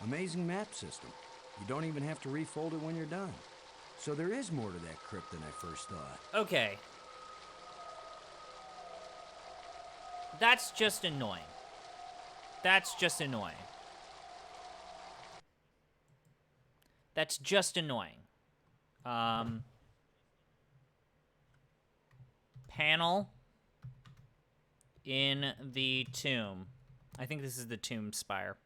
Amazing map system. You don't even have to refold it when you're done. So there is more to that crypt than I first thought. Okay. That's just annoying. That's just annoying. That's just annoying. Panel in the tomb. I think this is the tomb spire.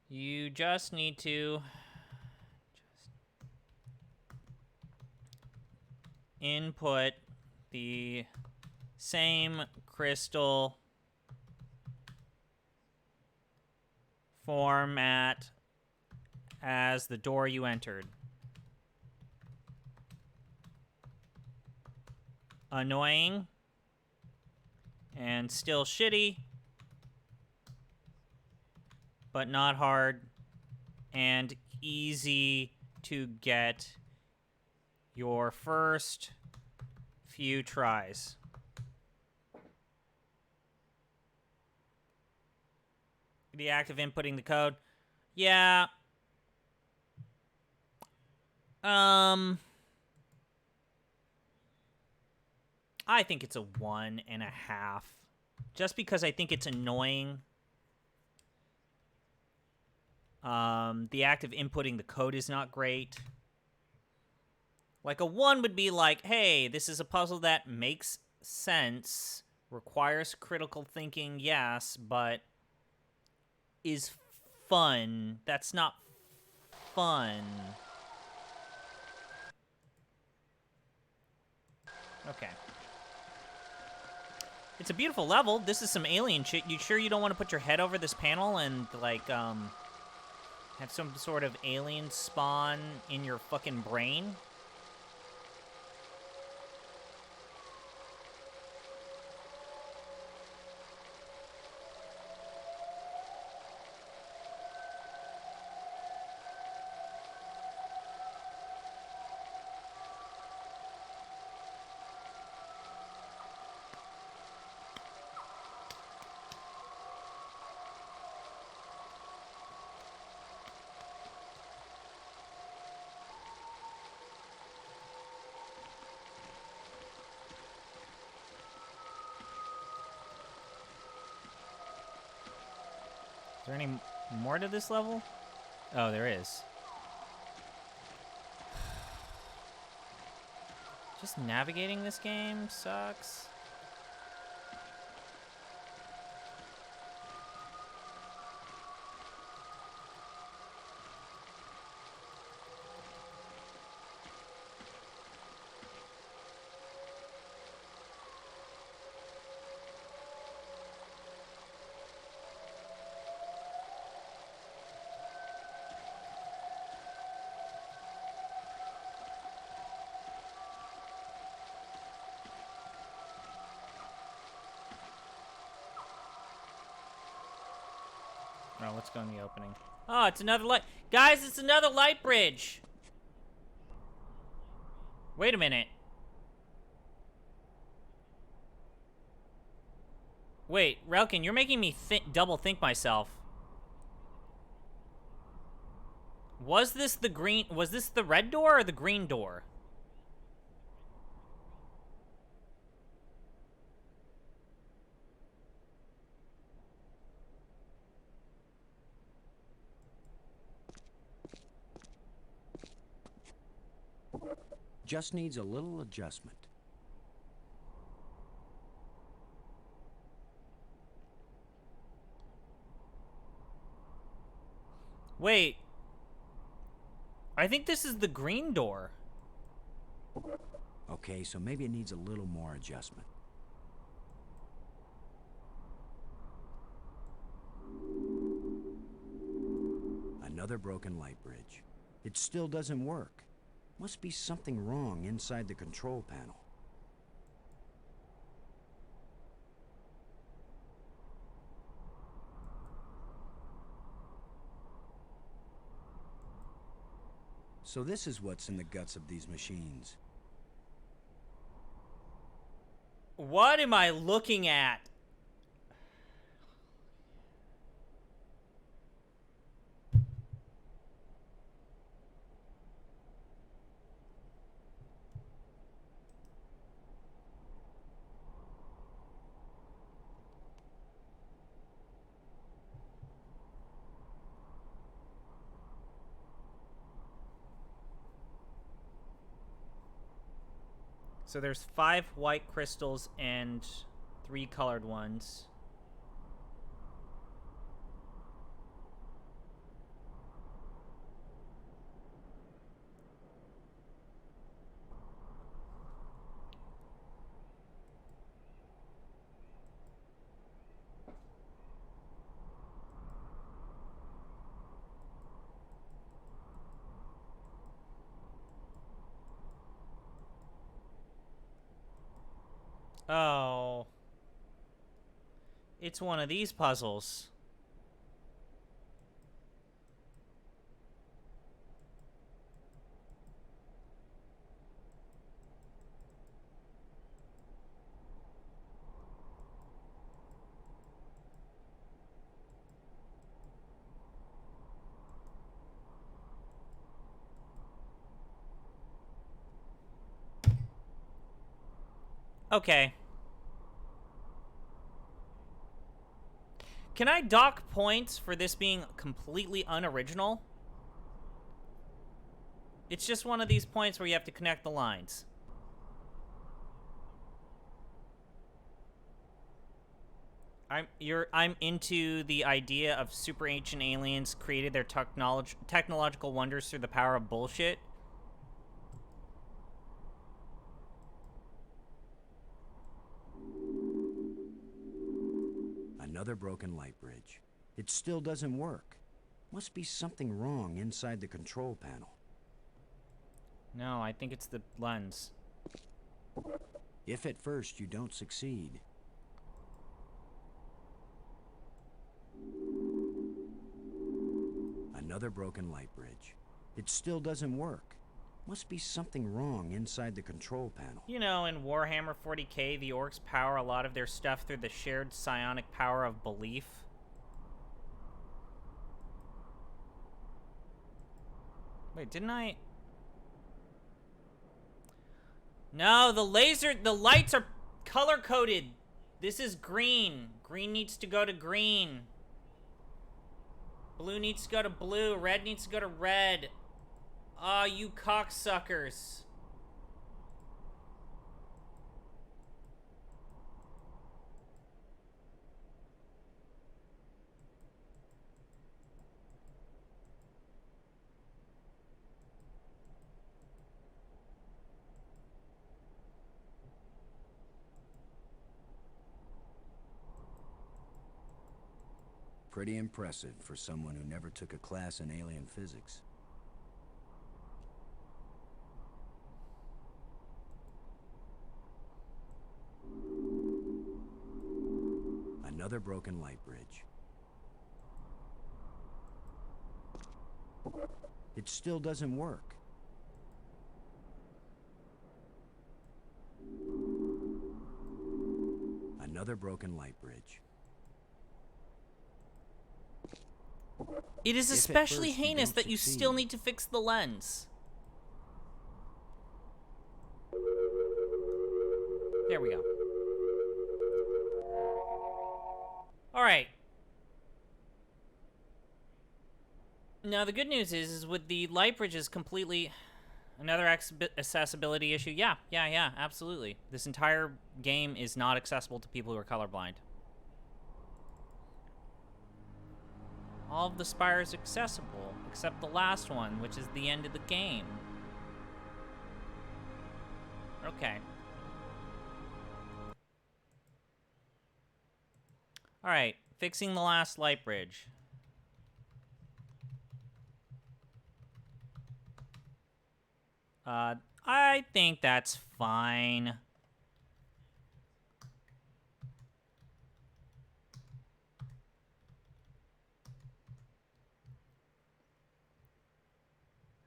You just need to input the same crystal format as the door you entered. Annoying and still shitty, but not hard and easy to get your first few tries. The act of inputting the code. Yeah. I think it's a 1.5. Just because I think it's annoying. The act of inputting the code is not great. Like a 1 would be like, hey, this is a puzzle that makes sense, requires critical thinking, yes, but is fun. That's not fun. Okay. It's a beautiful level. This is some alien shit. You sure you don't want to put your head over this panel and, like, have some sort of alien spawn in your fucking brain? Is there any more to this level? Oh, there is. Just navigating this game sucks. Oh, let's go in the opening. Oh, it's another light. Guys, it's another light bridge. Wait a minute. Wait, Relkin, you're making me double think myself. Was this the red door or the green door? just needs a little adjustment. Wait. I think this is the green door. Okay, so maybe it needs a little more adjustment. Another broken light bridge. It still doesn't work. Must be something wrong inside the control panel. So this is what's in the guts of these machines. What am I looking at? So there's 5 white crystals and 3 colored ones. Oh. It's one of these puzzles. Okay. Can I dock points for this being completely unoriginal? It's just one of these points where you have to connect the lines. I'm into the idea of super ancient aliens created their technological wonders through the power of bullshit. Another broken light bridge. It still doesn't work. Must be something wrong inside the control panel. No, I think it's the lens. If at first you don't succeed. Another broken light bridge. It still doesn't work. Must be something wrong inside the control panel. You know, in Warhammer 40k, the orcs power a lot of their stuff through the shared psionic power of belief. Wait, didn't I? No, the lights are color-coded. This is green. Green needs to go to green. Blue needs to go to blue. Red needs to go to red. Ah, you cocksuckers. Pretty impressive for someone who never took a class in alien physics. Another broken light bridge. It still doesn't work. Another broken light bridge. It is If at especially first you heinous don't that you still succeed. need to fix the lens. There we go. Alright. Now the good news is with the light bridges completely... Another accessibility issue. Yeah, absolutely. This entire game is not accessible to people who are colorblind. All of the spires accessible, except the last one, which is the end of the game. Okay. Alright, fixing the last light bridge. I think that's fine.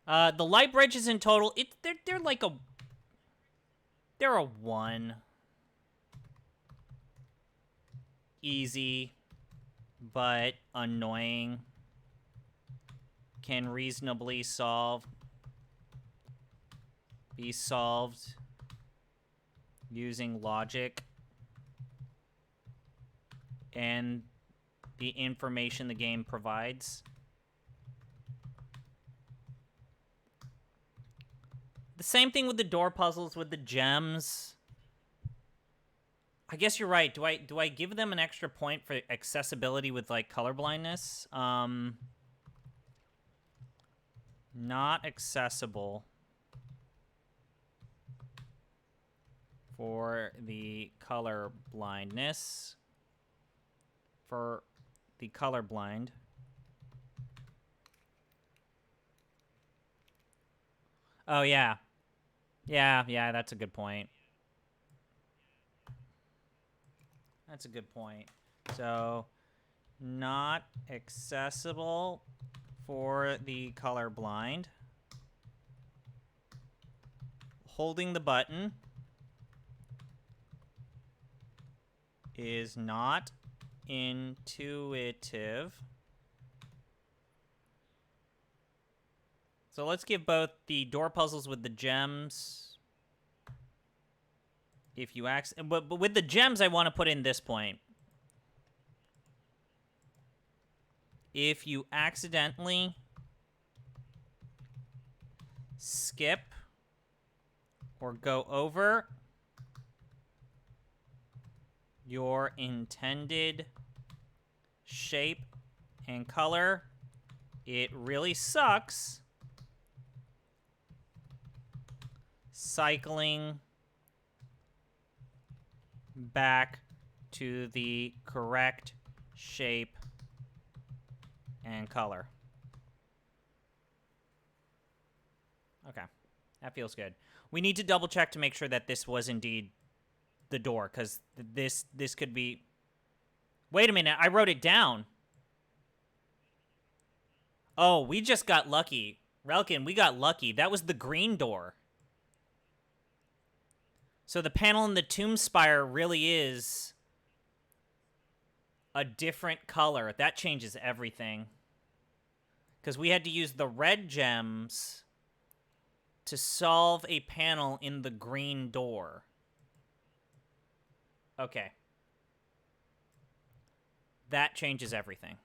The light bridges in total, they're like a... They're a 1. Easy, but annoying. Can reasonably be solved using logic and the information the game provides. The same thing with the door puzzles with the gems. I guess you're right. Do I give them an extra point for accessibility with like colorblindness? Not accessible for the color blindness. For the colorblind. Oh, yeah. Yeah, that's a good point. That's a good point. So, not accessible for the colorblind. Holding the button is not intuitive. So let's give both the door puzzles with the gems. If you but with the gems, I want to put in this point. If you accidentally skip or go over your intended shape and color, it really sucks cycling back to the correct shape and color. Okay, that feels good. We need to double check to make sure that this was indeed the door, because this could be... Wait a minute, I wrote it down. Oh, we just got lucky. Relkin, we got lucky. That was the green door. So the panel in the tomb spire really is a different color. That changes everything. Because we had to use the red gems to solve a panel in the green door. Okay. That changes everything.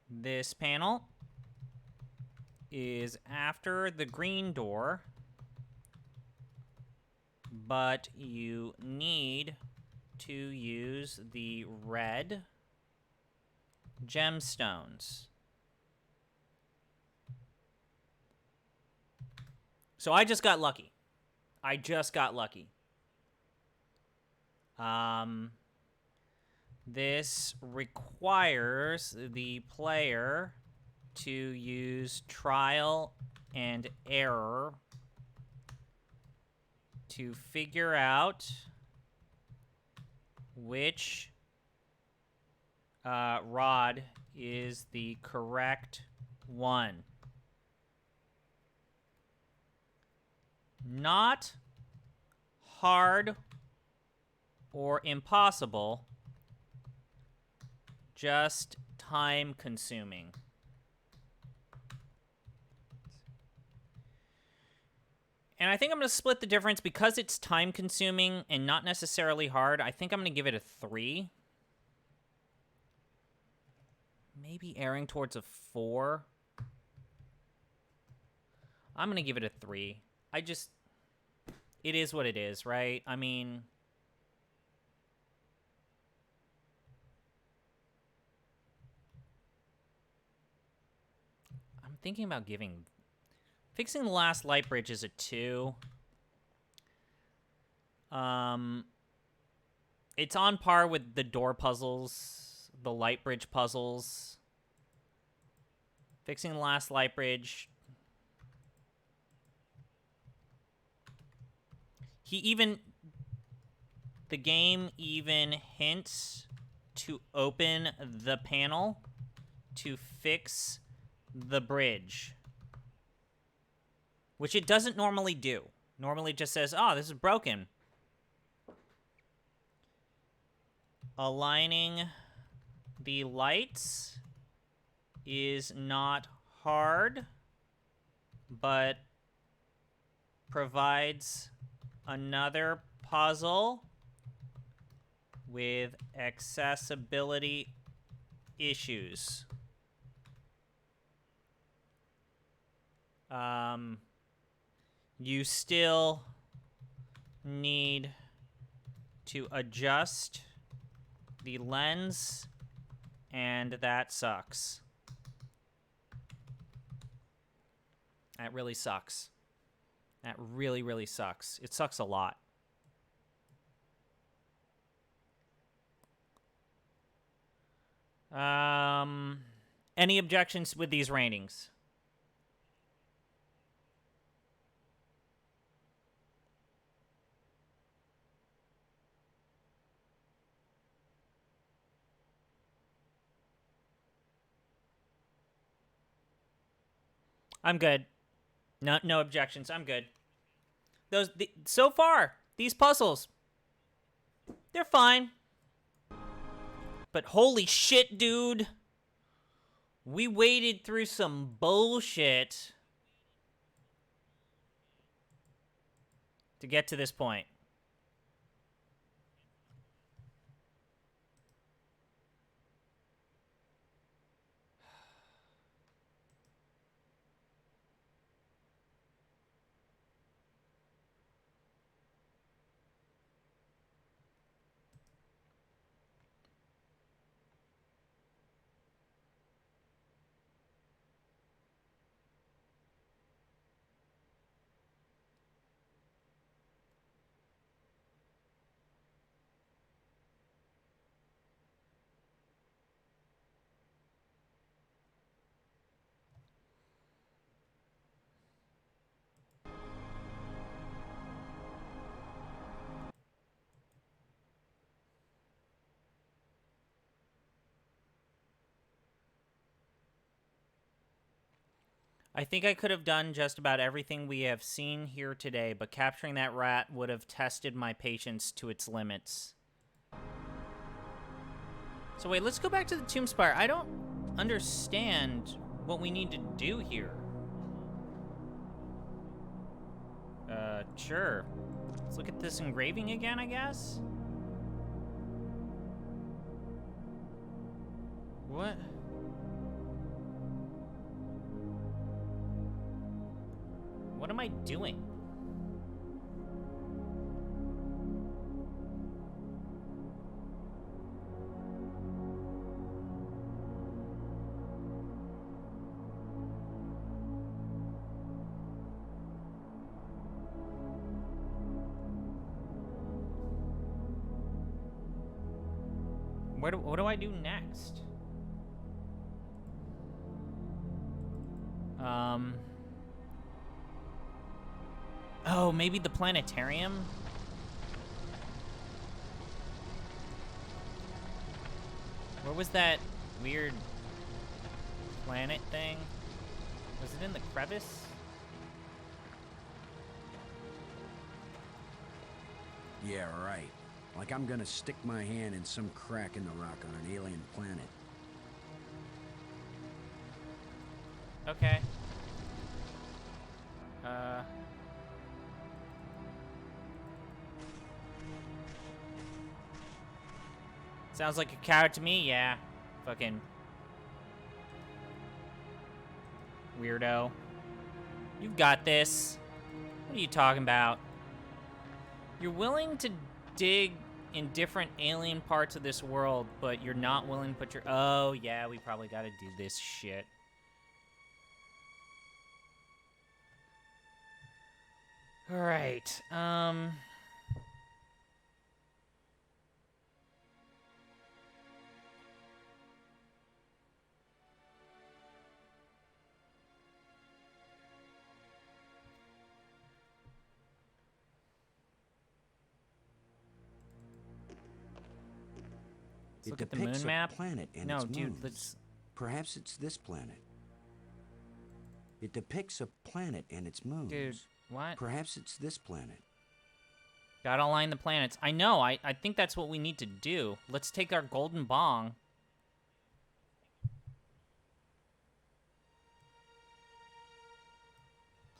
This panel is after the green door, but you need to use the red gemstones. So I just got lucky. I just got lucky. This requires the player to use trial and error to figure out which rod is the correct one. Not hard or impossible, just time-consuming. And I think I'm going to split the difference because it's time-consuming and not necessarily hard. I think I'm going to give it a 3. maybe erring towards a 4. I'm gonna give it a 3. It is what it is, right? I mean, I'm thinking about fixing the last light bridge is a 2. It's on par with the door puzzles, the light bridge puzzles. Fixing the last light bridge. The game even hints to open the panel to fix the bridge, which it doesn't normally do. Normally it just says, oh, this is broken. Aligning the lights is not hard, but provides another puzzle with accessibility issues. You still need to adjust the lens, and that sucks. That really sucks. That really, really sucks. It sucks a lot. Any objections with these ratings? I'm good. No objections. I'm good. So far, these puzzles, they're fine. But holy shit, dude. We waded through some bullshit to get to this point. I think I could have done just about everything we have seen here today, but capturing that rat would have tested my patience to its limits. So wait, let's go back to the Tomb Spire. I don't understand what we need to do here. Sure. Let's look at this engraving again, I guess? What? What am I doing? What do I do next? Oh, maybe the planetarium? Where was that weird planet thing? Was it in the crevice? Yeah, right. Like I'm gonna stick my hand in some crack in the rock on an alien planet. Okay. Sounds like a coward to me, yeah. Fucking weirdo. You've got this. What are you talking about? You're willing to dig in different alien parts of this world, but you're not willing to put your... Oh, yeah, we probably gotta do this shit. Alright, let's look at the moon map. Planet and No, its dude, moons. let's... Perhaps it's this planet. It depicts a planet and its moons. Dude, what? Perhaps it's this planet. Gotta align the planets. I know, I think that's what we need to do. Let's take our golden bong.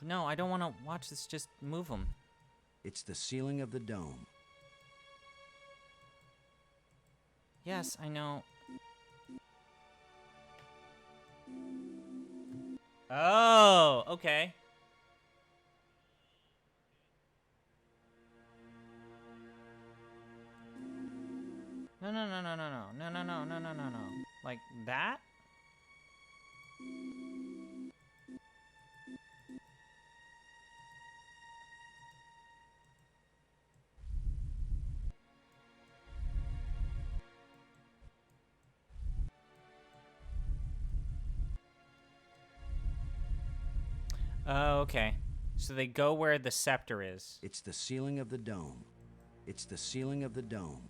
No, I don't want to watch this, just move them. It's the ceiling of the dome. Yes, I know. Oh, okay. No, no, no, no, no, no, no, no, no, no, no, no, no. Like that? Oh, okay. So they go where the scepter is. It's the ceiling of the dome. It's the ceiling of the dome.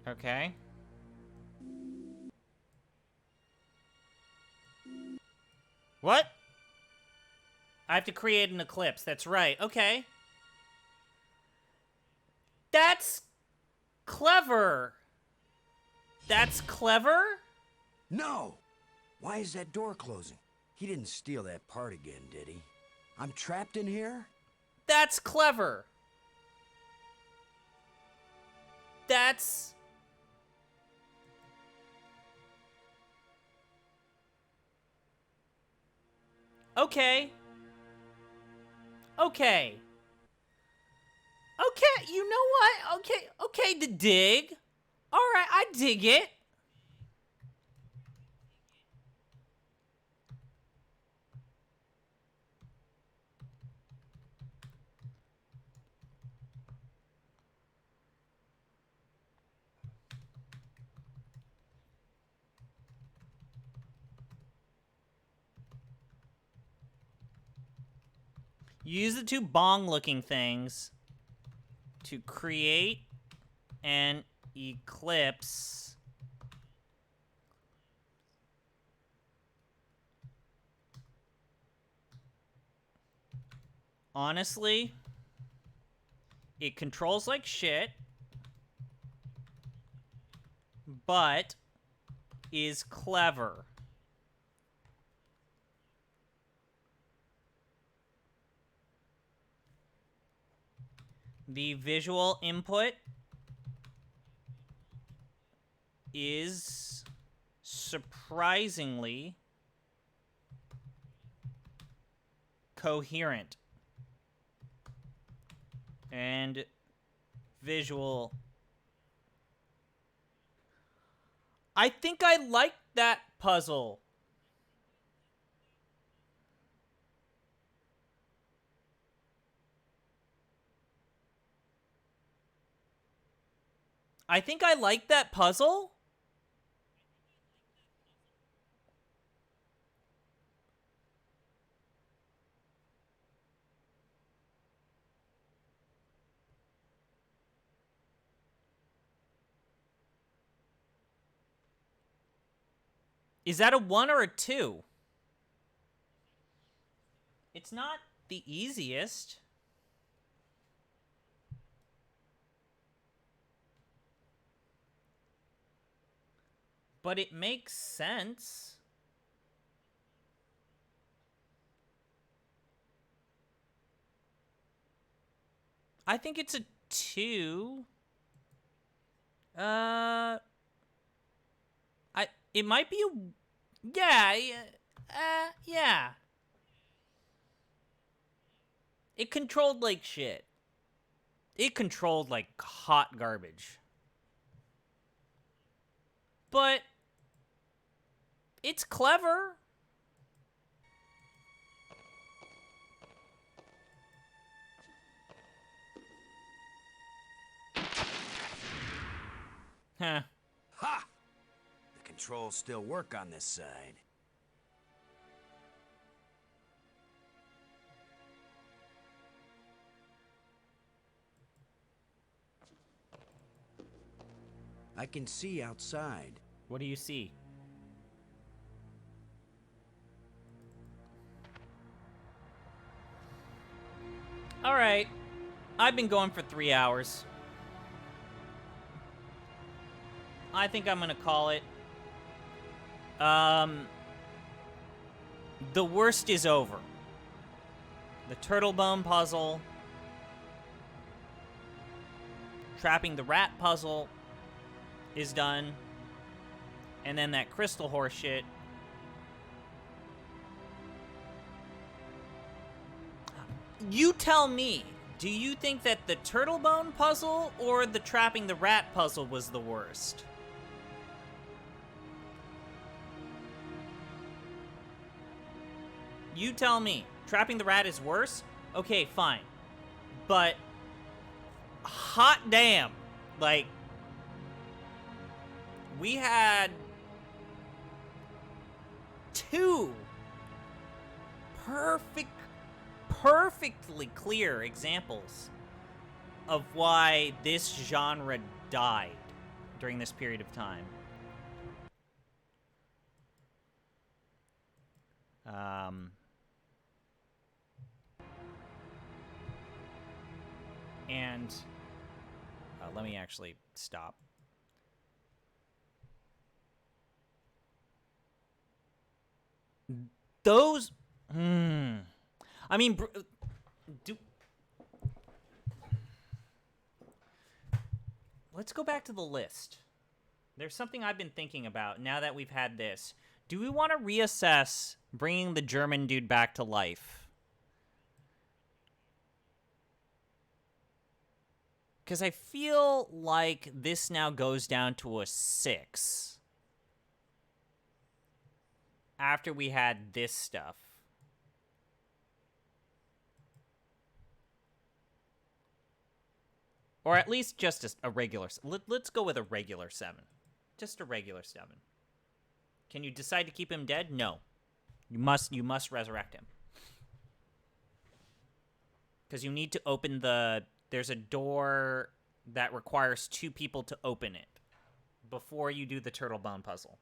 Okay. What? I have to create an eclipse. That's right. Okay. That's clever. That's clever? No! Why is that door closing? He didn't steal that part again, did he? I'm trapped in here? That's clever. That's... Okay. Okay. Okay, you know what? Okay, the dig. All right, I dig it. Use the two bong-looking things to create an eclipse. Honestly, it controls like shit, but is clever. The visual input is surprisingly coherent. And visual. I think I like that puzzle. I think I like that puzzle. Is that a 1 or a 2? It's not the easiest. But it makes sense. I think it's a 2. It might be a... Yeah, yeah. It controlled like shit. It controlled like hot garbage. But it's clever. Huh. Ha! The controls still work on this side. I can see outside. What do you see? All right. I've been going for 3 hours. I think I'm gonna call it. The worst is over. The turtle bone puzzle, trapping the rat puzzle is done, and then that crystal horse shit. You tell me, do you think that the turtle bone puzzle or the trapping the rat puzzle was the worst? You tell me. Trapping the rat is worse? Okay, fine. But hot damn. Like, we had 2 perfectly clear examples of why this genre died during this period of time. And let me actually stop. Those, I mean, let's go back to the list. There's something I've been thinking about now that we've had this. Do we want to reassess bringing the German dude back to life? Because I feel like this now goes down to a 6. After we had this stuff. Or at least just a regular... Let's go with a regular 7. Just a regular 7. Can you decide to keep him dead? No. You must resurrect him. Because you need to open the... There's a door that requires 2 people to open it before you do the turtle bone puzzle.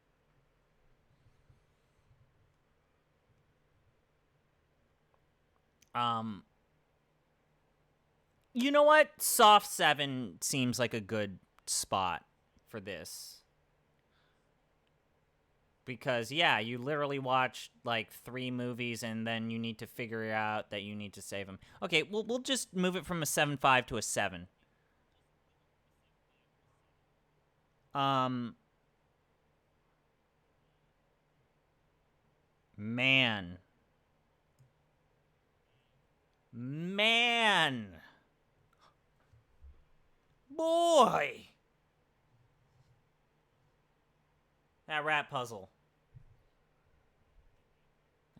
You know what? Soft 7 seems like a good spot for this. Because, yeah, you literally watch, like, 3 movies, and then you need to figure out that you need to save them. Okay, we'll just move it from a 7.5 to a 7. Man. Boy! That rat puzzle.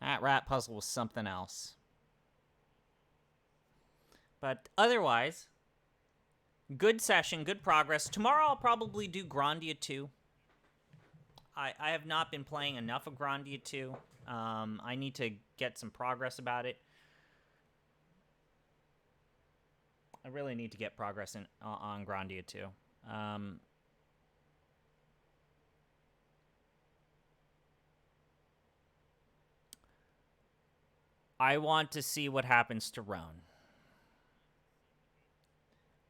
That rat puzzle was something else. But otherwise, good session, good progress. Tomorrow I'll probably do Grandia 2. I have not been playing enough of Grandia 2. I need to get some progress about it. I really need to get progress on Grandia 2. I want to see what happens to Roan.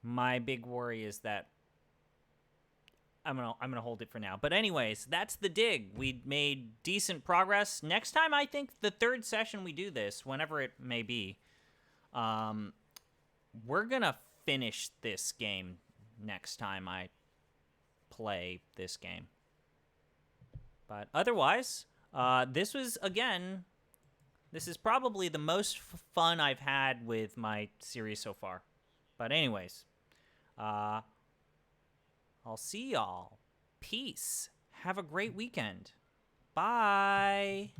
My big worry is that I'm gonna hold it for now. But anyways, that's the dig. We made decent progress. Next time, I think the 3rd session we do this, whenever it may be, we're gonna finish this game next time I play this game. But otherwise, this was, again, this is probably the most fun I've had with my series so far. But anyways, I'll see y'all. Peace. Have a great weekend. Bye.